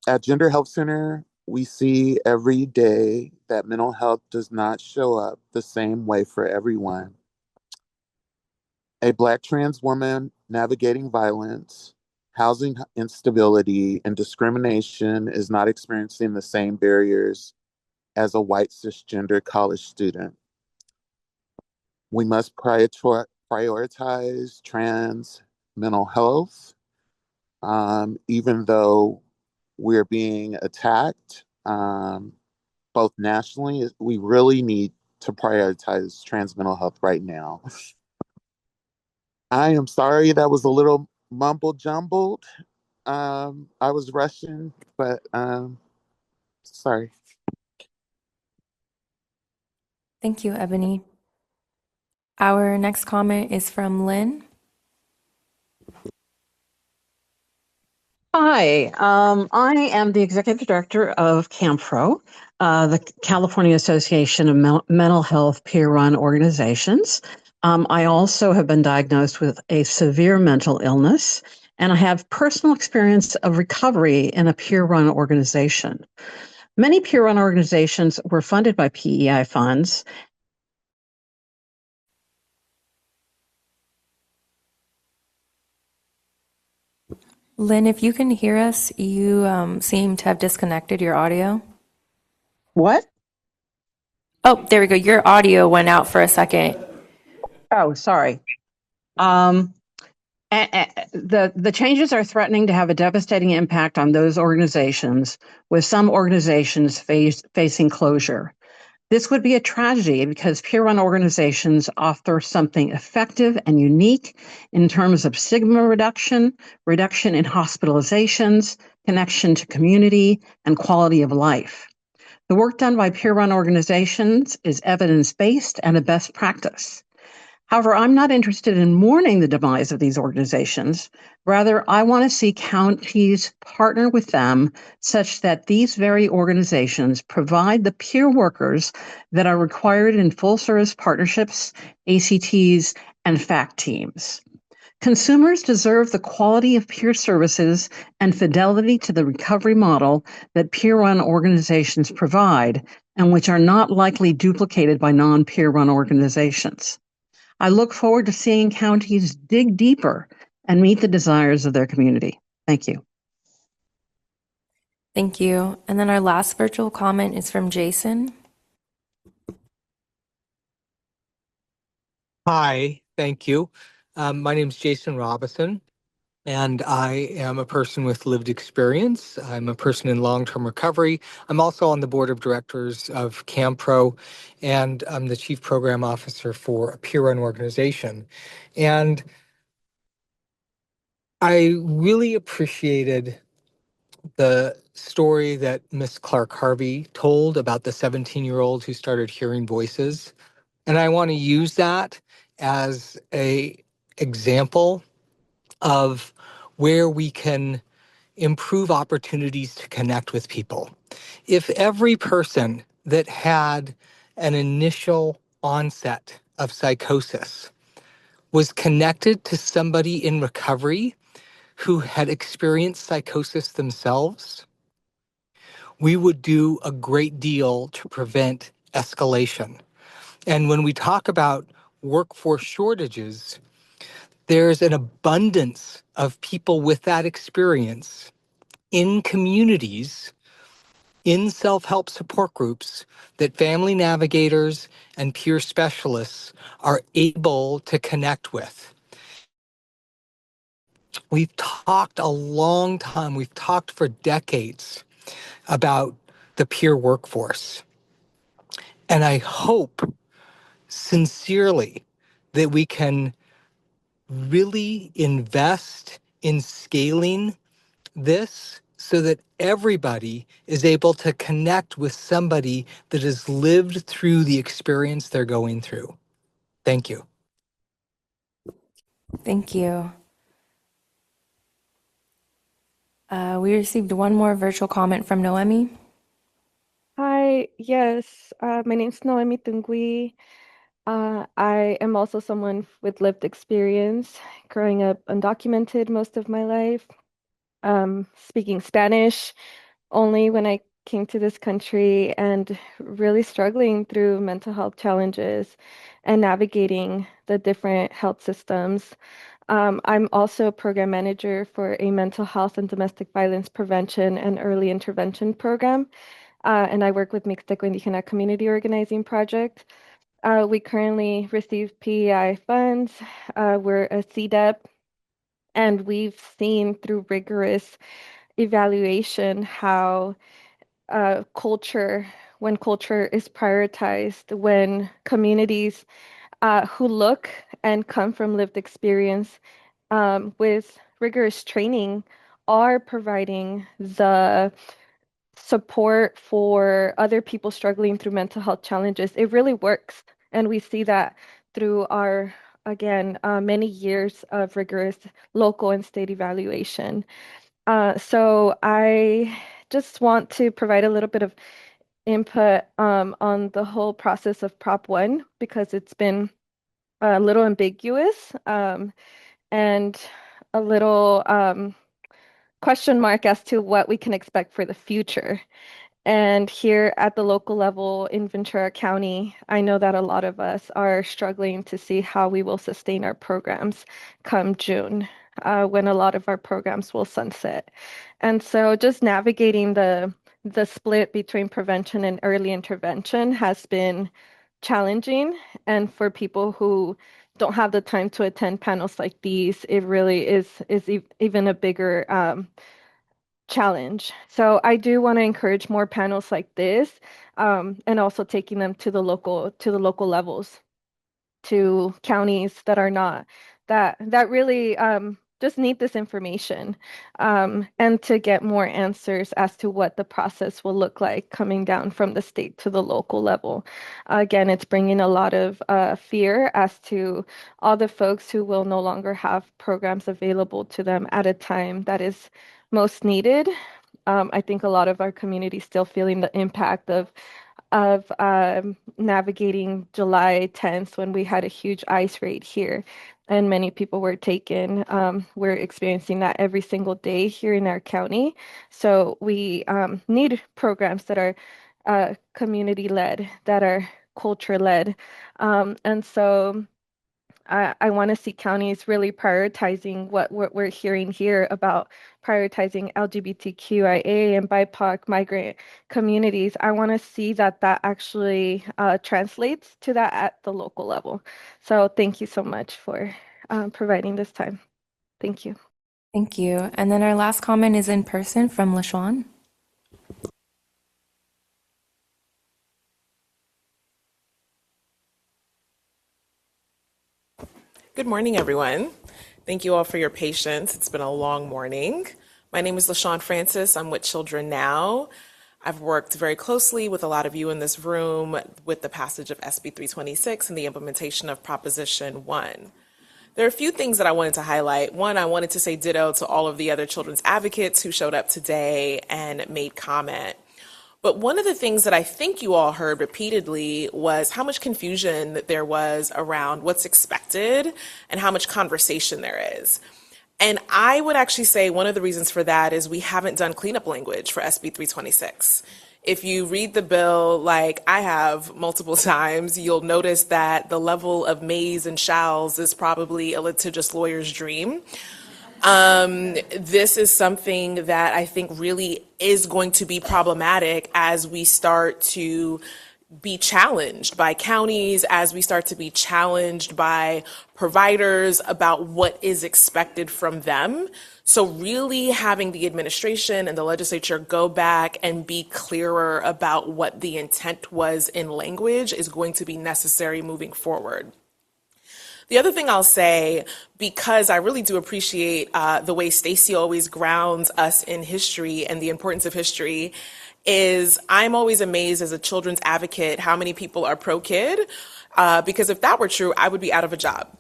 At Gender Health Center, we see every day that mental health does not show up the same way for everyone. A Black trans woman navigating violence, housing instability, and discrimination is not experiencing the same barriers as a white cisgender college student. We must prioritize trans mental health, even though we're being attacked, both nationally. We really need to prioritize trans mental health right now. I am sorry that was a little mumble jumbled. I was rushing, but sorry. Thank you, Ebony. Our next comment is from Lynn. Hi, I am the Executive Director of CAMPRO, the California Association of Mental Health Peer-Run Organizations. I also have been diagnosed with a severe mental illness, and I have personal experience of recovery in a peer-run organization. Many peer-run organizations were funded by PEI funds. Lynn, if you can hear us, you seem to have disconnected your audio. What? Oh, there we go. Your audio went out for a second. Oh, sorry. The changes are threatening to have a devastating impact on those organizations, with some organizations facing closure. This would be a tragedy because peer-run organizations offer something effective and unique in terms of stigma reduction, reduction in hospitalizations, connection to community, and quality of life. The work done by peer-run organizations is evidence-based and a best practice. However, I'm not interested in mourning the demise of these organizations. Rather, I want to see counties partner with them such that these very organizations provide the peer workers that are required in full service partnerships, ACTs, and FACT teams. Consumers deserve the quality of peer services and fidelity to the recovery model that peer-run organizations provide and which are not likely duplicated by non-peer-run organizations. I look forward to seeing counties dig deeper and meet the desires of their community. Thank you. Thank you. And then our last virtual comment is from Jason. Hi, thank you. My name is Jason Robison, and I am a person with lived experience. I'm a person in long-term recovery. I'm also on the board of directors of CAMPRO, and I'm the chief program officer for a peer-run organization. And I really appreciated the story that Miss Clark Harvey told about the 17-year-old who started hearing voices. And I want to use that as an example of where we can improve opportunities to connect with people. If every person that had an initial onset of psychosis was connected to somebody in recovery who had experienced psychosis themselves, we would do a great deal to prevent escalation. And when we talk about workforce shortages, there's an abundance of people with that experience in communities, in self-help support groups, that family navigators and peer specialists are able to connect with. We've talked a long time, we've talked for decades about the peer workforce. And I hope sincerely that we can really invest in scaling this so that everybody is able to connect with somebody that has lived through the experience they're going through. Thank you. Thank you. We received one more virtual comment from Noemi. Hi, yes, my name's Noemi Tungui. I am also someone with lived experience, growing up undocumented most of my life, speaking Spanish only when I came to this country, and really struggling through mental health challenges and navigating the different health systems. I'm also a program manager for a mental health and domestic violence prevention and early intervention program. And I work with Mixteco Indigena Community Organizing Project. We currently receive PEI funds. We're a CDEP, and we've seen through rigorous evaluation how when culture is prioritized, when communities who look and come from lived experience with rigorous training are providing the support for other people struggling through mental health challenges, it really works. And we see that through our, again, many years of rigorous local and state evaluation. So I just want to provide a little bit of input on the whole process of Prop 1 because it's been a little ambiguous and a little question mark as to what we can expect for the future. And here at the local level in Ventura County, I know that a lot of us are struggling to see how we will sustain our programs come June, when a lot of our programs will sunset. And so just navigating the split between prevention and early intervention has been challenging. And for people who don't have the time to attend panels like these, it really is even a bigger challenge. So I do want to encourage more panels like this, and also taking them to the local levels, to counties that are not that really just need this information and to get more answers as to what the process will look like coming down from the state to the local level. Again, it's bringing a lot of fear as to all the folks who will no longer have programs available to them at a time that is most needed. I think a lot of our community still feeling the impact of navigating July 10th when we had a huge ice raid here and many people were taken. We're experiencing that every single day here in our county. So we need programs that are community-led, that are culture-led. And so I want to see counties really prioritizing what we're hearing here about prioritizing LGBTQIA and BIPOC migrant communities. I want to see that actually translates to that at the local level. So thank you so much for providing this time. Thank you. Thank you. And then our last comment is in person from LaShawn. Good morning, everyone. Thank you all for your patience. It's been a long morning. My name is LaShawn Francis. I'm with Children Now. I've worked very closely with a lot of you in this room with the passage of SB 326 and the implementation of Proposition 1. There are a few things that I wanted to highlight. One, I wanted to say ditto to all of the other children's advocates who showed up today and made comment. But one of the things that I think you all heard repeatedly was how much confusion that there was around what's expected and how much conversation there is. And I would actually say one of the reasons for that is we haven't done cleanup language for SB 326. If you read the bill like I have multiple times, you'll notice that the level of mays and shalls is probably a litigious lawyer's dream. This is something that I think really is going to be problematic as we start to be challenged by counties, as we start to be challenged by providers about what is expected from them. So really having the administration and the legislature go back and be clearer about what the intent was in language is going to be necessary moving forward. The other thing I'll say, because I really do appreciate the way Stacey always grounds us in history and the importance of history, is I'm always amazed as a children's advocate how many people are pro-kid, because if that were true, I would be out of a job.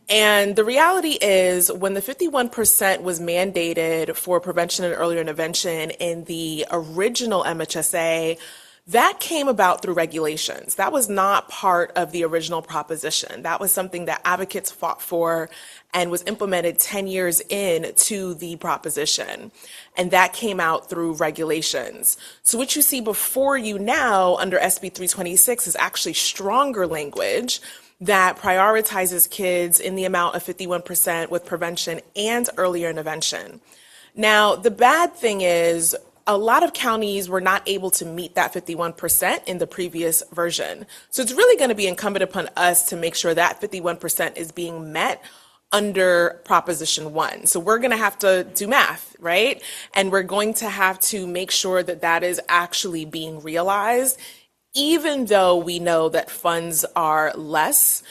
And the reality is when the 51% was mandated for prevention and earlier intervention in the original MHSA, that came about through regulations. That was not part of the original proposition. That was something that advocates fought for and was implemented 10 years into the proposition. And that came out through regulations. So what you see before you now under SB 326 is actually stronger language that prioritizes kids in the amount of 51% with prevention and earlier intervention. Now, the bad thing is, a lot of counties were not able to meet that 51% in the previous version. So it's really going to be incumbent upon us to make sure that 51% is being met under Proposition 1. So we're going to have to do math, right? And we're going to have to make sure that that is actually being realized, even though we know that funds are less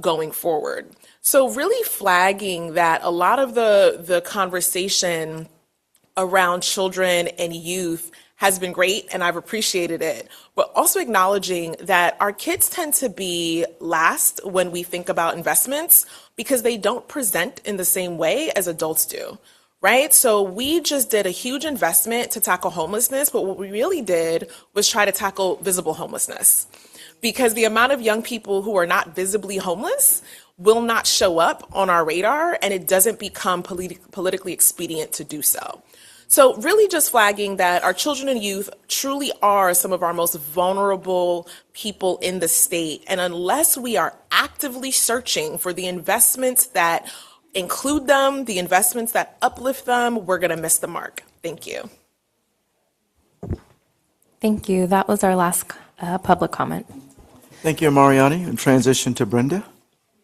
going forward. So really flagging that a lot of the conversation around children and youth has been great, and I've appreciated it, but also acknowledging that our kids tend to be last when we think about investments because they don't present in the same way as adults do, right? So we just did a huge investment to tackle homelessness, but what we really did was try to tackle visible homelessness, because the amount of young people who are not visibly homeless will not show up on our radar, and it doesn't become politically expedient to do so. So really just flagging that our children and youth truly are some of our most vulnerable people in the state. And unless we are actively searching for the investments that include them, the investments that uplift them, we're going to miss the mark. Thank you. Thank you. That was our last public comment. Thank you, Mariani. And transition to Brenda.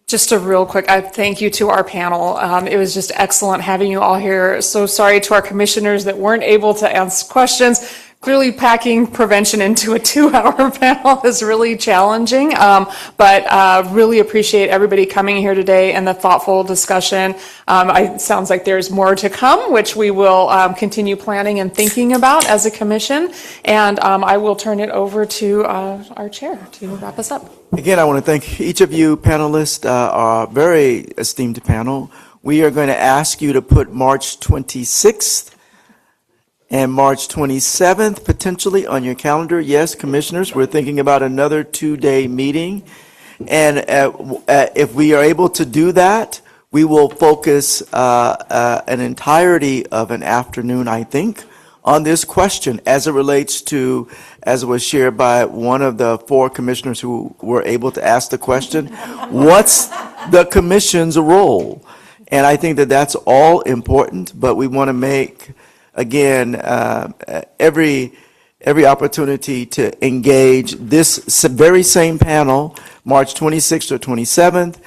Just a real quick thank you to our panel. It was just excellent having you all here. So sorry to our commissioners that weren't able to ask questions. Clearly, packing prevention into a 2-hour panel is really challenging, but really appreciate everybody coming here today and the thoughtful discussion. It sounds like there's more to come, which we will continue planning and thinking about as a commission. And I will turn it over to our chair to wrap us up. Again, I want to thank each of you panelists, our very esteemed panel. We are going to ask you to put March 26th and March 27th potentially on your calendar. Yes, commissioners, we're thinking about another 2-day meeting. And if we are able to do that, we will focus an entirety of an afternoon, I think, on this question as it relates to, as was shared by one of the 4 commissioners who were able to ask the question, what's the commission's role? And I think that that's all important, but we want to make, again, every opportunity to engage this very same panel, March 26th or 27th.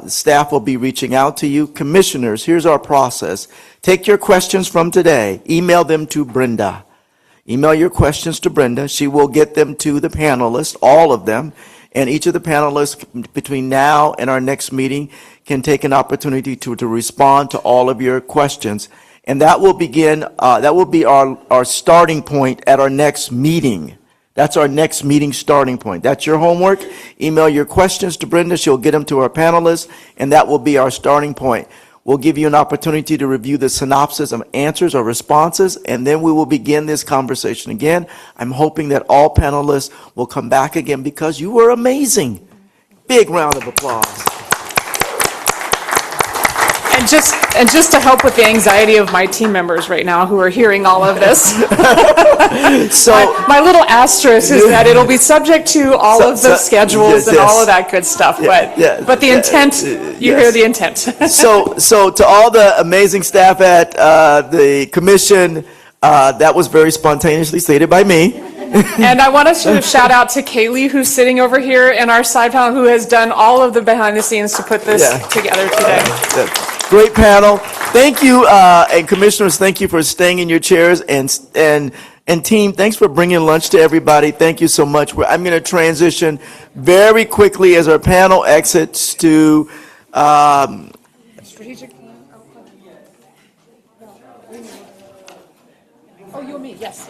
Staff will be reaching out to you. Commissioners, here's our process. Take your questions from today. Email them to Brenda. Email your questions to Brenda. She will get them to the panelists, all of them. And each of the panelists between now and our next meeting can take an opportunity to respond to all of your questions. And that will begin, that will be our starting point at our next meeting. That's our next meeting starting point. That's your homework. Email your questions to Brenda. She'll get them to our panelists, and that will be our starting point. We'll give you an opportunity to review the synopsis of answers or responses, and then we will begin this conversation again. I'm hoping that all panelists will come back again because you were amazing. Big round of applause. And just to help with the anxiety of my team members right now who are hearing all of this, So my little asterisk is that it'll be subject to all of the schedules and all of that good stuff. But the intent, you hear the intent. So to all the amazing staff at the commission, that was very spontaneously stated by me. And I want to shout out to Kaylee, who's sitting over here in our side panel, who has done all of the behind the scenes to put this together today. Great panel. Thank you, and commissioners, thank you for staying in your chairs, and team, thanks for bringing lunch to everybody. Thank you so much. I'm going to transition very quickly as our panel exits to Strategic plan. Oh, you and me. Yes.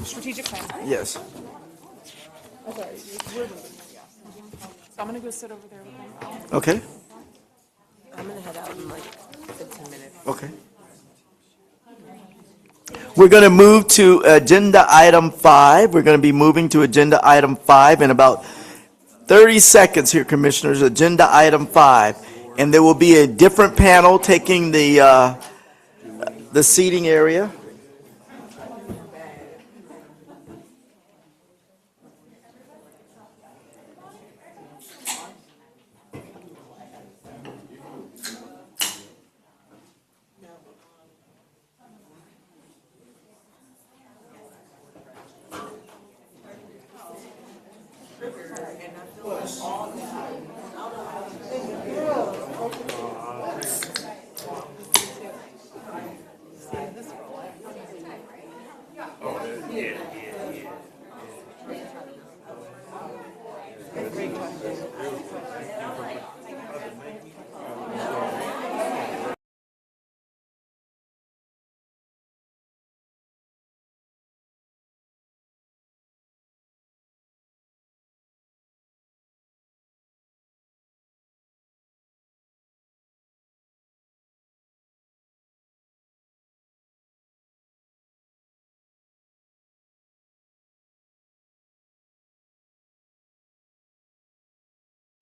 Strategic plan. yes. So I'm going to go sit over there with them. Okay. I'm going to head out in like 15 minutes. Okay. We're going to move to agenda item 5. We're going to be moving to agenda item 5 in about 30 seconds here, commissioners. Agenda item 5. And there will be a different panel taking the seating area.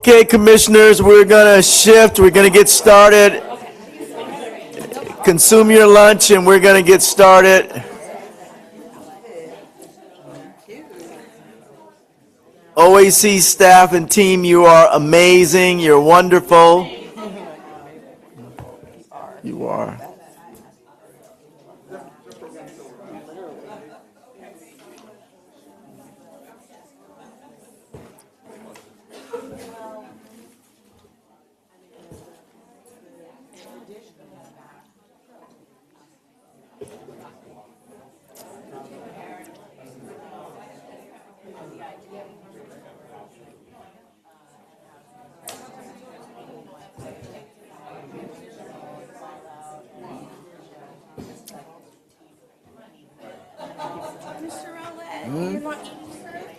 Okay, commissioners, we're going to shift. We're going to get started. Consume your lunch, and we're going to get started. OAC staff and team, you are amazing. You're wonderful. You are.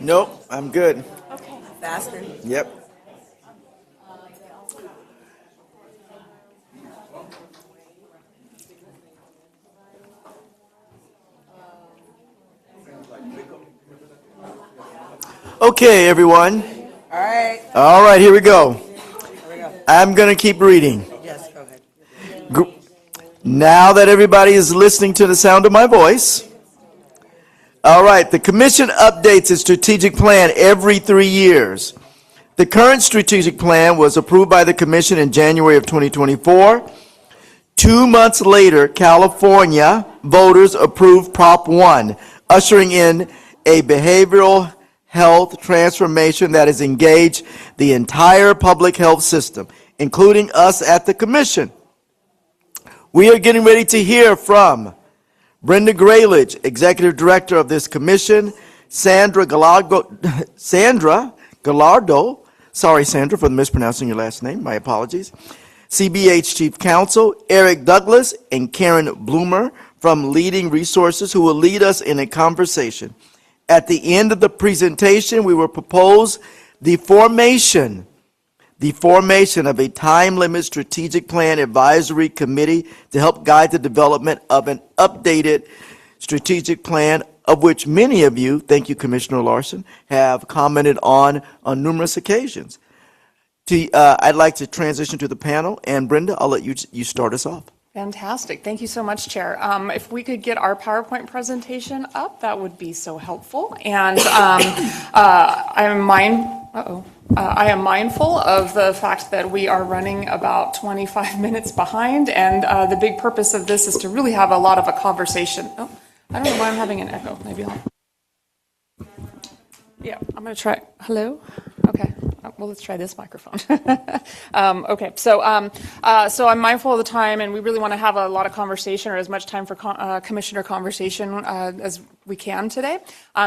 Nope, I'm good. Okay. Faster. Yep. Okay, everyone. All right. All right, here we go. Here we go. I'm going to keep reading. Yes, go ahead. Now that everybody is listening to the sound of my voice. All right, the commission updates its strategic plan every 3 years. The current strategic plan was approved by the commission in January of 2024. 2 months later, California voters approved Prop 1, ushering in a behavioral health transformation that has engaged the entire public health system, including us at the commission. We are getting ready to hear from Brenda Grayledge, Executive Director of this commission, Sandra Gallardo, sorry Sandra for mispronouncing your last name, my apologies, CBH Chief Counsel, Eric Douglas, and Karen Bloomer from Leading Resources, who will lead us in a conversation. At the end of the presentation, we will propose the formation of a time-limit strategic plan advisory committee to help guide the development of an updated strategic plan, of which many of you, thank you Commissioner Larson, have commented on numerous occasions. I'd like to transition to the panel, and Brenda, I'll let you start us off. Fantastic. Thank you so much, Chair. If we could get our PowerPoint presentation up, that would be so helpful. And I am mindful of the fact that we are running about 25 minutes behind, and the big purpose of this is to really have a lot of a conversation. Oh, I don't know why I'm having an echo. Maybe yeah, I'm going to try. Hello? Okay. Well, let's try this microphone. Okay, so I'm mindful of the time, and we really want to have a lot of conversation, or as much time for commissioner conversation as we can today.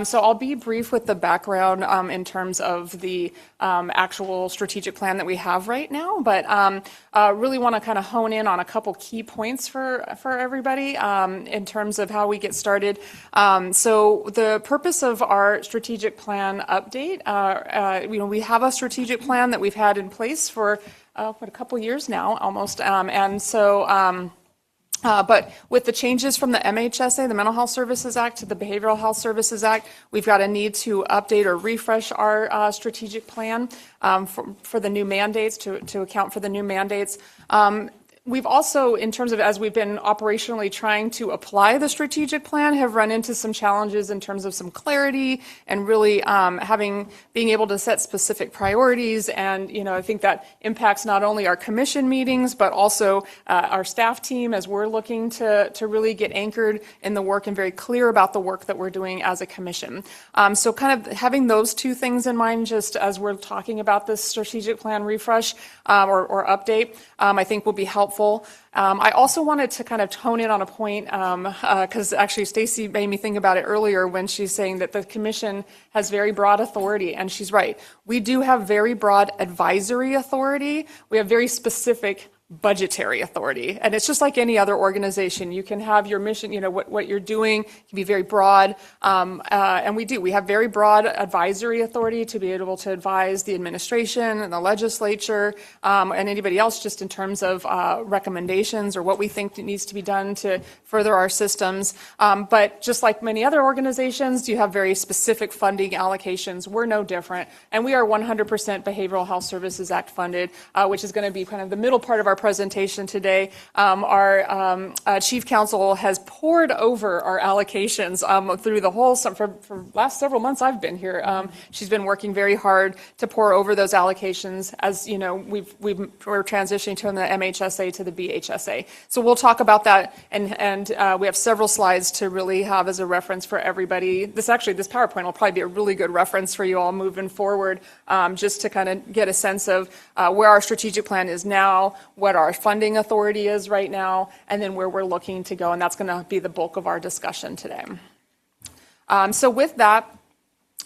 So I'll be brief with the background in terms of the actual strategic plan that we have right now, but really want to kind of hone in on a couple key points for everybody in terms of how we get started. So the purpose of our strategic plan update, we have a strategic plan that we've had in place for a couple years now, almost, and so. But with the changes from the MHSA, the Mental Health Services Act, to the Behavioral Health Services Act, we've got a need to update or refresh our strategic plan for the new mandates, to account for the new mandates. We've also, in terms of as we've been operationally trying to apply the strategic plan, have run into some challenges in terms of some clarity and really being able to set specific priorities. And, I think that impacts not only our commission meetings, but also our staff team as we're looking to really get anchored in the work and very clear about the work that we're doing as a commission. So kind of having those two things in mind just as we're talking about this strategic plan refresh or update, I think will be helpful. I also wanted to kind of hone in on a point because actually Stacy made me think about it earlier when she's saying that the commission has very broad authority, and she's right. We do have very broad advisory authority. We have very specific budgetary authority, and it's just like any other organization. You can have your mission, what you're doing can be very broad, and we have very broad advisory authority to be able to advise the administration and the legislature and anybody else just in terms of recommendations or what we think needs to be done to further our systems. But just like many other organizations, you have very specific funding allocations. We're no different, and we are 100% Behavioral Health Services Act funded, which is going to be kind of the middle part of our presentation today. Our chief counsel has poured over our allocations through the whole, for last several months I've been here. She's been working very hard to pour over those allocations as, we're transitioning from the MHSA to the BHSA. So we'll talk about that, and we have several slides to really have as a reference for everybody. This PowerPoint will probably be a really good reference for you all moving forward, just to kind of get a sense of where our strategic plan is now, what our funding authority is right now, and then where we're looking to go, and that's going to be the bulk of our discussion today. So with that,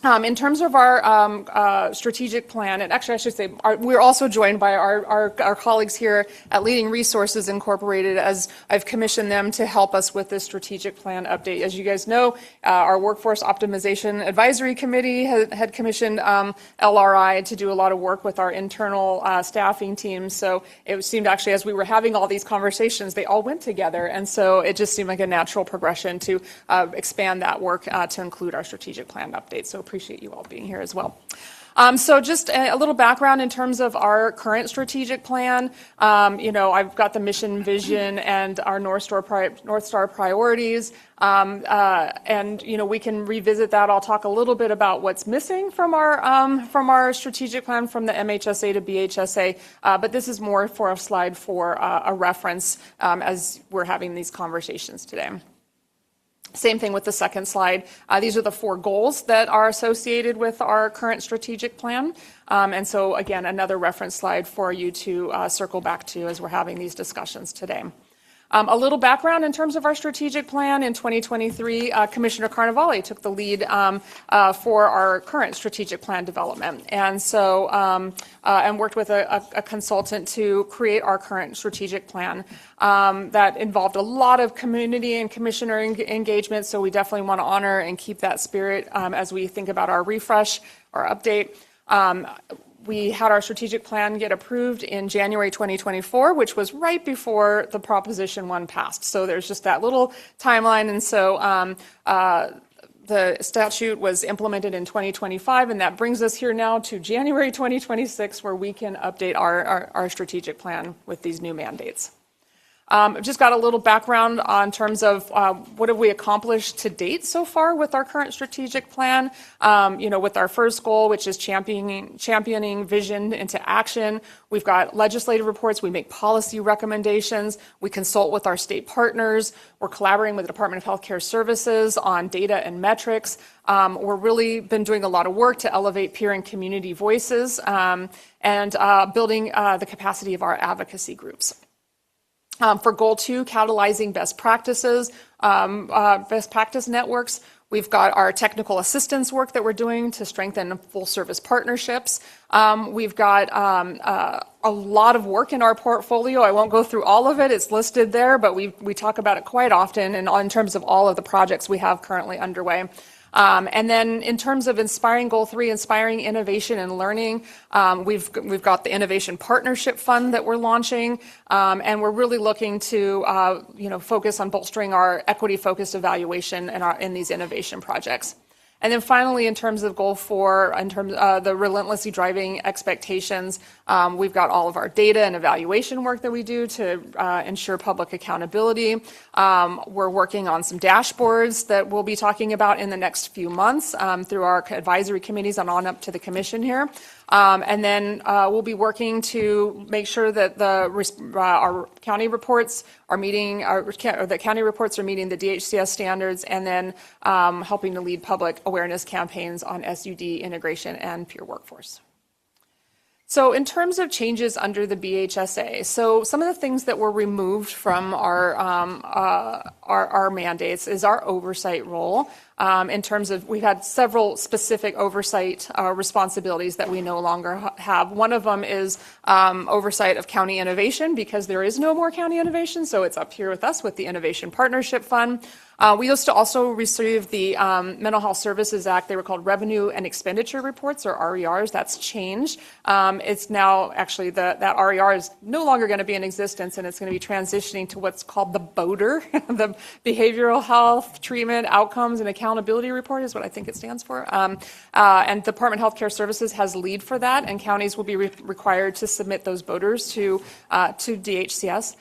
In terms of our strategic plan, and actually I should say we're also joined by our colleagues here at Leading Resources Incorporated, as I've commissioned them to help us with this strategic plan update. As you guys know, our Workforce Optimization Advisory Committee had commissioned LRI to do a lot of work with our internal staffing teams. So it seemed actually, as we were having all these conversations, they all went together. And so it just seemed like a natural progression to expand that work to include our strategic plan update. So appreciate you all being here as well. So just a little background in terms of our current strategic plan. I've got the mission, vision, and our North Star priorities. And we can revisit that. I'll talk a little bit about what's missing from our strategic plan from the MHSA to BHSA. But this is more for a slide for a reference as we're having these conversations today. Same thing with the second slide. These are the 4 goals that are associated with our current strategic plan. And so, again, another reference slide for you to circle back to as we're having these discussions today. A little background in terms of our strategic plan. In 2023, Commissioner Carnevale took the lead for our current strategic plan development. And so, and worked with a consultant to create our current strategic plan that involved a lot of community and commissioner engagement. So we definitely want to honor and keep that spirit as we think about our refresh or update. We had our strategic plan get approved in January 2024, which was right before the Proposition 1 passed. So there's just that little timeline. And so the statute was implemented in 2025, and that brings us here now to January 2026, where we can update our strategic plan with these new mandates. Just got a little background on terms of what have we accomplished to date so far with our current strategic plan. With our first goal, which is championing vision into action. We've got legislative reports. We make policy recommendations. We consult with our state partners. We're collaborating with the Department of Healthcare Services on data and metrics. We're really been doing a lot of work to elevate peer and community voices and building the capacity of our advocacy groups. For Goal 2, catalyzing best practices, best practice networks, we've got our technical assistance work that we're doing to strengthen full service partnerships. We've got a lot of work in our portfolio. I won't go through all of it. It's listed there, but we talk about it quite often and in terms of all of the projects we have currently underway. And then in terms of inspiring Goal 3, inspiring innovation and learning, we've got the Innovation Partnership Fund that we're launching, and we're really looking to focus on bolstering our equity-focused evaluation in these innovation projects. And then finally, in terms of Goal 4, in terms of the relentlessly driving expectations, we've got all of our data and evaluation work that we do to ensure public accountability. We're working on some dashboards that we'll be talking about in the next few months through our advisory committees and on up to the commission here. And then we'll be working to make sure that our county reports are meeting, the county reports are meeting the DHCS standards, and then helping to lead public awareness campaigns on SUD integration and peer workforce. So in terms of changes under the BHSA, so some of the things that were removed from our mandates is our oversight role. In terms of, we've had several specific oversight responsibilities that we no longer have. One of them is oversight of county innovation, because there is no more county innovation, so it's up here with us with the Innovation Partnership Fund. We used to also receive the Mental Health Services Act. They were called Revenue and Expenditure Reports, or RERs. That's changed. It's now actually that RER is no longer going to be in existence, and it's going to be transitioning to what's called the BODR, the Behavioral Health Treatment Outcomes and Accountability Report is what I think it stands for. And Department of Healthcare Services has lead for that, and counties will be required to submit those BODRs to DHCS.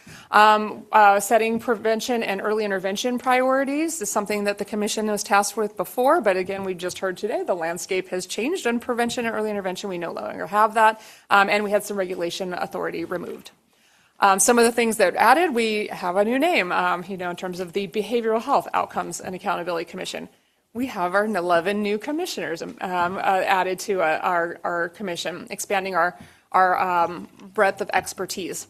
Setting prevention and early intervention priorities is something that the Commission was tasked with before, but again, we just heard today the landscape has changed on prevention and early intervention. We no longer have that, and we had some regulation authority removed. Some of the things that added, we have a new name, in terms of the Behavioral Health Outcomes and Accountability Commission. We have our 11 new commissioners added to our commission, expanding our breadth of expertise.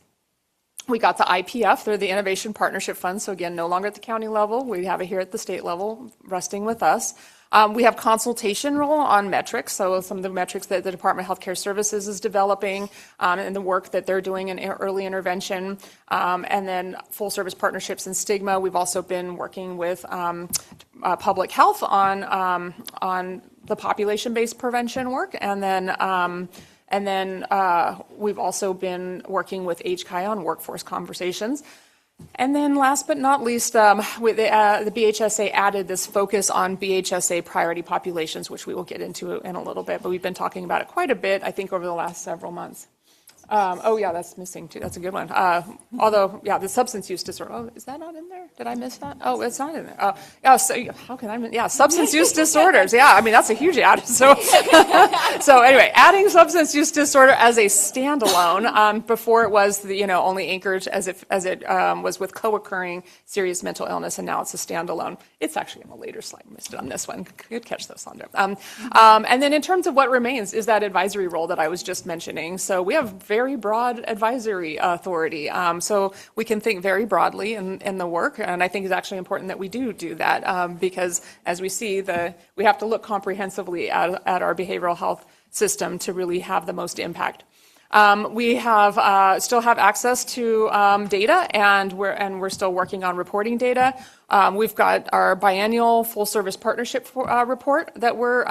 We got the IPF through the Innovation Partnership Fund, so again, no longer at the county level. We have it here at the state level, resting with us. We have consultation role on metrics, so some of the metrics that the Department of Healthcare Services is developing and the work that they're doing in early intervention, and then full service partnerships and stigma. We've also been working with public health on the population-based prevention work, and then we've also been working with HCI on workforce conversations. And then last but not least, the BHSA added this focus on BHSA priority populations, which we will get into in a little bit, but we've been talking about it quite a bit, I think, over the last several months. Oh, yeah, that's missing too. That's a good one. Although, yeah, the substance use disorder. Oh, is that not in there? Did I miss that? Oh, it's not in there. Oh, yeah, so how can I miss? Yeah, substance use disorders. Yeah, I mean, that's a huge add. So, so anyway, adding substance use disorder as a standalone. Before it was, only anchored as it was with co-occurring serious mental illness, and now it's a standalone. It's actually on a later slide. Missed it on this one. Good catch, though, Sandra. And then in terms of what remains is that advisory role that I was just mentioning. So we have very broad advisory authority. So we can think very broadly in the work, and I think it's actually important that we do that because as we see, we have to look comprehensively at our behavioral health system to really have the most impact. We still have access to data, and we're still working on reporting data. We've got our biennial full service partnership report that we're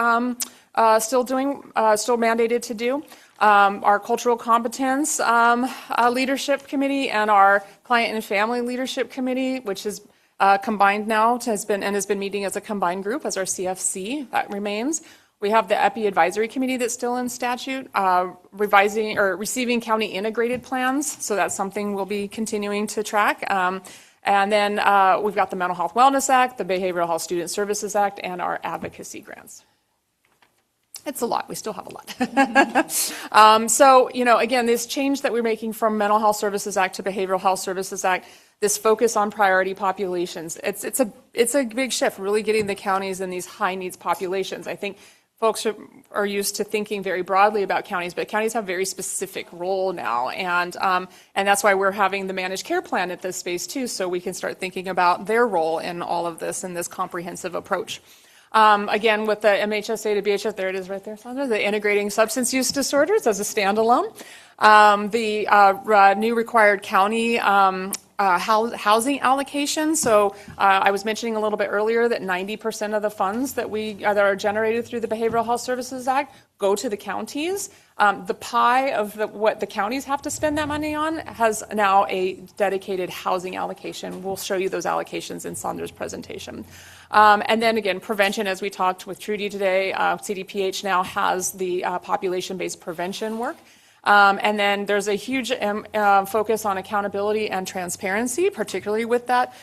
still mandated to do. Our cultural competence leadership committee and our client and family leadership committee, which is combined now, has been meeting as a combined group as our CFC. That remains. We have the EPI advisory committee that's still in statute, revising or receiving county integrated plans. So that's something we'll be continuing to track. And then we've got the Mental Health Wellness Act, the Behavioral Health Student Services Act, and our advocacy grants. It's a lot. We still have a lot. So, again, this change that we're making from Mental Health Services Act to Behavioral Health Services Act, this focus on priority populations, it's a big shift, really getting the counties in these high needs populations. I think folks are used to thinking very broadly about counties, but counties have a very specific role now, and that's why we're having the managed care plan at this space too, so we can start thinking about their role in all of this in this comprehensive approach. Again, with the MHSA to BHS, there it is right there, Sandra, the integrating substance use disorders as a standalone. The new required county housing allocation. So I was mentioning a little bit earlier that 90% of the funds that are generated through the Behavioral Health Services Act go to the counties. The pie of what the counties have to spend that money on has now a dedicated housing allocation. We'll show you those allocations in Sandra's presentation. And then again, prevention, as we talked with Trudy today, CDPH now has the population-based prevention work. And then there's a huge focus on accountability and transparency, particularly with that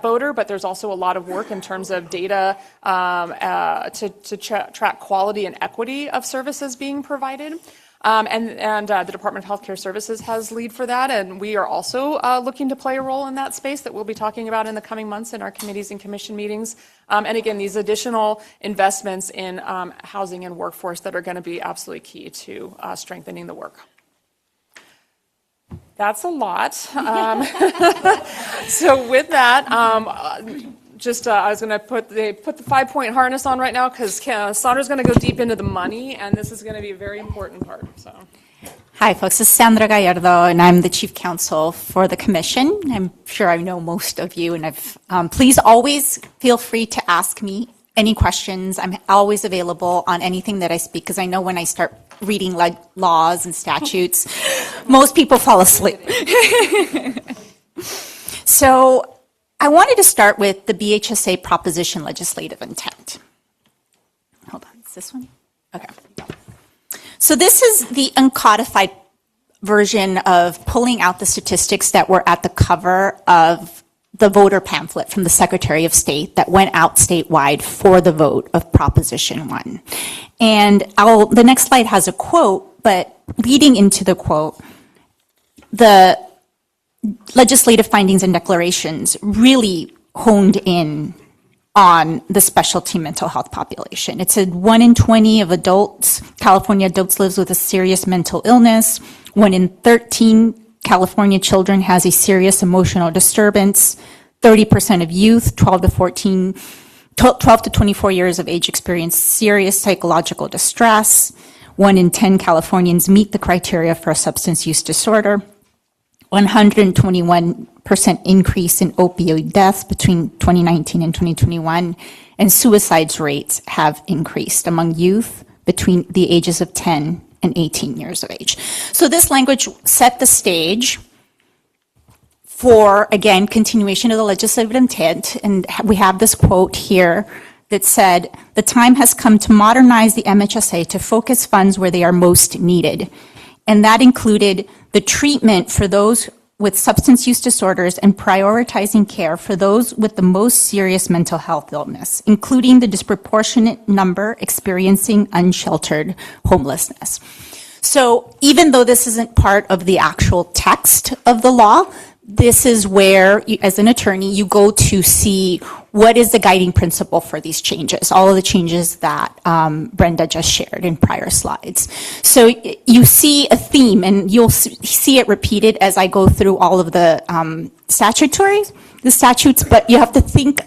voter, but there's also a lot of work in terms of data to track quality and equity of services being provided. And the Department of Healthcare Services has lead for that, and we are also looking to play a role in that space that we'll be talking about in the coming months in our committees and commission meetings. And again, these additional investments in housing and workforce that are going to be absolutely key to strengthening the work. That's a lot. So with that, I was going to put the 5-point harness on right now because Sandra's going to go deep into the money, and this is going to be a very important part. So. Hi, folks. This is Sandra Gallardo, and I'm the Chief Counsel for the Commission. I'm sure I know most of you, and please always feel free to ask me any questions. I'm always available on anything that I speak because I know when I start reading laws and statutes, most people fall asleep. So I wanted to start with the BHSA proposition legislative intent. Hold on, is this one? Okay. So this is the uncodified version of pulling out the statistics that were at the cover of the voter pamphlet from the Secretary of State that went out statewide for the vote of Proposition 1. And the next slide has a quote, but leading into the quote, the legislative findings and declarations really honed in on the specialty mental health population. It said 1 in 20 of adults, California adults lives with a serious mental illness. 1 in 13 California children has a serious emotional disturbance. 30% of youth, 12 to 14, 12 to 24 years of age experience serious psychological distress. 1 in 10 Californians meet the criteria for a substance use disorder. 121% increase in opioid deaths between 2019 and 2021, and suicides rates have increased among youth between the ages of 10 and 18 years of age. So this language set the stage for, again, continuation of the legislative intent, and we have this quote here that said, "The time has come to modernize the MHSA to focus funds where they are most needed." And that included the treatment for those with substance use disorders and prioritizing care for those with the most serious mental health illness, including the disproportionate number experiencing unsheltered homelessness. So even though this isn't part of the actual text of the law, this is where, as an attorney, you go to see what is the guiding principle for these changes, all of the changes that Brenda just shared in prior slides. So you see a theme, and you'll see it repeated as I go through all of the statutes, but you have to think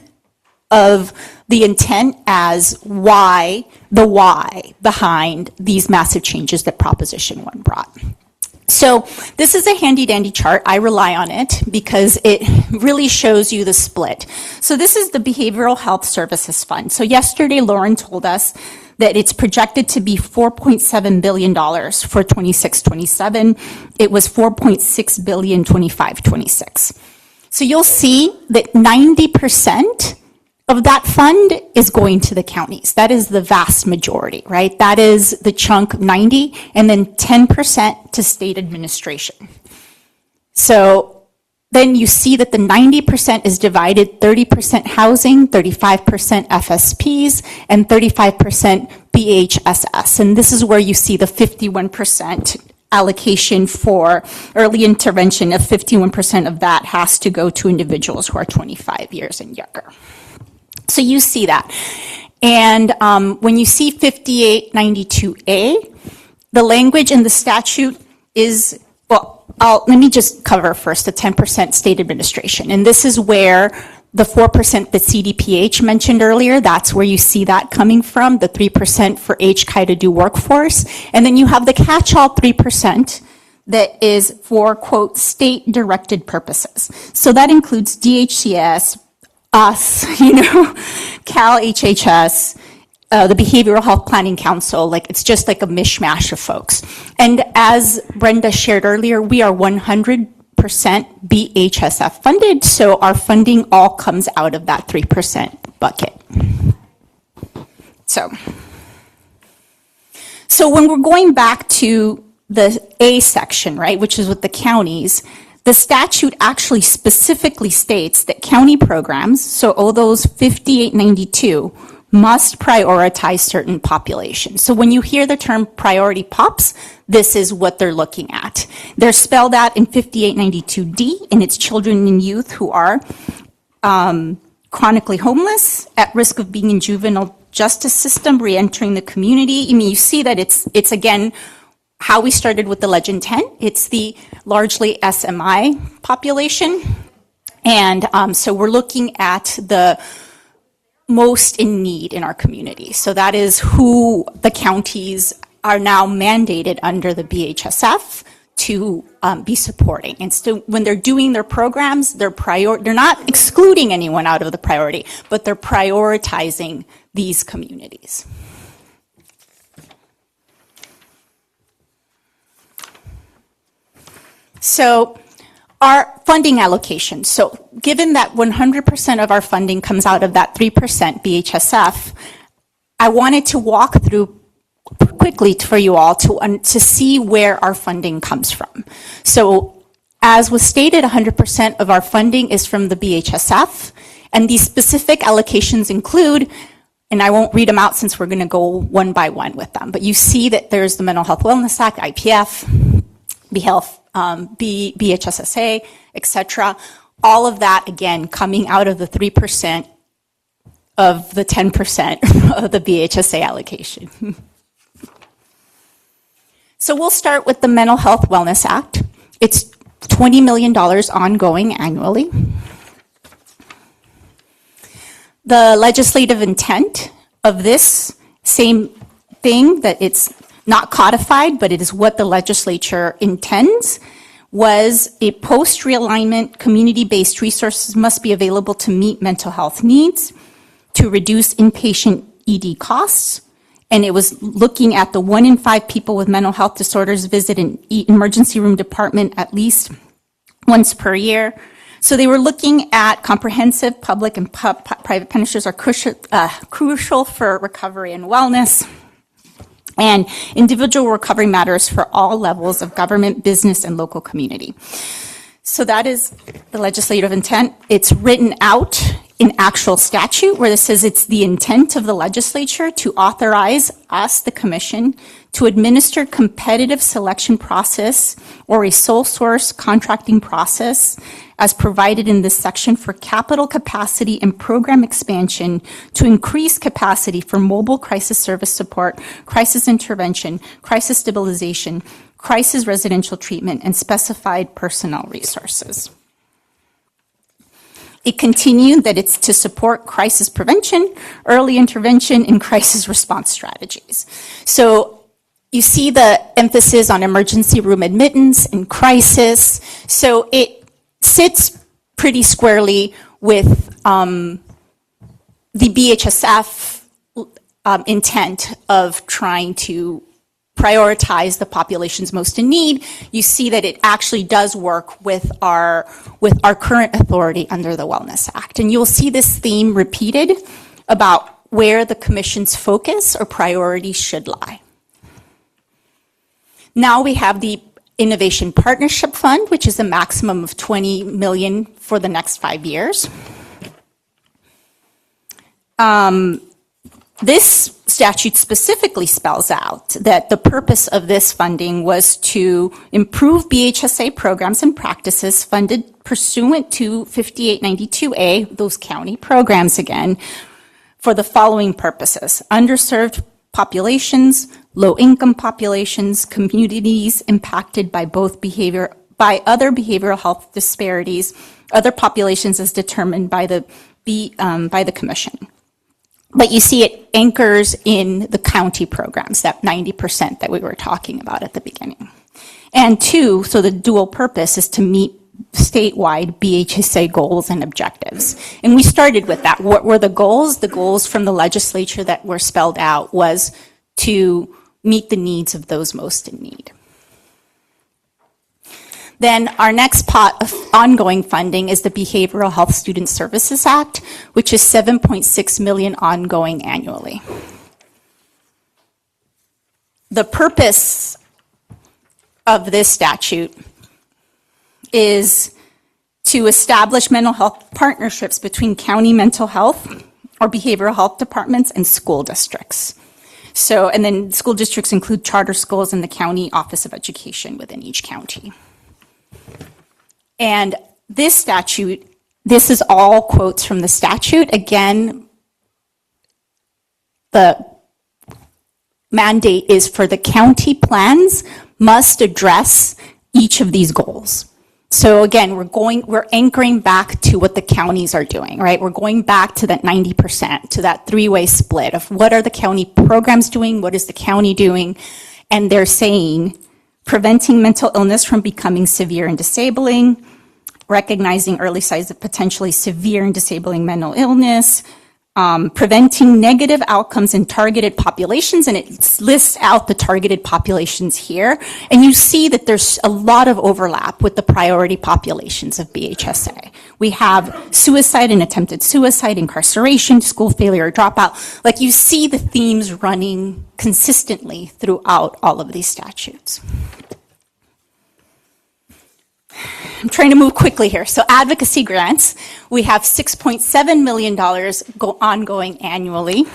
of the intent as why behind these massive changes that Proposition 1 brought. So this is a handy dandy chart. I rely on it because it really shows you the split. So this is the Behavioral Health Services Fund. So yesterday, Lauren told us that it's projected to be $4.7 billion for 26-27. It was $4.6 billion 25-26. So you'll see that 90% of that fund is going to the counties. That is the vast majority, right? That is the chunk, 90, and then 10% to state administration. So then you see that the 90% is divided 30% housing, 35% FSPs, and 35% BHSS. And this is where you see the 51% allocation for early intervention. Of 51% of that has to go to individuals who are 25 years and younger. So you see that. And when you see 5892A, the language in the statute is, well, let me just cover first the 10% state administration. And this is where the 4% that CDPH mentioned earlier, that's where you see that coming from, the 3% for HCI to workforce. And then you have the catch-all 3% that is for, quote, state-directed purposes. So that includes DHCS, us, Cal HHS, the Behavioral Health Planning Council, like it's just like a mishmash of folks. And as Brenda shared earlier, we are 100% BHSF funded, so our funding all comes out of that 3% bucket. So when we're going back to the A section, right, which is with the counties, the statute actually specifically states that county programs, so all those 5892, must prioritize certain populations. So when you hear the term priority pops, this is what they're looking at. They're spelled out in 5892D, and it's children and youth who are chronically homeless, at risk of being in juvenile justice system, reentering the community. I mean, you see that it's again, how we started with the Legend 10. It's the largely SMI population. And so we're looking at the most in need in our community. So that is who the counties are now mandated under the BHSF to be supporting. And so when they're doing their programs, they're not excluding anyone out of the priority, but they're prioritizing these communities. So our funding allocation. So given that 100% of our funding comes out of that 3% BHSF, I wanted to walk through quickly for you all to see where our funding comes from. So as was stated, 100% of our funding is from the BHSF, and these specific allocations include, and I won't read them out since we're going to go one by one with them, but you see that there's the Mental Health Wellness Act, IPF, BHSSA, etc. All of that, again, coming out of the 3% of the 10% of the BHSA allocation. So we'll start with the Mental Health Wellness Act. It's $20 million ongoing annually. The legislative intent of this same thing, that it's not codified, but it is what the legislature intends, was a post-realignment, community-based resources must be available to meet mental health needs, to reduce inpatient ED costs, and it was looking at the 1 in 5 people with mental health disorders visit an emergency room department at least once per year. So they were looking at comprehensive public and private partnerships are crucial for recovery and wellness, and individual recovery matters for all levels of government, business, and local community. So that is the legislative intent. It's written out in actual statute where this says it's the intent of the legislature to authorize us, the commission, to administer competitive selection process or a sole source contracting process as provided in this section for capital capacity and program expansion to increase capacity for mobile crisis service support, crisis intervention, crisis stabilization, crisis residential treatment, and specified personnel resources. It continued that it's to support crisis prevention, early intervention, and crisis response strategies. So you see the emphasis on emergency room admittance and crisis. So it sits pretty squarely with the BHSF intent of trying to prioritize the populations most in need. You see that it actually does work with our current authority under the Wellness Act. And you'll see this theme repeated about where the Commission's focus or priorities should lie. Now we have the Innovation Partnership Fund, which is a maximum of $20 million for the next 5 years. This statute specifically spells out that the purpose of this funding was to improve BHSA programs and practices funded pursuant to 5892A, those county programs again, for the following purposes: underserved populations, low-income populations, communities impacted by other behavioral health disparities, other populations as determined by the Commission. But you see it anchors in the county programs, that 90% that we were talking about at the beginning. And two, so the dual purpose is to meet statewide BHSA goals and objectives. And we started with that. What were the goals? The goals from the legislature that were spelled out was to meet the needs of those most in need. Then our next pot of ongoing funding is the Behavioral Health Student Services Act, which is $7.6 million ongoing annually. The purpose of this statute is to establish mental health partnerships between county mental health or behavioral health departments and school districts. So, and then school districts include charter schools and the county office of education within each county. And this statute, this is all quotes from the statute. Again, the mandate is for the county plans must address each of these goals. So again, we're anchoring back to what the counties are doing, right? We're going back to that 90%, to that three-way split of what are the county programs doing, what is the county doing, and they're saying preventing mental illness from becoming severe and disabling, recognizing early signs of potentially severe and disabling mental illness, preventing negative outcomes in targeted populations, and it lists out the targeted populations here. And you see that there's a lot of overlap with the priority populations of BHSA. We have suicide and attempted suicide, incarceration, school failure, dropout. Like you see the themes running consistently throughout all of these statutes. I'm trying to move quickly here. So advocacy grants, we have $6.7 million ongoing annually.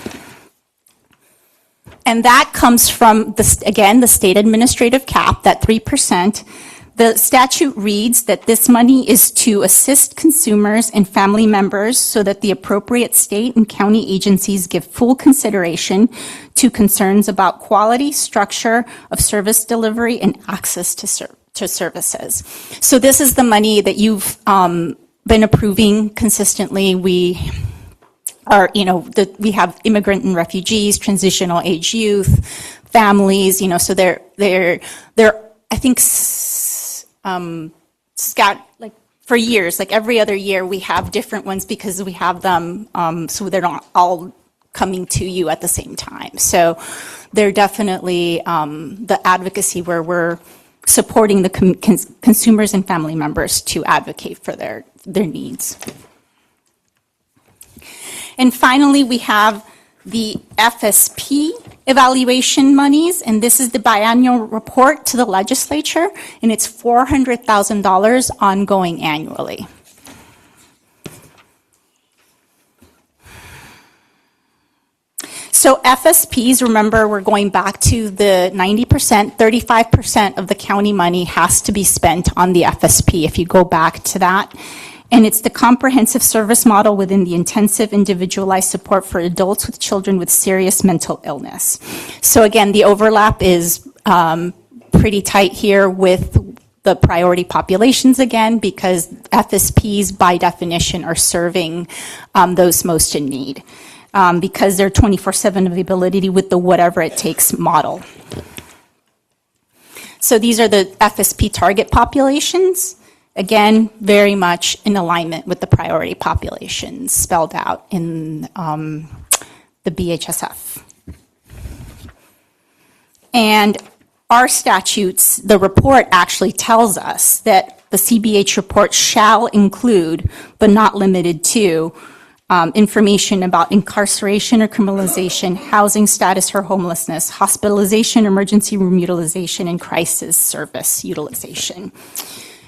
And that comes from, again, the state administrative cap, that 3%. The statute reads that this money is to assist consumers and family members so that the appropriate state and county agencies give full consideration to concerns about quality, structure of service delivery, and access to services. So this is the money that you've been approving consistently. We are, we have immigrant and refugees, transitional age youth, families, so they're I think, like for years, like every other year, we have different ones because we have them, so they're not all coming to you at the same time. So they're definitely the advocacy where we're supporting the consumers and family members to advocate for their needs. And finally, we have the FSP evaluation monies, and this is the biannual report to the legislature, and it's $400,000 ongoing annually. So FSPs, remember, we're going back to the 90%, 35% of the county money has to be spent on the FSP if you go back to that. And it's the comprehensive service model within the intensive individualized support for adults with children with serious mental illness. So again, the overlap is pretty tight here with the priority populations again, because FSPs by definition are serving those most in need. Because they're 24/7 availability with the whatever it takes model. So these are the FSP target populations. Again, very much in alignment with the priority populations spelled out in the BHSF. And our statutes, the report actually tells us that the CBH report shall include, but not limited to, information about incarceration or criminalization, housing status or homelessness, hospitalization, emergency room utilization, and crisis service utilization.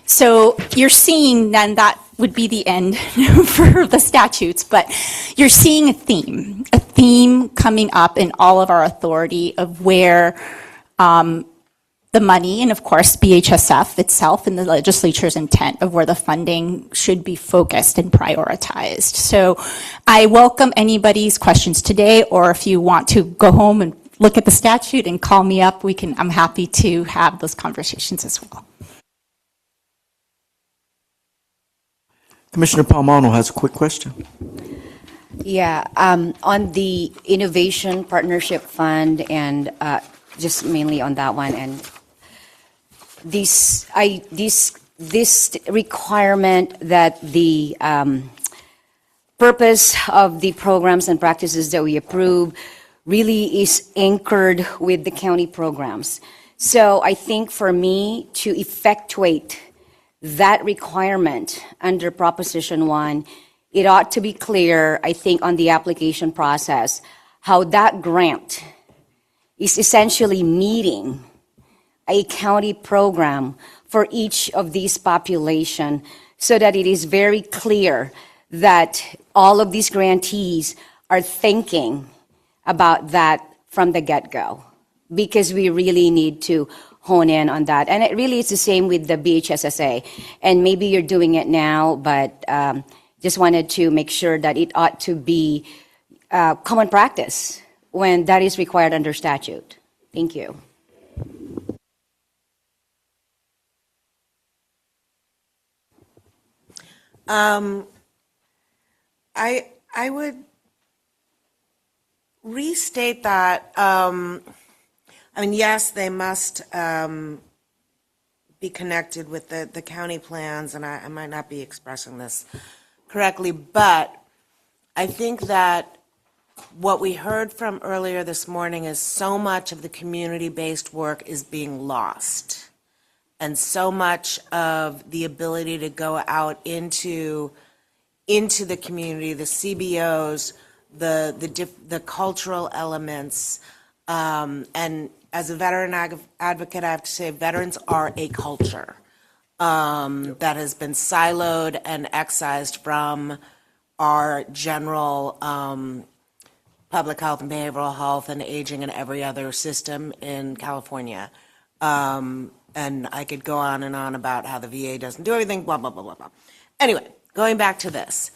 So you're seeing then that would be the end for the statutes, but you're seeing a theme coming up in all of our authority of where the money, and of course BHSF itself and the legislature's intent of where the funding should be focused and prioritized. So I welcome anybody's questions today, or if you want to go home and look at the statute and call me up, I'm happy to have those conversations as well. Commissioner Palmano has a quick question. Yeah, on the Innovation Partnership Fund, and just mainly on that one, and this requirement that the purpose of the programs and practices that we approve really is anchored with the county programs. So I think for me to effectuate that requirement under Proposition 1, it ought to be clear, I think, on the application process, how that grant is essentially meeting a county program for each of these population, so that it is very clear that all of these grantees are thinking about that from the get-go, because we really need to hone in on that. And it really is the same with the BHSSA. And maybe you're doing it now, but just wanted to make sure that it ought to be common practice when that is required under statute. Thank you. I would restate that, yes, they must be connected with the county plans, and I might not be expressing this correctly, but I think that what we heard from earlier this morning is so much of the community-based work is being lost, and so much of the ability to go out into the community, the CBOs, the cultural elements, and as a veteran advocate, I have to say veterans are a culture that has been siloed and excised from our general public health and behavioral health and aging and every other system in California. And I could go on and on about how the VA doesn't do everything, blah, blah, blah, blah, blah. Anyway, going back to this.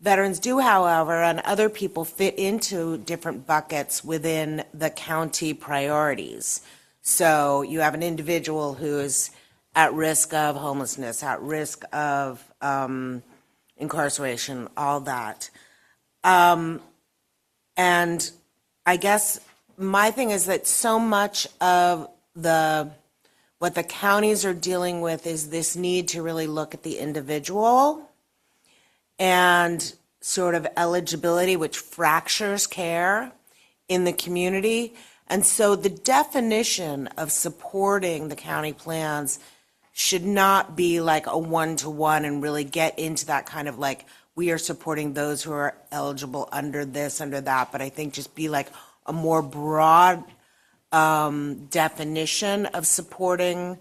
Veterans do, however, and other people fit into different buckets within the county priorities. So you have an individual who is at risk of homelessness, at risk of incarceration, all that. And I guess my thing is that so much of what the counties are dealing with is this need to really look at the individual and sort of eligibility, which fractures care in the community. And so the definition of supporting the county plans should not be like a one-to-one and really get into that kind of like, we are supporting those who are eligible under this, under that, but I think just be like a more broad definition of supporting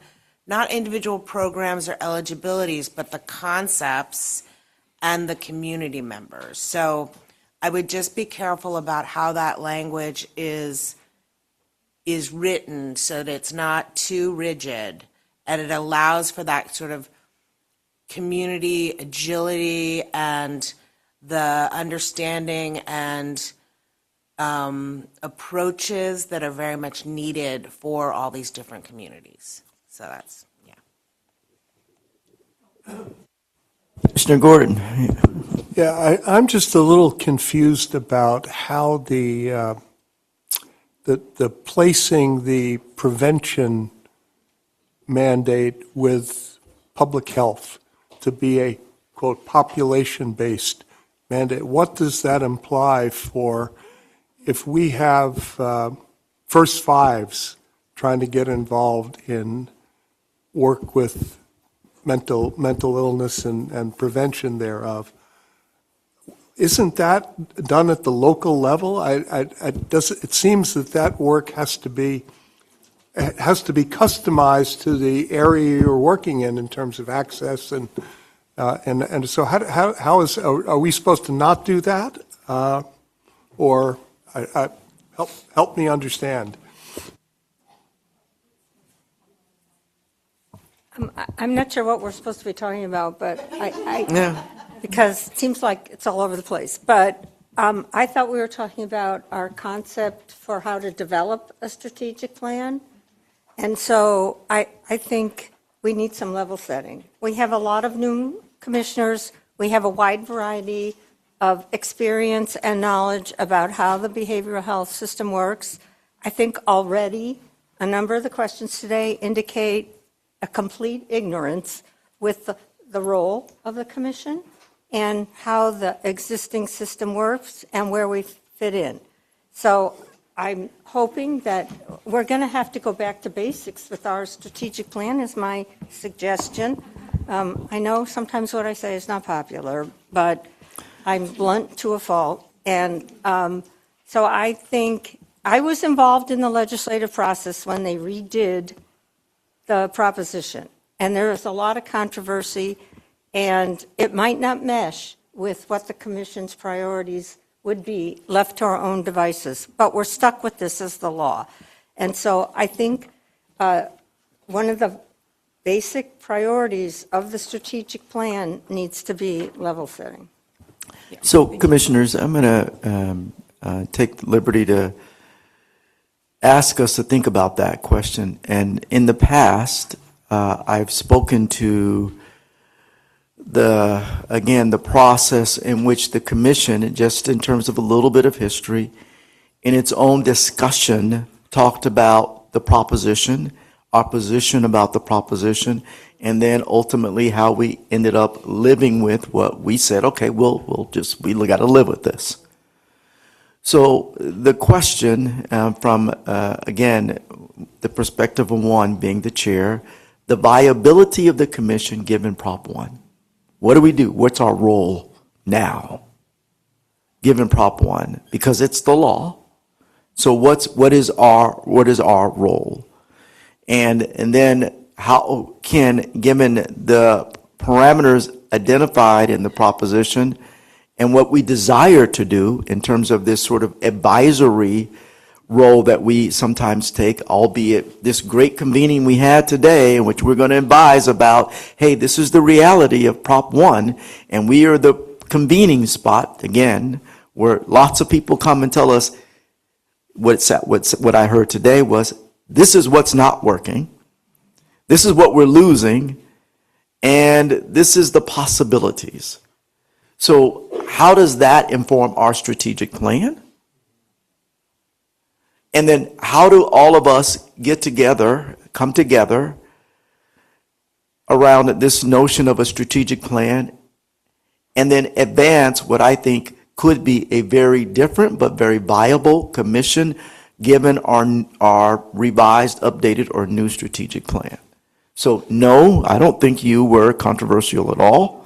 not individual programs or eligibilities, but the concepts and the community members. So I would just be careful about how that language is written so that it's not too rigid and it allows for that sort of community agility and the understanding and approaches that are very much needed for all these different communities. So that's, yeah. Commissioner Gordon. Yeah, I'm just a little confused about how the placing the prevention mandate with public health to be a, quote, population-based mandate. What does that imply for if we have first fives trying to get involved in work with mental illness and prevention thereof? Isn't that done at the local level? It seems that work has to be customized to the area you're working in terms of access and so are we supposed to not do that? Or help me understand. I'm not sure what we're supposed to be talking about, but Yeah. because it seems like it's all over the place. But I thought we were talking about our concept for how to develop a strategic plan. And so I think we need some level setting. We have a lot of new commissioners. We have a wide variety of experience and knowledge about how the behavioral health system works. I think already a number of the questions today indicate a complete ignorance with the role of the commission and how the existing system works and where we fit in. So I'm hoping that we're going to have to go back to basics with our strategic plan is my suggestion. I know sometimes what I say is not popular, but I'm blunt to a fault. And so I think I was involved in the legislative process when they redid the proposition. And there is a lot of controversy, and it might not mesh with what the commission's priorities would be left to our own devices. But we're stuck with this as the law. And so I think one of the basic priorities of the strategic plan needs to be level setting. So, commissioners, I'm going to take the liberty to ask us to think about that question. And in the past, I've spoken to the process in which the commission, just in terms of a little bit of history, in its own discussion, talked about the proposition, our position about the proposition, and then ultimately how we ended up living with what we said, okay, we got to live with this. So the question from, again, the perspective of one being the chair, the viability of the commission given Prop 1. What do we do? What's our role now, given Prop 1? Because it's the law. So what is our role? And then how can, given the parameters identified in the proposition and what we desire to do in terms of this sort of advisory role that we sometimes take, albeit this great convening we had today in which we're going to advise about, hey, this is the reality of Prop 1, and we are the convening spot, again, where lots of people come and tell us what I heard today was, this is what's not working, this is what we're losing, and this is the possibilities. So how does that inform our strategic plan? And then how do all of us get together, come together around this notion of a strategic plan and then advance what I think could be a very different but very viable commission given our revised, updated, or new strategic plan? So no, I don't think you were controversial at all.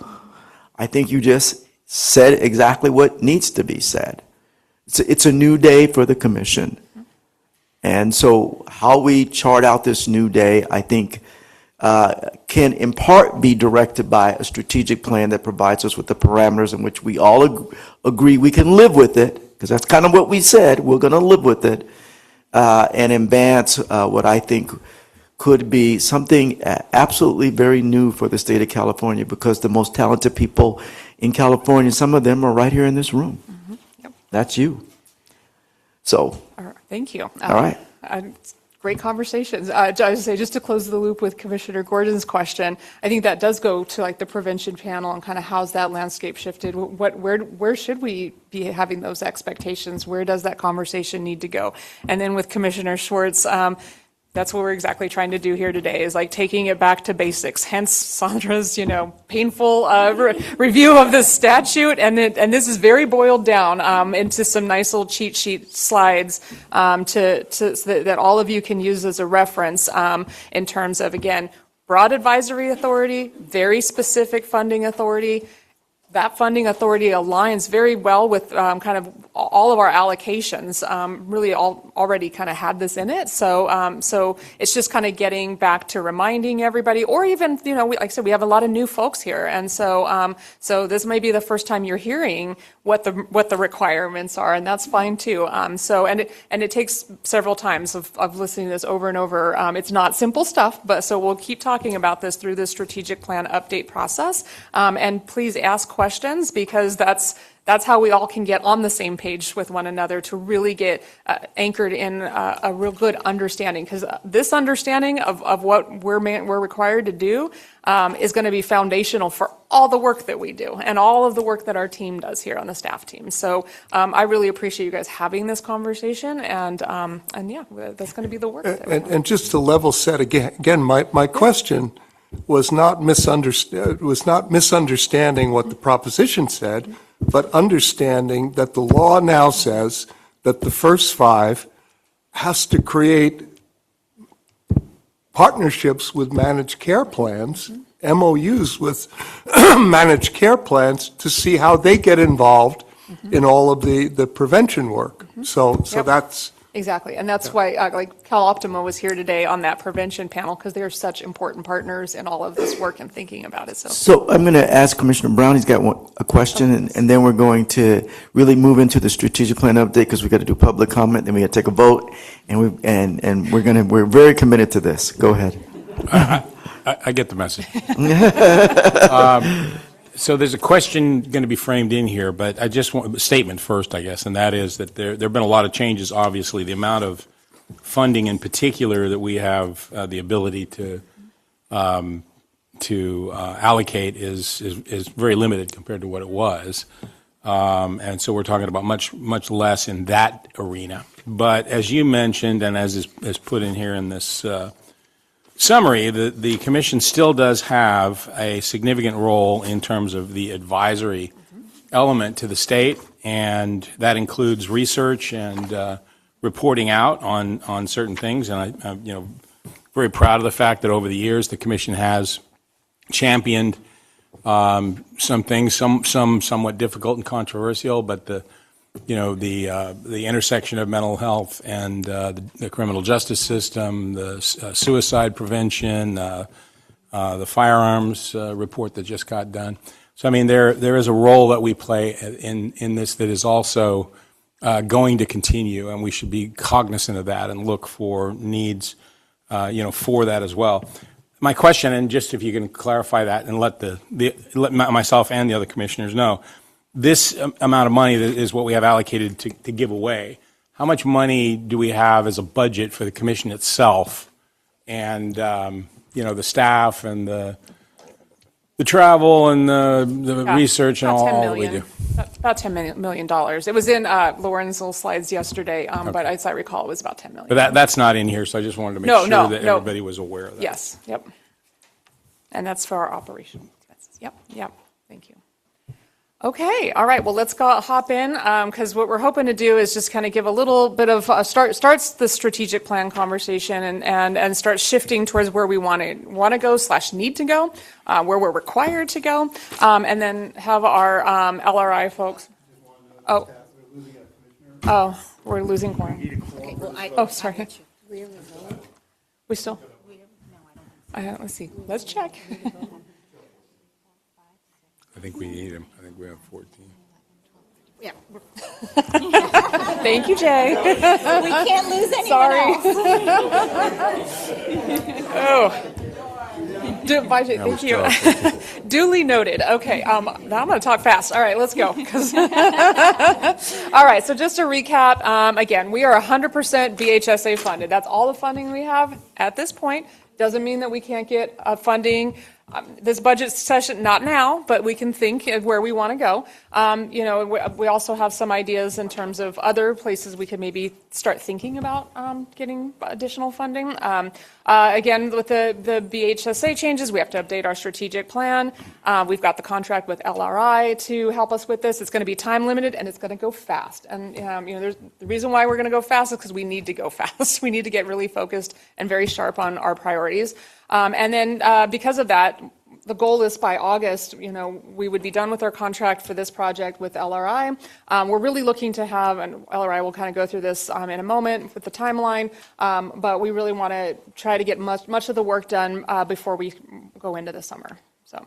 I think you just said exactly what needs to be said. It's a new day for the commission. And so how we chart out this new day, I think, can in part be directed by a strategic plan that provides us with the parameters in which we all agree we can live with it, because that's kind of what we said, we're going to live with it, and advance what I think could be something absolutely very new for the state of California, because the most talented people in California, some of them are right here in this room. Yep. That's you. So, All right, thank you. all right. Great conversations. I would say, just to close the loop with Commissioner Gordon's question, I think that does go to like the prevention panel and kind of how's that landscape shifted? Where should we be having those expectations? Where does that conversation need to go? And then with Commissioner Schwartz, that's what we're exactly trying to do here today, is like taking it back to basics. Hence Sandra's, painful review of the statute, and this is very boiled down into some nice little cheat sheet slides so that all of you can use as a reference in terms of, again, broad advisory authority, very specific funding authority. That funding authority aligns very well with kind of all of our allocations. Really, already kind of had this in it. So it's just kind of getting back to reminding everybody, or even like I said, we have a lot of new folks here, and so this may be the first time you're hearing what the requirements are, and that's fine too. And it takes several times of listening to this over and over. It's not simple stuff, but so we'll keep talking about this through the strategic plan update process. And please ask questions, because that's how we all can get on the same page with one another to really get anchored in a real good understanding. Because this understanding of what we're required to do is going to be foundational for all the work that we do and all of the work that our team does here on the staff team. So I really appreciate you guys having this conversation, and yeah, that's going to be the work. And just to level set again, my question was not misunderstanding what the proposition said, but understanding that the law now says that the first five has to create partnerships with managed care plans, MOUs with managed care plans, to see how they get involved in all of the prevention work. So that's... Exactly, and that's why like Cal Optima was here today on that prevention panel, because they're such important partners in all of this work and thinking about it. So I'm going to ask Commissioner Brown. He's got a question, and then we're going to really move into the strategic plan update, because we got to do public comment, then we got to take a vote, and we're very committed to this. Go ahead. I get the message. So there's a question going to be framed in here, but I just want a statement first, I guess, and that is that there have been a lot of changes. Obviously, the amount of funding in particular that we have the ability to allocate is very limited compared to what it was, and so we're talking about much less in that arena. But as you mentioned, and as is put in here in this summary, the commission still does have a significant role in terms of the advisory element to the state, and that includes research and reporting out on certain things. And I'm very proud of the fact that over the years the commission has championed some things, some somewhat difficult and controversial, but the intersection of mental health and the criminal justice system, the suicide prevention, the firearms report that just got done. So, I mean, there is a role that we play in this that is also going to continue, and we should be cognizant of that and look for needs, for that as well. My question, and just if you can clarify that and let myself and the other commissioners know, this amount of money is what we have allocated to give away. How much money do we have as a budget for the commission itself, and the staff and the The travel and the Yeah, research and about 10 all that we million. do. About $10 million. It was in Lauren's little slides yesterday, but as I recall, it was about 10 million. But that's not in here, so I just wanted to make No, sure no, that no. everybody was aware of that. Yes, yep. And that's for our operational expenses. Yep, thank you. Okay, all right, well, let's hop in, because what we're hoping to do is just kind of give a little bit of, starts the strategic plan conversation and start shifting towards where we want to go / need to go, where we're required to go, and then have our LRI folks. Oh, we're losing quorum. Okay, well, Oh, sorry. We still? Let's see, let's check. I think we need him. I think we have 14. Yeah. Thank you, Jay. We can't lose anyone Sorry. else. Bye, Jay. Thank you. Duly noted. Okay, now I'm going to talk fast. All right, let's go. All right, so just to recap, again, we are 100% BHSA funded. That's all the funding we have at this point. Doesn't mean that we can't get funding this budget session, not now, but we can think of where we want to go. We also have some ideas in terms of other places we could maybe start thinking about getting additional funding. Again, with the BHSA changes, we have to update our strategic plan. We've got the contract with LRI to help us with this. It's going to be time limited and it's going to go fast. And there's the reason why we're going to go fast is because we need to go fast. We need to get really focused and very sharp on our priorities. And then because of that, the goal is by August, we would be done with our contract for this project with LRI. We're really looking to have, and LRI will kind of go through this in a moment with the timeline, but we really want to try to get much of the work done before we go into the summer. So.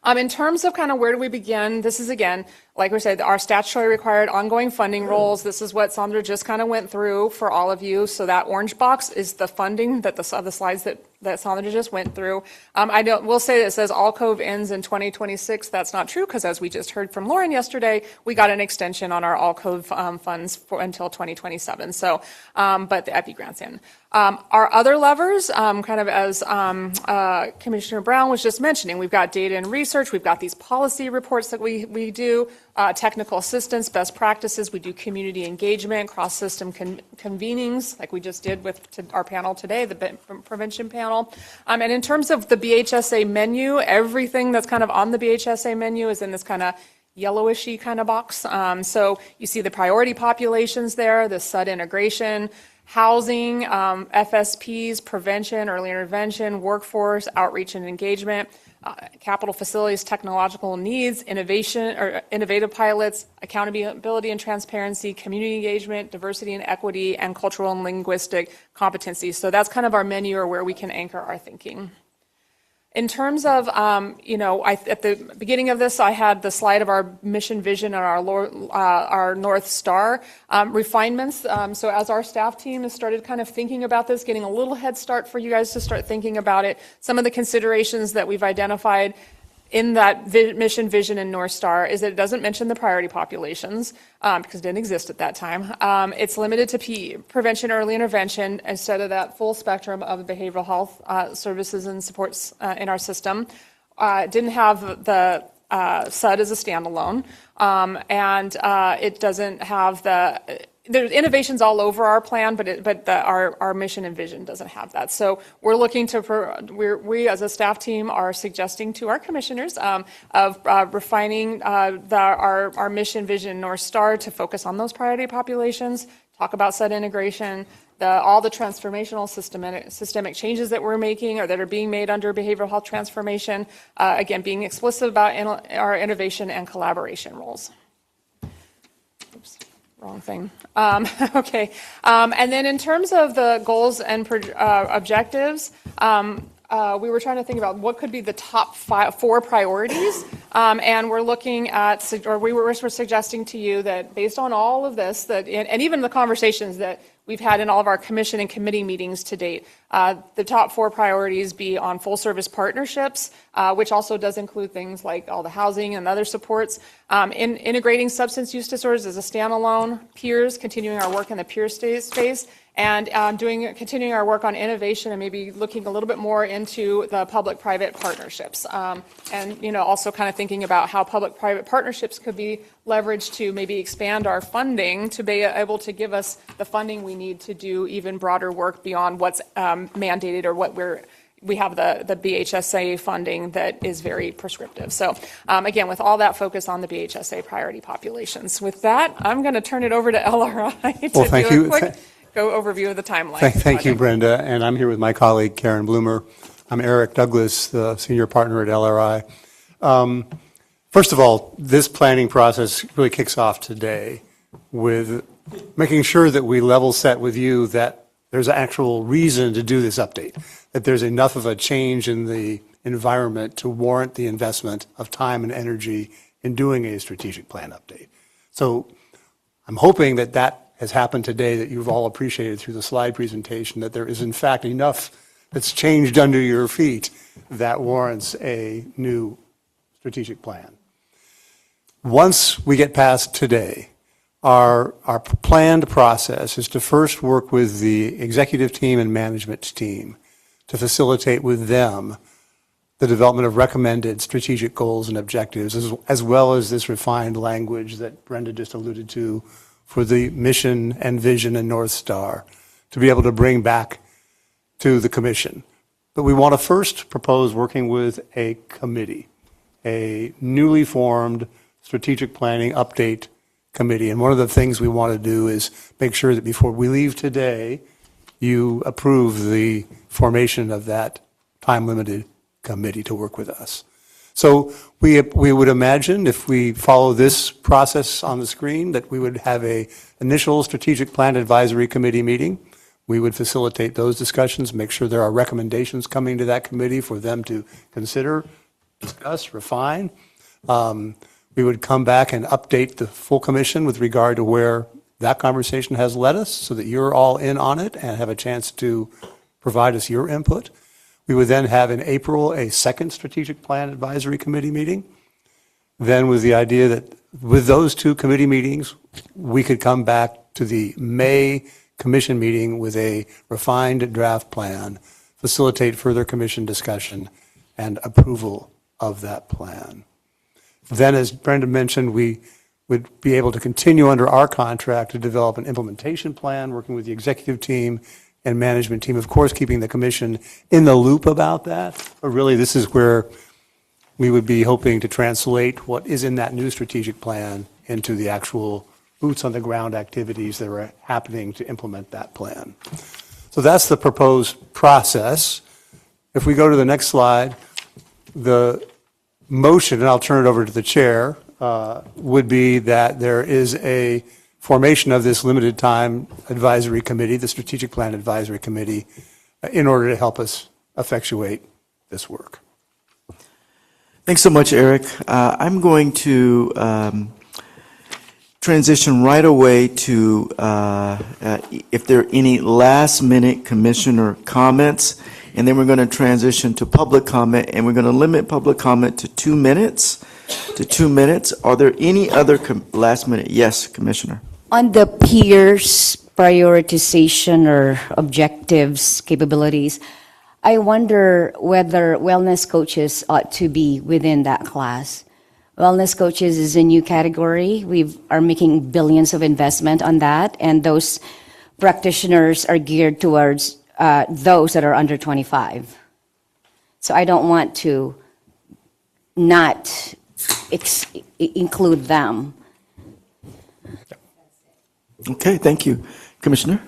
In terms of kind of where do we begin, this is, again, like we said, our statutory required ongoing funding roles. This is what Sandra just kind of went through for all of you. So that orange box is the funding that the slides that Sandra just went through. We'll say that it says Alcove ends in 2026. That's not true, because as we just heard from Lauren yesterday, we got an extension on our Alcove funds until 2027. So, but the EPI grant's in. Our other levers, kind of as Commissioner Brown was just mentioning, we've got data and research, we've got these policy reports that we do, technical assistance, best practices, we do community engagement, cross-system convenings, like we just did with our panel today, the prevention panel. And in terms of the BHSA menu, everything that's kind of on the BHSA menu is in this kind of yellowishy kind of box. So you see the priority populations there, the SUD integration, housing, FSPs, prevention, early intervention, workforce, outreach and engagement, capital facilities, technological needs, innovation or innovative pilots, accountability and transparency, community engagement, diversity and equity, and cultural and linguistic competencies. So that's kind of our menu, or where we can anchor our thinking. In terms of, at the beginning of this, I had the slide of our mission, vision, and our North Star refinements. So as our staff team has started kind of thinking about this, getting a little head start for you guys to start thinking about it, some of the considerations that we've identified in that mission, vision, and North Star is that it doesn't mention the priority populations because it didn't exist at that time. It's limited to prevention, early intervention, instead of that full spectrum of behavioral health services and supports in our system. It didn't have the SUD as a standalone, and it doesn't have there's innovations all over our plan, but our mission and vision doesn't have that. So we're looking to, we as a staff team are suggesting to our commissioners of refining our mission, vision, North Star to focus on those priority populations, talk about SUD integration, all the transformational systemic changes that we're making or that are being made under behavioral health transformation, again, being explicit about our innovation and collaboration roles. Wrong thing. Okay. And then in terms of the goals and objectives, we were trying to think about what could be the top 4 priorities. And we're looking at, or we're suggesting to you that based on all of this, and even the conversations that we've had in all of our commission and committee meetings to date. The top 4 priorities be on full service partnerships, which also does include things like all the housing and other supports, in integrating substance use disorders as a standalone, peers, continuing our work in the peer space, and continuing our work on innovation and maybe looking a little bit more into the public-private partnerships. And also kind of thinking about how public-private partnerships could be leveraged to maybe expand our funding to be able to give us the funding we need to do even broader work beyond what's mandated or what we have the BHSA funding that is very prescriptive. So again, with all that focus on the BHSA priority populations. With that, I'm going to turn it over to LRI to do a quick overview of the timeline. Thank you, Brenda. And I'm here with my colleague, Karen Bloomer. I'm Eric Douglas, the senior partner at LRI. First of all, this planning process really kicks off today with making sure that we level set with you that there's an actual reason to do this update, that there's enough of a change in the environment to warrant the investment of time and energy in doing a strategic plan update. So I'm hoping that that has happened today, that you've all appreciated through the slide presentation, that there is in fact enough that's changed under your feet that warrants a new strategic plan. Once we get past today, our planned process is to first work with the executive team and management team to facilitate with them the development of recommended strategic goals and objectives, as well as this refined language that Brenda just alluded to for the mission and vision and North Star to be able to bring back to the commission. But we want to first propose working with a committee, a newly formed strategic planning update committee. And one of the things we want to do is make sure that before we leave today, you approve the formation of that time-limited committee to work with us. So we would imagine, if we follow this process on the screen, that we would have a initial strategic plan advisory committee meeting. We would facilitate those discussions, make sure there are recommendations coming to that committee for them to consider, discuss, refine. We would come back and update the full commission with regard to where that conversation has led us so that you're all in on it and have a chance to provide us your input. We would then have in April a second strategic plan advisory committee meeting. Then with the idea that with those 2 committee meetings, we could come back to the May commission meeting with a refined draft plan, facilitate further commission discussion and approval of that plan. Then, as Brenda mentioned, we would be able to continue under our contract to develop an implementation plan, working with the executive team and management team, of course, keeping the commission in the loop about that. But really, this is where we would be hoping to translate what is in that new strategic plan into the actual boots on the ground activities that are happening to implement that plan. So that's the proposed process. If we go to the next slide, the motion, and I'll turn it over to the chair, would be that there is a formation of this limited time advisory committee, the strategic plan advisory committee, in order to help us effectuate this work. Thanks so much, Eric. I'm going to transition right away to if there are any last-minute commissioner comments, and then we're going to transition to public comment, and we're going to limit public comment to 2 minutes. Are there any other last-minute? Yes, Commissioner. On the peers prioritization or objectives, capabilities, I wonder whether wellness coaches ought to be within that class. Wellness coaches is a new category. We are making billions of investment on that, and those practitioners are geared towards those that are under 25. So I don't want to not include them. Okay, thank you. Commissioner?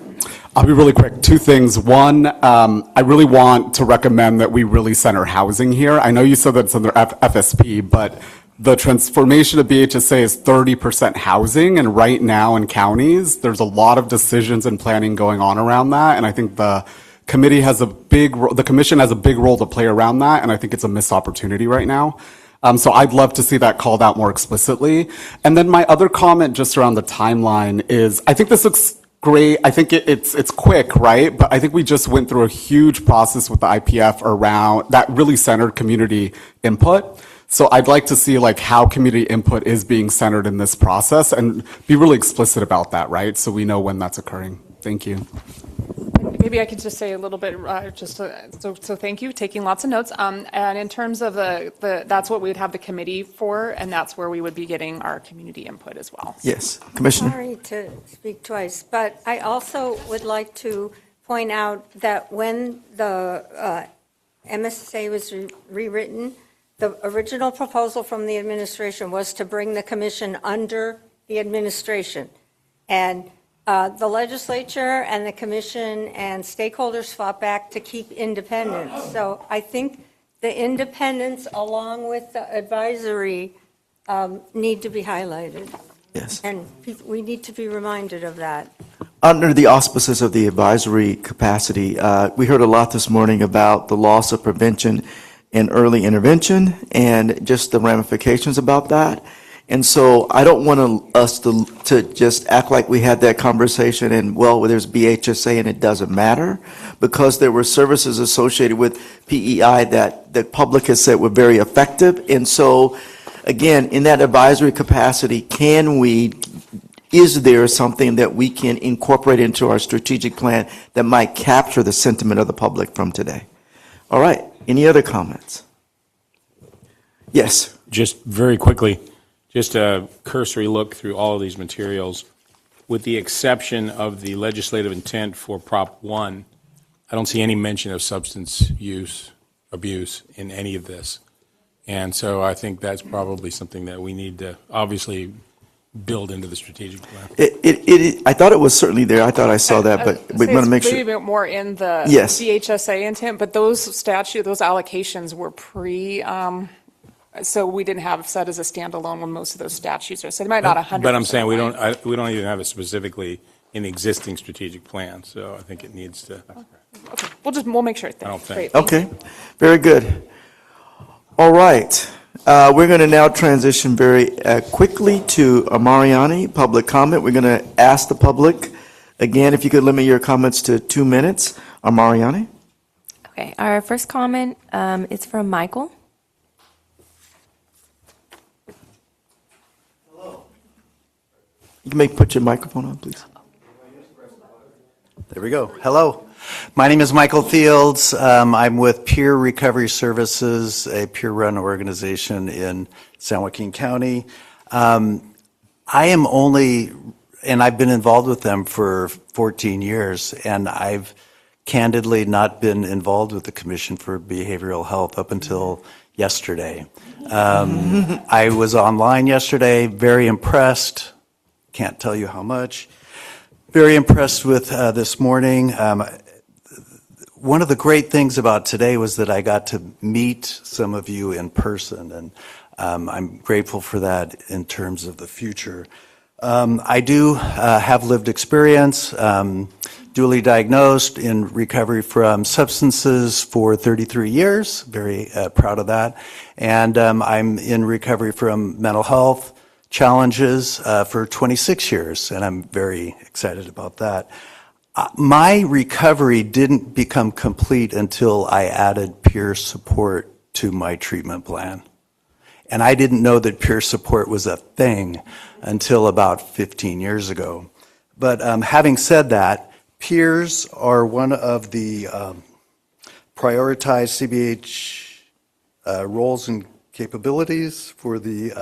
I'll be really quick. 2 things. One, I really want to recommend that we really center housing here. I know you said that it's under FSP, but the transformation of BHSA is 30% housing, and right now in counties, there's a lot of decisions and planning going on around that, and I think the committee has the commission has a big role to play around that, and I think it's a missed opportunity right now. So I'd love to see that called out more explicitly. And then my other comment just around the timeline is, I think this looks great. I think it's quick, right? But I think we just went through a huge process with the IPF around that really centered community input. So I'd like to see like how community input is being centered in this process and be really explicit about that, right? So we know when that's occurring. Thank you. Maybe I could just say a little bit, so thank you, taking lots of notes. And in terms of that's what we would have the committee for, and that's where we would be getting our community input as well. Yes, Commissioner. Sorry to speak twice, but I also would like to point out that when the MSSA was rewritten, the original proposal from the administration was to bring the commission under the administration. And the legislature and the commission and stakeholders fought back to keep independence. So I think the independence along with the advisory need to be highlighted. Yes. And we need to be reminded of that. Under the auspices of the advisory capacity, we heard a lot this morning about the loss of prevention and early intervention and just the ramifications about that. And so I don't want us to just act like we had that conversation and, well, there's BHSA and it doesn't matter, because there were services associated with PEI that the public has said were very effective. And so, again, in that advisory capacity, is there something that we can incorporate into our strategic plan that might capture the sentiment of the public from today? All right. Any other comments? Yes. Just very quickly, just a cursory look through all of these materials. With the exception of the legislative intent for Prop 1, I don't see any mention of substance abuse in any of this. And so I think that's probably something that we need to obviously build into the strategic plan. I thought it was certainly there. I thought I saw that, but we want to make sure. Maybe a bit more in the Yes. BHSA intent, but those allocations were so we didn't have set as a standalone when most of those statutes are. So they might not 100%. But I'm saying we don't even have it specifically in the existing strategic plan. So I think it needs to. Okay, we'll make sure. I don't think. Great, thank Okay, very good. All right. We're going to now transition very quickly to Mariani, public comment. We're going to ask the public, again, if you could limit your comments to 2 minutes. Mariani. Okay, our first comment is from Michael. You can put your microphone on, please. There we go. Hello. My name is Michael Fields. I'm with Peer Recovery Services, a peer-run organization in San Joaquin County. I am and I've been involved with them for 14 years, and I've candidly not been involved with the Commission for Behavioral Health up until yesterday. I was online yesterday, very impressed. Can't tell you how much. Very impressed with this morning. One of the great things about today was that I got to meet some of you in person, and I'm grateful for that in terms of the future. I do have lived experience, duly diagnosed in recovery from substances for 33 years, very proud of that. And I'm in recovery from mental health challenges for 26 years, and I'm very excited about that. My recovery didn't become complete until I added peer support to my treatment plan. And I didn't know that peer support was a thing until about 15 years ago. But having said that, peers are one of the prioritized CBH roles and capabilities for the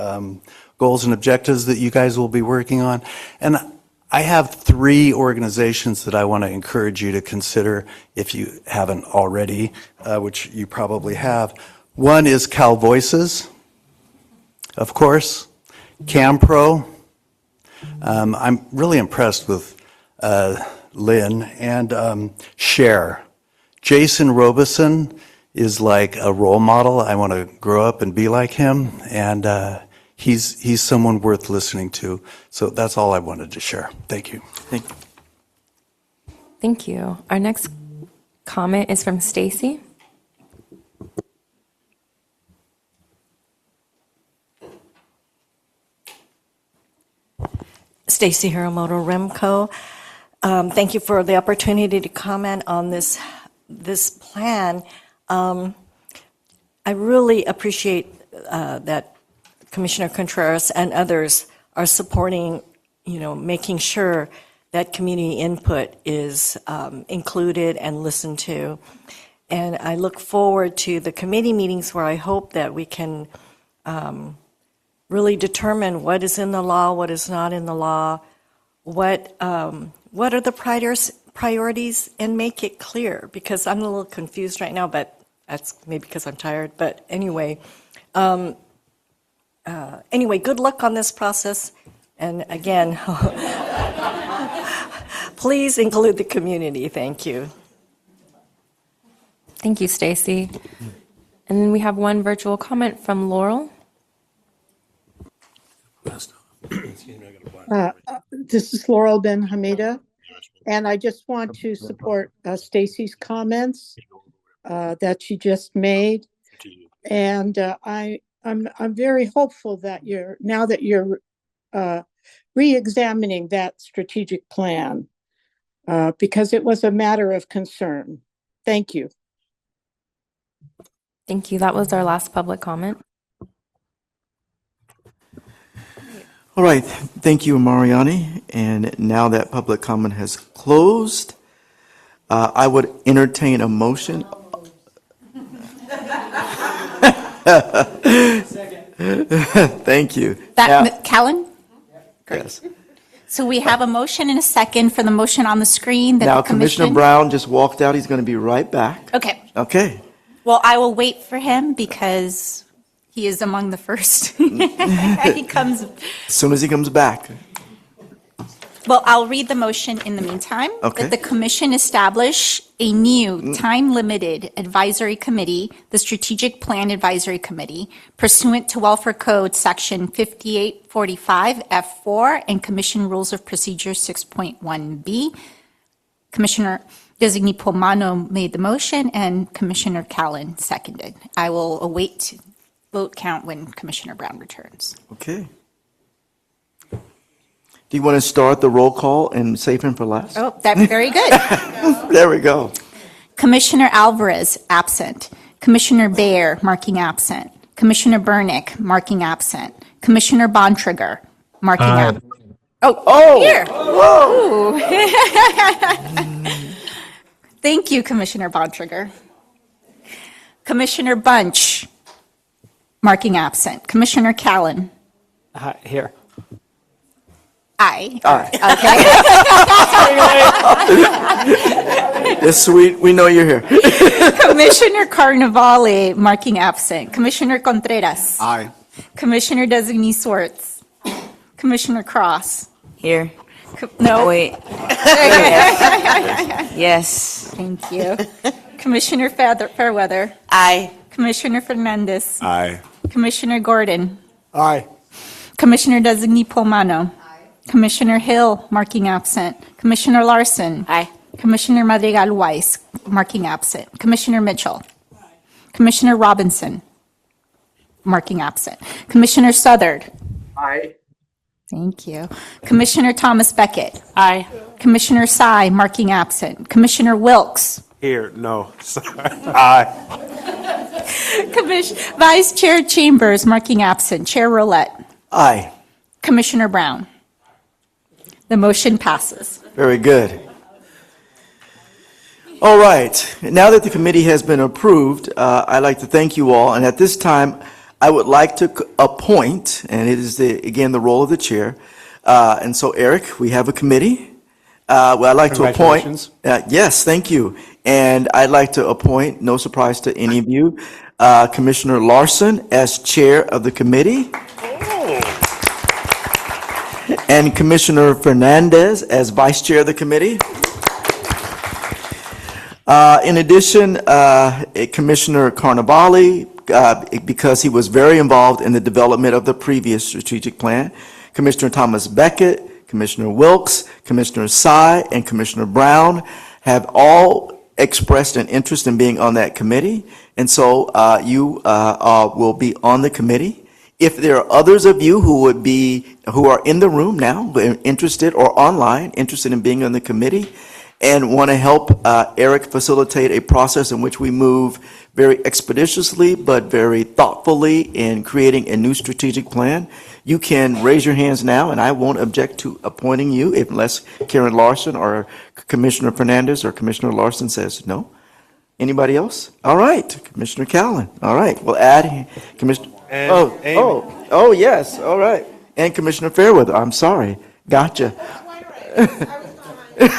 goals and objectives that you guys will be working on. And I have 3 organizations that I want to encourage you to consider if you haven't already, which you probably have. One is Cal Voices, of course, CamPro. I'm really impressed with Lynn and Share. Jason Robeson is like a role model. I want to grow up and be like him, and he's someone worth listening to. So that's all I wanted to share. Thank you. Thank you. Thank you. Our next comment is from Stacy. Stacy Hiramoto, Remco. Thank you for the opportunity to comment on this plan. I really appreciate that Commissioner Contreras and others are supporting, making sure that community input is included and listened to. And I look forward to the committee meetings where I hope that we can really determine what is in the law, what is not in the law, what are the priorities, and make it clear, because I'm a little confused right now, but that's maybe because I'm tired. But anyway, good luck on this process. And again, please include the community. Thank you. Thank you, Stacy. And then we have one virtual comment from Laurel. This is Laurel Ben Hamida, and I just want to support Stacy's comments that she just made. And I'm very hopeful that you're re-examining that strategic plan because it was a matter of concern. Thank you. Thank you. That was our last public comment. All right. Thank you, Mariani. And now that public comment has closed, I would entertain a motion. Thank you. Callan? Great. Yes. So we have a motion and a second for the motion on the screen. That Now, the commission... Commissioner Brown just walked out. He's going to be right back. Okay. Okay. Well, I will wait for him because he is among the first. He comes. As soon as he comes back. Well, I'll read the motion in the meantime. Okay. That the commission establish a new time-limited advisory committee, the Strategic Plan Advisory Committee, pursuant to Welfare Code Section 5845 F4 and Commission Rules of Procedure 6.1b. Commissioner Designee Pomano made the motion and Commissioner Callan seconded. I will await vote count when Commissioner Brown returns. Okay. Do you want to start the roll call and save him for last? Oh, that's very good. There we go. Commissioner Alvarez, absent. Commissioner Baer, marking absent. Commissioner Bernick, marking absent. Commissioner Bontrager, marking absent. Oh, here. Whoa. Thank you, Commissioner Bontrager. Commissioner Bunch, marking absent. Commissioner Callan. Here. Aye. Okay. Yes, we know you're here. Commissioner Carnevale, marking absent. Commissioner Contreras. Aye. Commissioner Designee Swartz. Commissioner Cross. Here. No. Wait. Yes. Thank you. Commissioner Fairweather. Aye. Commissioner Fernandez. Aye. Commissioner Gordon. Aye. Commissioner Designee Pomano. Commissioner Hill, marking absent. Commissioner Larson. Aye. Commissioner Madrigal Weiss, marking absent. Commissioner Mitchell. Commissioner Robinson, marking absent. Commissioner Southard. Aye. Thank you. Commissioner Thomas Beckett. Aye. Commissioner Sy, marking absent. Commissioner Wilkes. Here. No. Sorry. Aye. Vice Chair Chambers, marking absent. Chair Roulette. Aye. Commissioner Brown. The motion passes. Very good. All right. Now that the committee has been approved, I'd like to thank you all. And at this time, I would like to appoint, and it is again the role of the chair. And so, Eric, we have a committee. Well, I'd like to appoint. Yes, thank you. And I'd like to appoint, no surprise to any of you, Commissioner Larson as chair of the committee. And Commissioner Fernandez as vice chair of the committee. In addition, Commissioner Carnevale, because he was very involved in the development of the previous strategic plan, Commissioner Thomas Beckett, Commissioner Wilkes, Commissioner Sy, and Commissioner Brown have all expressed an interest in being on that committee. And so you will be on the committee. If there are others of you who are in the room now, interested, or online, interested in being on the committee, and want to help Eric facilitate a process in which we move very expeditiously but very thoughtfully in creating a new strategic plan, you can raise your hands now, and I won't object to appointing you unless Karen Larson or Commissioner Fernandez or Commissioner Larson says no. Anybody else? All right, Commissioner Callan. All right, we'll add Commissioner. Oh, yes. All right, and Commissioner Fairweather. I'm sorry. Gotcha.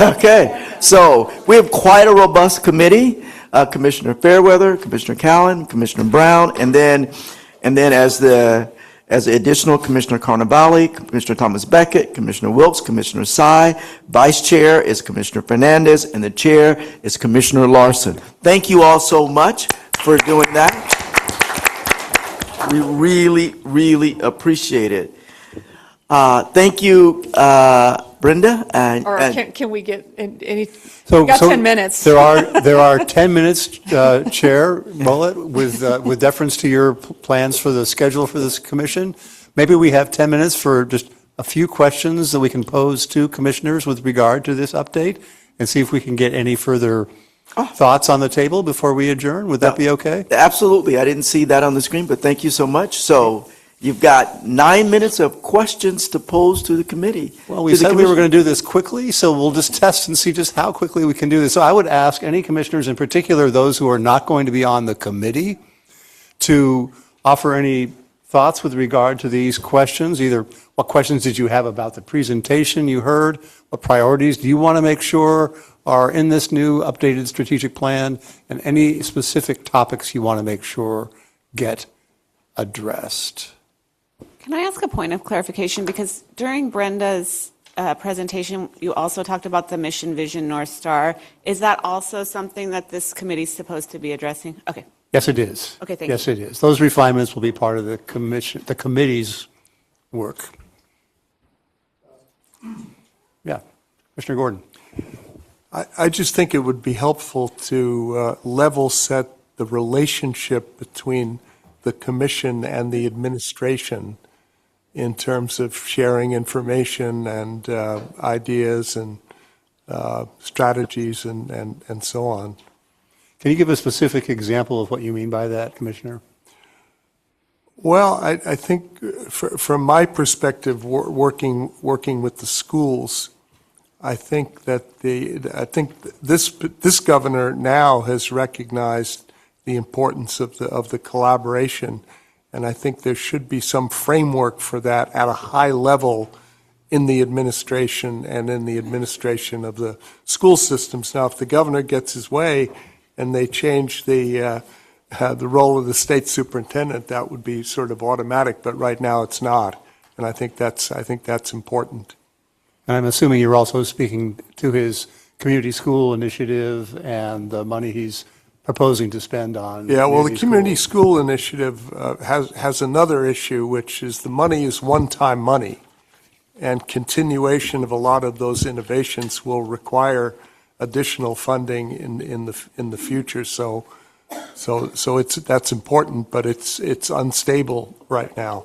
Okay, so we have quite a robust committee. Commissioner Fairweather, Commissioner Callan, Commissioner Brown, and then as the additional Commissioner Carnavale, Commissioner Thomas Beckett, Commissioner Wilkes, Commissioner Sy, Vice Chair is Commissioner Fernandez, and the Chair is Commissioner Larson. Thank you all so much for doing that. We really, really appreciate it. Thank you, Brenda. Or can we get any? We got 10 minutes. There are 10 minutes, Chair Mullet, with deference to your plans for the schedule for this commission. Maybe we have 10 minutes for just a few questions that we can pose to commissioners with regard to this update, and see if we can get any further thoughts on the table before we adjourn. Would that be okay? Absolutely. I didn't see that on the screen, but thank you so much. So you've got 9 minutes of questions to pose to the committee. Well, we said we were going to do this quickly, so we'll just test and see just how quickly we can do this. So I would ask any commissioners, in particular those who are not going to be on the committee, to offer any thoughts with regard to these questions. Either what questions did you have about the presentation you heard? What priorities do you want to make sure are in this new updated strategic plan? And any specific topics you want to make sure get addressed. Can I ask a point of clarification? Because during Brenda's presentation, you also talked about the mission, vision, North Star. Is that also something that this committee is supposed to be addressing? Okay. Yes, it is. Okay, thank you. Yes, it is. Those refinements will be part of the committee's work. Yeah. Commissioner Gordon. I just think it would be helpful to level set the relationship between the commission and the administration in terms of sharing information and ideas and strategies and so on. Can you give a specific example of what you mean by that, Commissioner? Well, I think from my perspective, working with the schools, I think that this governor now has recognized the importance of the collaboration, and I think there should be some framework for that at a high level in the administration and in the administration of the school systems. Now, if the governor gets his way and they change the role of the state superintendent, that would be sort of automatic, but right now it's not, and I think that's important. And I'm assuming you're also speaking to his community school initiative and the money he's proposing to spend on. Yeah, well, the community school initiative has another issue, which is the money is one-time money, and continuation of a lot of those innovations will require additional funding in the future. So that's important, but it's unstable right now.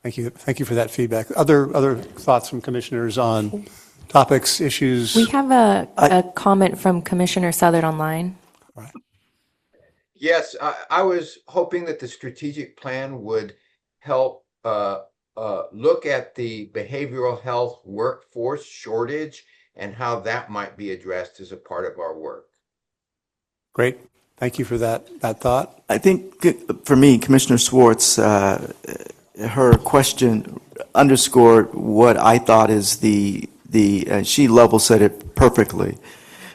Thank you. Thank you for that feedback. Other thoughts from commissioners on topics, issues? We have a comment from Commissioner Southard online. Yes, I was hoping that the strategic plan would help look at the behavioral health workforce shortage and how that might be addressed as a part of our work. Great. Thank you for that thought. I think for me, Commissioner Swartz, her question underscored what I thought is she level set it perfectly.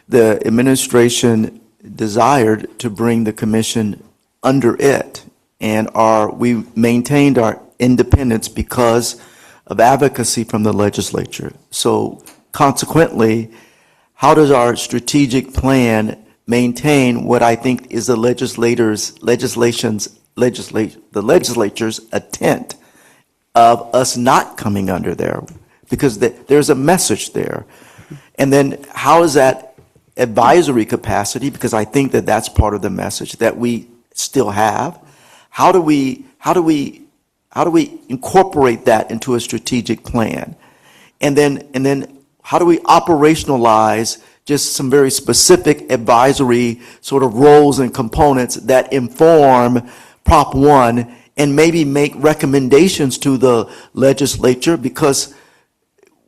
The administration desired to bring the commission under it, and we maintained our independence because of advocacy from the legislature. So consequently, how does our strategic plan maintain what I think is the legislature's intent of us not coming under there? Because there's a message there. And then how is that advisory capacity? Because I think that that's part of the message that we still have. How do we how do we incorporate that into a strategic plan? And then how do we operationalize just some very specific advisory sort of roles and components that inform Prop 1 and maybe make recommendations to the legislature, because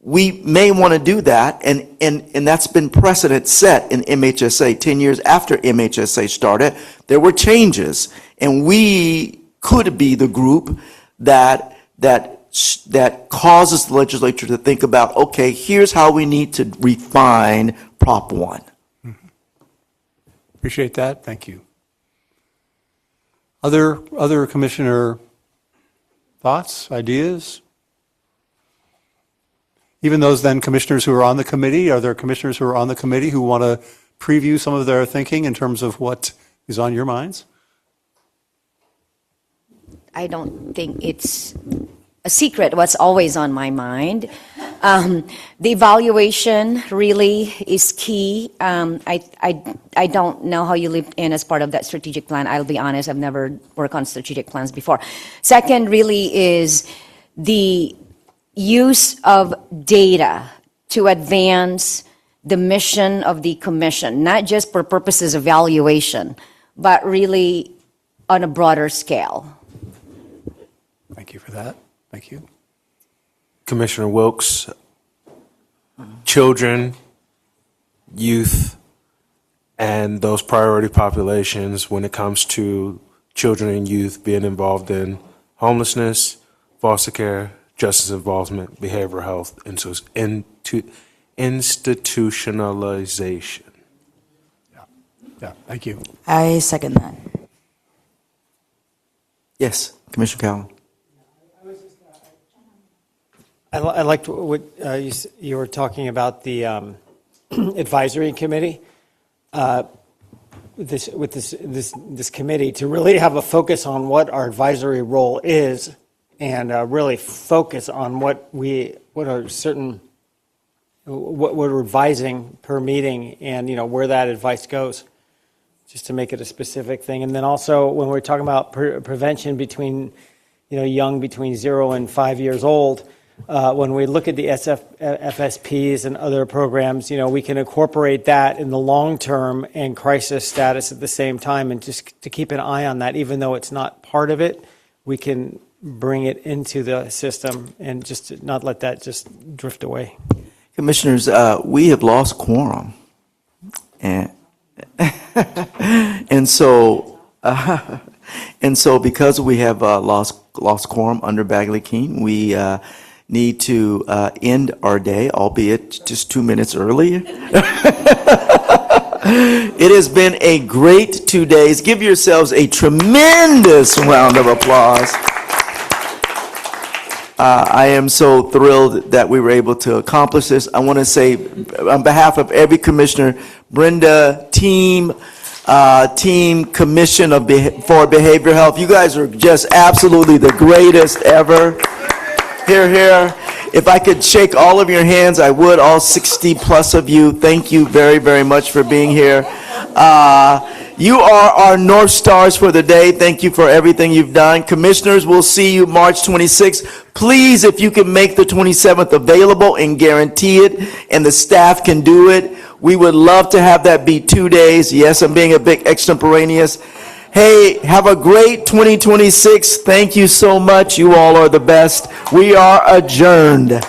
we may want to do that, and that's been precedent set in MHSA. 10 years after MHSA started, there were changes, and we could be the group that causes the legislature to think about, okay, here's how we need to refine Prop 1. Appreciate that. Thank you. Other commissioner thoughts, ideas? Even those then commissioners who are on the committee, are there commissioners who are on the committee who want to preview some of their thinking in terms of what is on your minds? I don't think it's a secret what's always on my mind. The evaluation really is key. I don't know how you lived in as part of that strategic plan. I'll be honest, I've never worked on strategic plans before. Second really is the use of data to advance the mission of the commission, not just for purposes of evaluation, but really on a broader scale. Thank you for that. Thank you. Commissioner Wilkes, children, youth, and those priority populations when it comes to children and youth being involved in homelessness, foster care, justice involvement, behavioral health, and so into institutionalization. Yeah, thank you. I second that. Yes, Commissioner Cowan. I liked what you were talking about the advisory committee. This committee to really have a focus on what our advisory role is, and really focus on what we're advising per meeting, and where that advice goes, just to make it a specific thing. And then also when we're talking about prevention between young between 0 and 5 years old. When we look at the FSPs and other programs, we can incorporate that in the long term and crisis status at the same time, and just to keep an eye on that, even though it's not part of it, we can bring it into the system and just not let that just drift away. Commissioners, we have lost quorum, and so because we have lost quorum under Bagley-Keene, we need to end our day, albeit just 2 minutes early. It has been a great 2 days. Give yourselves a tremendous round of applause. I am so thrilled that we were able to accomplish this. I want to say, on behalf of every commissioner, Brenda, team Commission for Behavioral Health, you guys are just absolutely the greatest ever. Hear, hear. If I could shake all of your hands, I would, all 60 plus of you. Thank you very, very much for being here. You are our North Stars for the day. Thank you for everything you've done. Commissioners, we'll see you March 26th. Please, if you can make the 27th available and guarantee it, and the staff can do it, we would love to have that be 2 days. Yes, I'm being a bit extemporaneous. Hey, have a great 2026. Thank you so much. You all are the best. We are adjourned.